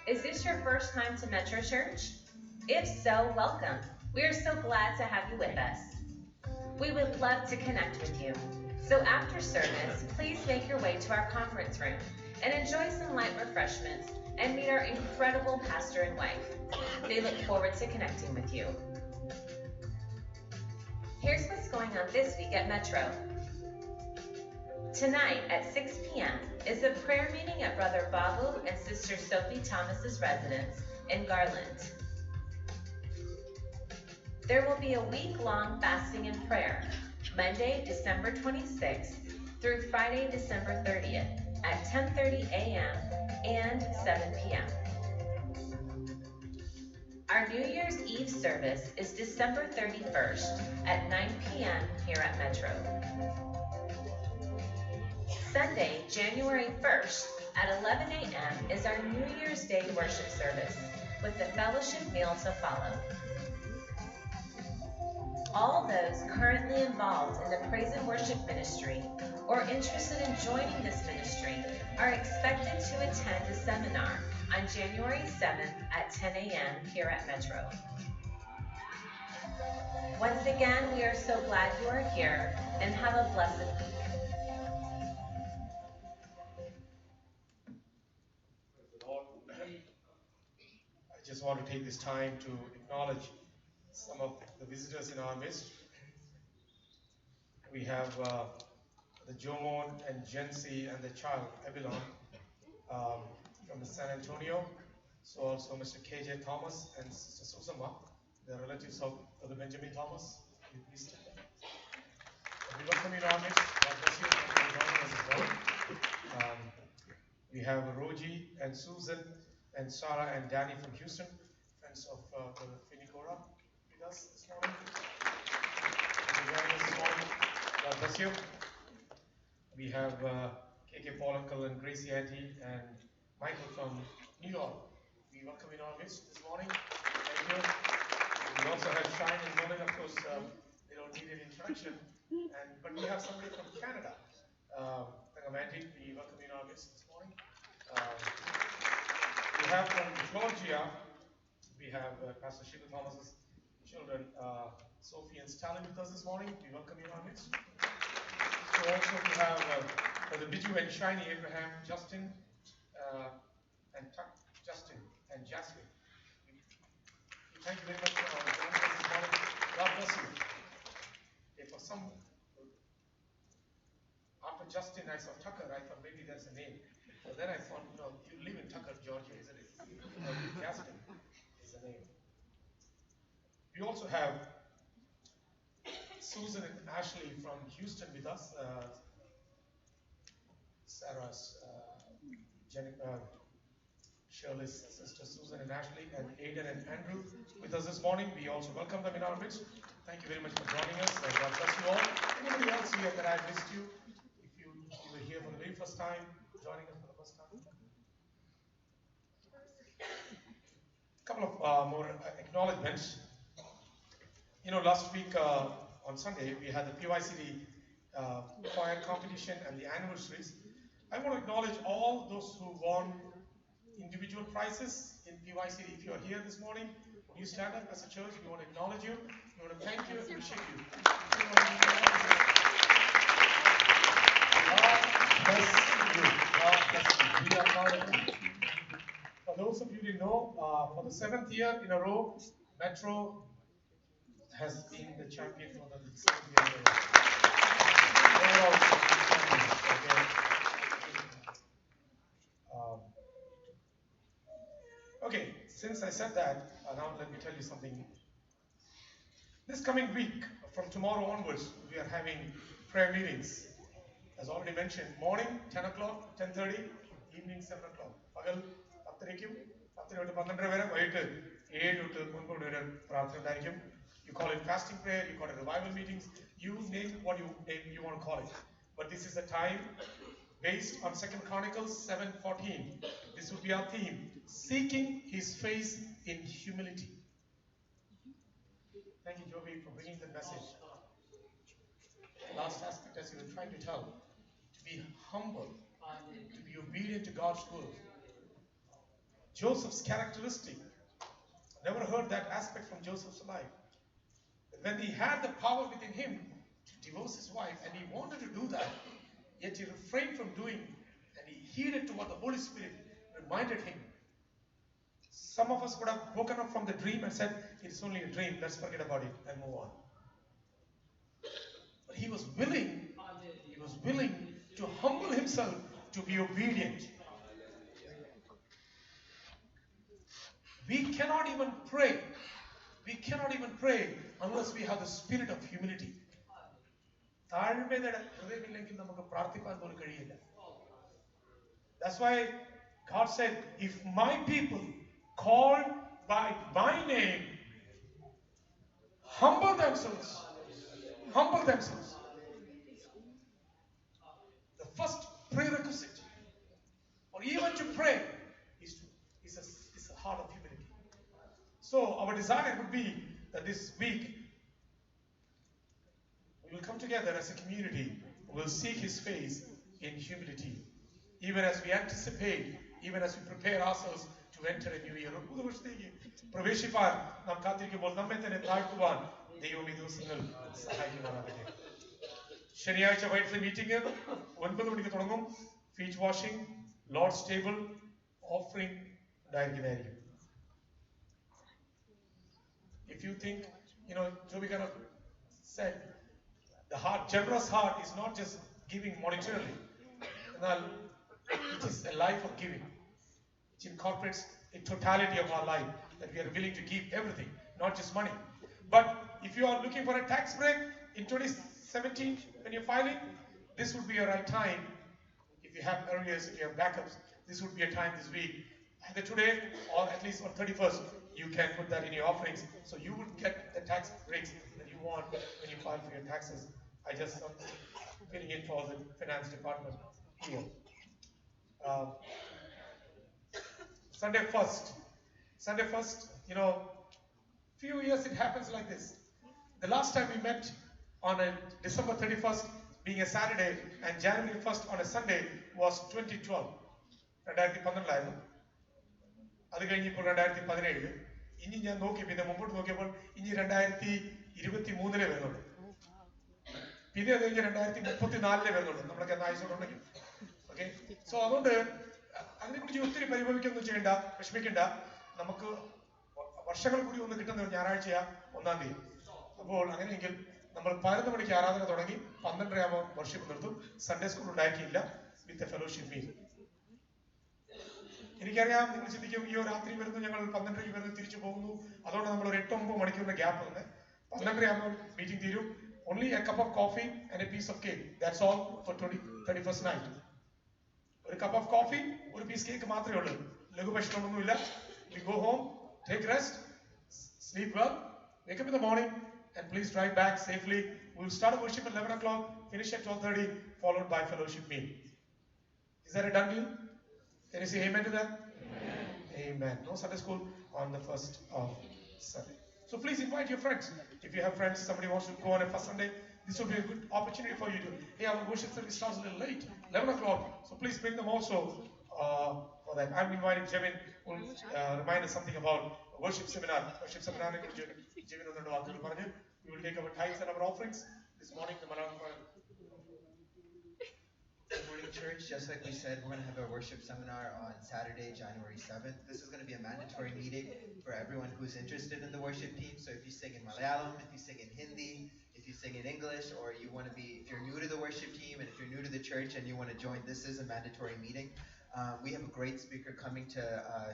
Is this your first time to Metro Church? If so, welcome. We are so glad to have you with us. We would love to connect with you. So after service, please make your way to our conference room and enjoy some light refreshments and meet our incredible pastor and wife. They look forward to connecting with you. Here's what's going on this week at Metro. Tonight at 6 p.m. is a prayer meeting at Brother Babu and Sister Sophie Thomas's residence in Garland. There will be a week-long fasting and prayer, Monday, December 26th through Friday, December 30th at 10:30 a.m. and 7 p.m. Our New Year's Eve service is December 31st at 9 p.m. here at Metro. Sunday, January 1st at 11 a.m. is our New Year's Day worship service with the fellowship meal to follow. All those currently involved in the praise and worship ministry or interested in joining this ministry are expected to attend a seminar on January 7th at 10 a.m. here at Metro. Once again, we are so glad you are here and have a blessed week. Praise the Lord. I just want to take this time to acknowledge some of the visitors in our midst. We have the Jomon and Jency and the child, Ebilon, from the San Antonio. So also Mr. KJ Thomas and Sister Susama, the relatives of the Benjamin Thomas. We welcome you in our midst. God bless you. Thank you for joining us as well. We have Roji and Susan and Sarah and Danny from Houston, friends of the Finicora with us this morning. Thank you for joining us this morning. God bless you. We have KK Paul Uncle and Gracie Auntie and Michael from New York. We welcome you in our midst this morning. Thank you. We also have Shine and Monin, of course, they don't need an introduction. But we have somebody from Canada. Auntie, we welcome you in our midst this morning. We have from Georgia, we have Pastor Sheila Thomas's children, Sophie and Stalin with us this morning. We welcome you in our midst. So also we have the Biju and Shiny, Abraham, Justin, and Justin and Jasmine. Thank you very much for joining us this morning. God bless you. Okay, for some, after Justin, I saw Tucker. I thought maybe that's a name. But then I thought, you live in Tucker, Georgia, isn't it? Jasmine is the name. We also have Susan and Ashley from Houston with us. Sarah's, Shirley's sister Susan and Ashley, and Aiden and Andrew with us this morning. We also welcome them in our midst. Thank you very much for joining us, and God bless you all. Anybody else here that I missed you? If you were here for the very first time, joining us for the first time. A couple of more acknowledgements. Last week on Sunday, we had the PYCD choir competition and the anniversaries. I want to acknowledge all those who won individual prizes in PYCD. If you are here this morning, when you stand up as a church, we want to acknowledge you. We want to thank you and appreciate you. God bless you. God bless you. We are proud of you. For those of you who didn't know, for the 7th year in a row, Metro has been the champion for the 7th year in a row. Okay, since I said that, now let me tell you something. This coming week, from tomorrow onwards, we are having prayer meetings. As already mentioned, morning 10 o'clock, 10:30, evening 7 o'clock. Pagal 10 You call it fasting prayer, you call it revival meetings, you name what you want to call it. But this is a time based on 2 Chronicles 7:14. This will be our theme, seeking his face in humility. Thank you, Joby, for bringing the message. The last aspect, as you were trying to tell, be humble, to be obedient to God's will. Joseph's characteristic, never heard that aspect from Joseph's life. When he had the power within him to divorce his wife, and he wanted to do that, yet he refrained from doing, and he heeded to what the Holy Spirit reminded him. Some of us would have woken up from the dream and said, it's only a dream, let's forget about it and move on. But he was willing to humble himself, to be obedient. We cannot even pray. We cannot even pray unless we have the spirit of humility. താഴ്മയുടെ ഹൃദയമില്ലെങ്കിൽ നമുക്ക് പ്രാർത്ഥിക്കാൻ പോലും കഴിയില്ല. That's why God said, if my people called by my name humble themselves, the first prerequisite or even to pray is a heart of humility. So our desire would be that this week we will come together as a community. We will seek His face in humility. Even as we anticipate, even as we prepare ourselves to enter a new year. പുതുവർഷത്തേക്ക് പ്രവേശിപ്പാൻ നാം കാത്തിരിക്കുമ്പോൾ നമ്മെ തന്നെ താഴ്ത്തുവാൻ ദൈവം ഈ ദിവസങ്ങൾ സഹായിക്കുമാറാകട്ടെ. ശനിയാഴ്ച വൈകിട്ട് meeting 9 മണിക്ക് തുടങ്ങും. Feet washing, Lord's table, offering ഉണ്ടായിരിക്കുന്നതായിരിക്കും. If you think, Joby kind of said, the heart, generous heart is not just giving monetarily. It is a life of giving. It incorporates a totality of our life, that we are willing to give everything, not just money. But if you are looking for a tax break in 2017, when you're filing, this would be a right time. If you have arrears, if you have backups, this would be a time this week. Either today or at least on 31st, you can put that in your offerings, so you would get the tax breaks that you want when you file for your taxes. I just am filling in for the finance department here. Sunday first, few years it happens like this. The last time we met on a December 31st being a Saturday and January 1st on a Sunday was 2012. 2012 അത് കഴിഞ്ഞപ്പോൾ 2017. ഇനി ഞാൻ നോക്കി, പിന്നെ മുമ്പോട്ട് നോക്കിയപ്പോൾ ഇനി 2023 വരുന്നുണ്ട്. പിന്നെ അത് കഴിഞ്ഞ് 2034 വരുന്നുണ്ട്. നമ്മളൊക്കെ ആയുസോടുണ്ടെങ്കിൽ. ഓക്കെ, സോ അതുകൊണ്ട് അതിനെക്കുറിച്ച് ഒത്തിരി പരിഭവിക്കൊന്നും ചെയ്യണ്ട, വിഷമിക്കണ്ട. നമുക്ക് വർഷങ്ങൾ കൂടി ഒന്ന് കിട്ടുന്ന ഞായറാഴ്ചയാ 1-ാം തീയതി. അപ്പോൾ അങ്ങനെയെങ്കിൽ നമ്മൾ 11 മണിക്ക് ആരാധന തുടങ്ങി 12:30 ആകുമ്പോൾ വർഷിപ്പ് നിർത്തും. സൺഡേ സ്കൂൾ ഉണ്ടാക്കിയില്ല വിത്ത് എ ഫെലോഷിപ്പ് മീൽ. എനിക്കറിയാം നിങ്ങൾ ചിന്തിക്കും, ഈ രാത്രി വരുന്നു, ഞങ്ങൾ 12:30 വരുന്നു, തിരിച്ചു പോകുന്നു, അതുകൊണ്ട് നമ്മൾ ഒരു 8-9 മണിക്കൂറിന്റെ ഗ്യാപ്പ് തന്നെ. 12:30 ആകുമ്പോൾ മീറ്റിംഗ് തീരും. Only a cup of coffee and a piece of cake. That's all for 31st night. ഒരു cup of coffee, ഒരു piece cake മാത്രമേ ഉള്ളൂ. ലഘുഭക്ഷണമൊന്നുമില്ല. We go home, take rest, sleep well, wake up in the morning, and please drive back safely. We will start worship at 11 o'clock, finish at 12:30, followed by fellowship meal. Is that a done deal? Can you say amen to that? Amen. Amen. No Sunday school on the first of Sunday. So please invite your friends. If you have friends, somebody wants to go on a first Sunday, this will be a good opportunity for you to, hey, our worship service starts a little late, 11 o'clock. So please bring them also for that. I'm inviting Jevin, who will remind us something about a worship seminar. Worship seminar, Jevin, we will take our tithes and our offerings. This morning, the Malayalam. Good morning, church. Just like we said, we're going to have a worship seminar on Saturday, January 7th. This is going to be a mandatory meeting for everyone who's interested in the worship team. So if you sing in Malayalam, if you sing in Hindi, if you sing in English, or you want to be, if you're new to the worship team and if you're new to the church and you want to join, this is a mandatory meeting. We have a great speaker coming to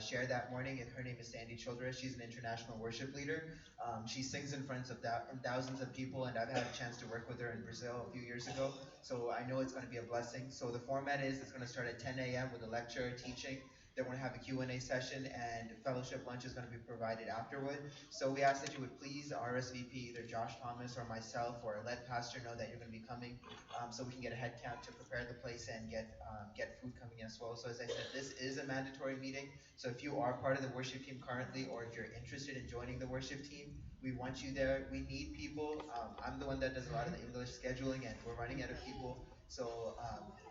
share that morning, and her name is Sandy Childress. She's an international worship leader. She sings in front of thousands of people, and I've had a chance to work with her in Brazil a few years ago, so I know it's going to be a blessing. So the format is, it's going to start at 10 a.m. with a lecture, teaching. Then we're going to have a Q&A session, and fellowship lunch is going to be provided afterward. So we ask that you would please RSVP either Josh Thomas or myself, or let Pastor know that you're going to be coming, so we can get a head count to prepare the place and get food coming in as well. So as I said, this is a mandatory meeting. So if you are part of the worship team currently, or if you're interested in joining the worship team, we want you there. We need people. I'm the one that does a lot of the English scheduling, and we're running out of people So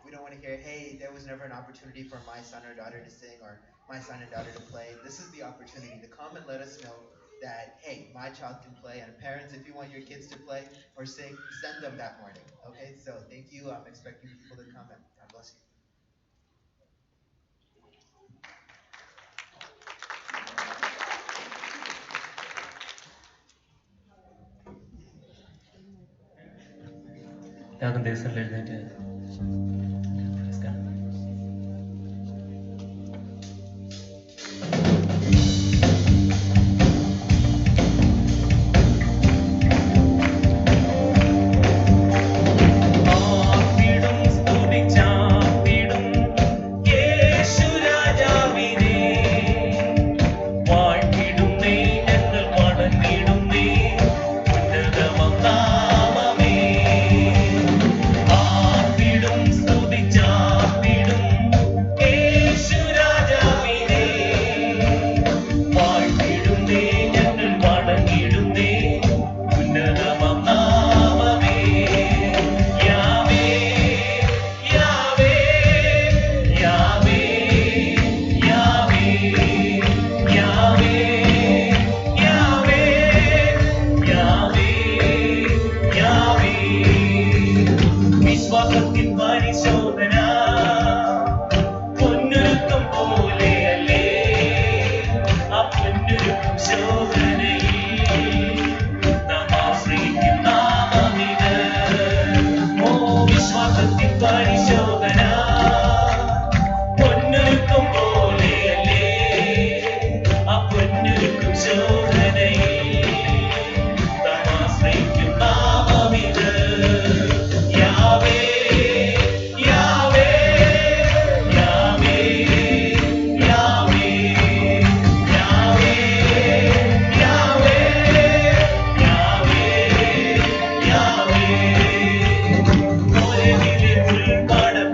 we don't want to hear, hey, there was never an opportunity for my son or daughter to sing or my son and daughter to play. This is the opportunity to come and let us know that, hey, my child can play. And parents, if you want your kids to play or sing, send them that morning. Okay, so thank you. I'm expecting people to come, and God bless you. യാഗം ദേശത്തിൽ എഴുന്നേറ്റ് Para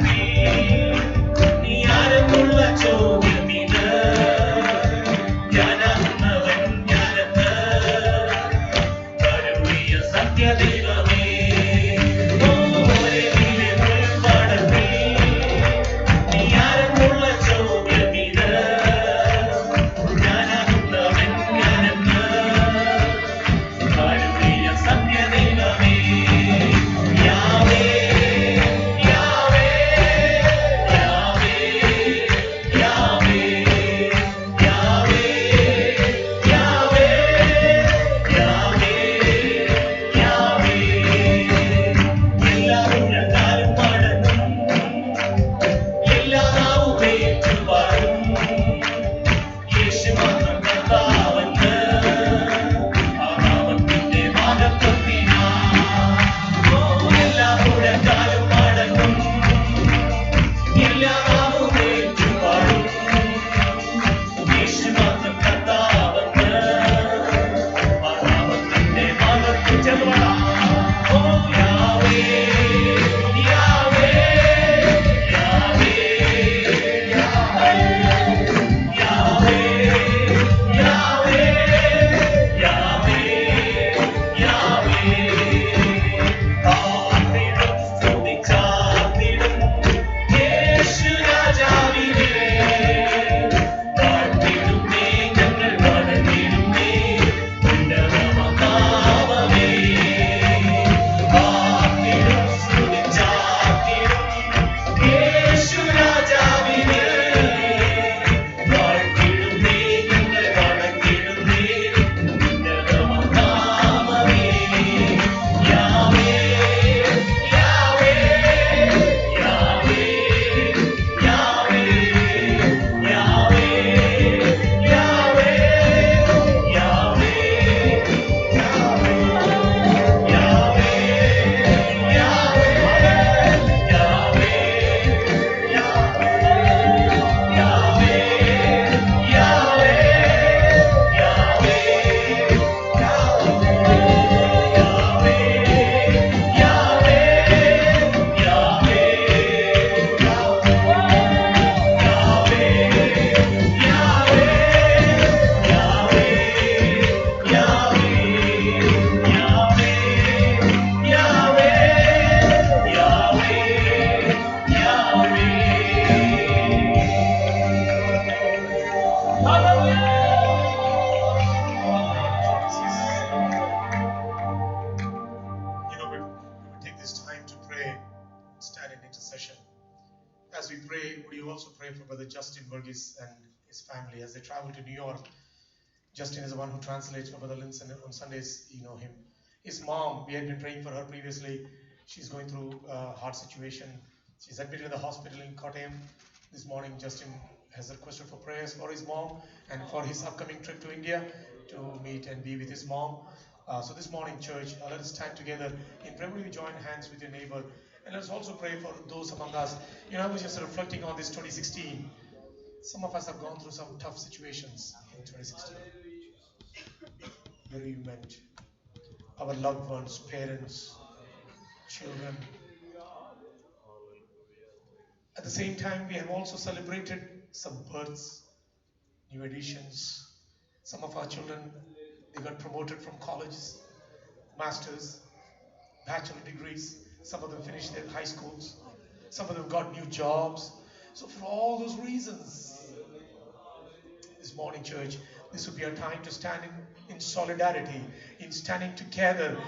session. As we pray, would you also pray for Brother Justin Burgess and his family as they travel to New York? Justin is the one who translates for Brother Linson on Sundays. You know him. His mom, we had been praying for her previously. She's going through a hard situation. She's admitted in the hospital in Kottayam. This morning, Justin has requested for prayers for his mom and for his upcoming trip to India to meet and be with his mom. So this morning, church, let us stand together in prayer. Will you join hands with your neighbor? And let's also pray for those among us. You know, I was just reflecting on this 2016. Some of us have gone through some tough situations in 2016. Bereavement, our loved ones, parents, children. At the same time, we have also celebrated some births, new additions. Some of our children, they got promoted from colleges, masters, bachelor degrees. Some of them finished their high schools. Some of them got new jobs. So for all those reasons, this morning, church, this would be a time to stand in solidarity, in standing together,